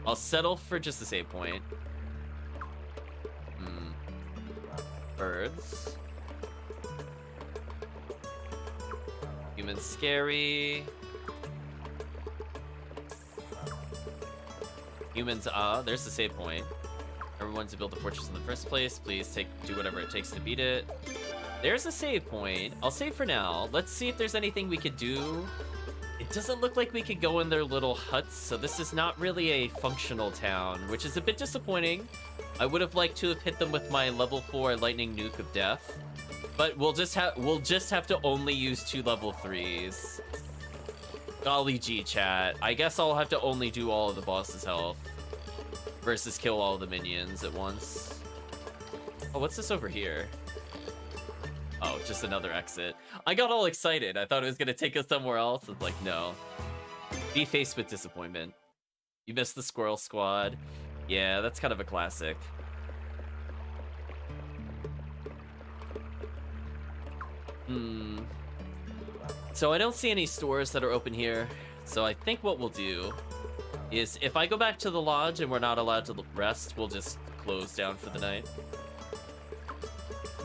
I'll settle for just a save point. Birds. Humans scary. Humans, there's the save point. Everyone's to build the fortress in the first place. Please do whatever it takes to beat it. There's a save point. I'll save for now. Let's see if there's anything we could do. It doesn't look like we could go in their little huts, so this is not really a functional town, which is a bit disappointing. I would have liked to have hit them with my level 4 lightning nuke of death, but we'll just have to only use 2 level 3s. Golly gee, chat. I guess I'll have to only do all of the boss's health versus kill all the minions at once. Oh, what's this over here? Oh, just another exit. I got all excited. I thought it was gonna take us somewhere else. It's like, no. Be faced with disappointment. You missed the squirrel squad. Yeah, that's kind of a classic. So I don't see any stores that are open here. So I think what we'll do is if I go back to the lodge and we're not allowed to rest, we'll just close down for the night.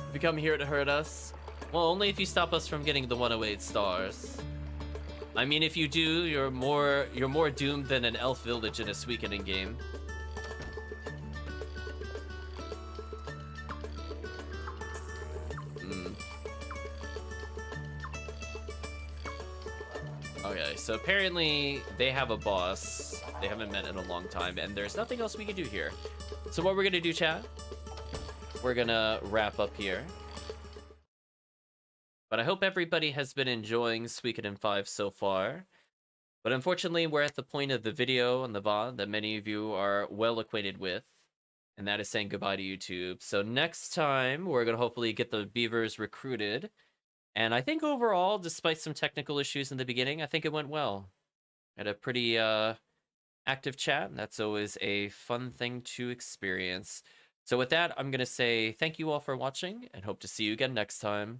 If you come here to hurt us, well, only if you stop us from getting the 108 stars. I mean, if you do, you're more doomed than an elf village in a Suikoden game. Okay, so apparently they have a boss they haven't met in a long time, and there's nothing else we can do here. So what we're gonna do, chat, we're gonna wrap up here. But I hope everybody has been enjoying Suikoden 5 so far. But unfortunately, we're at the point of the video and the VOD that many of you are well acquainted with, and that is saying goodbye to YouTube. So next time, we're going to hopefully get the Beavers recruited. And I think overall, despite some technical issues in the beginning, I think it went well. Had a pretty active chat, and that's always a fun thing to experience. So with that, I'm going to say thank you all for watching, and hope to see you again next time.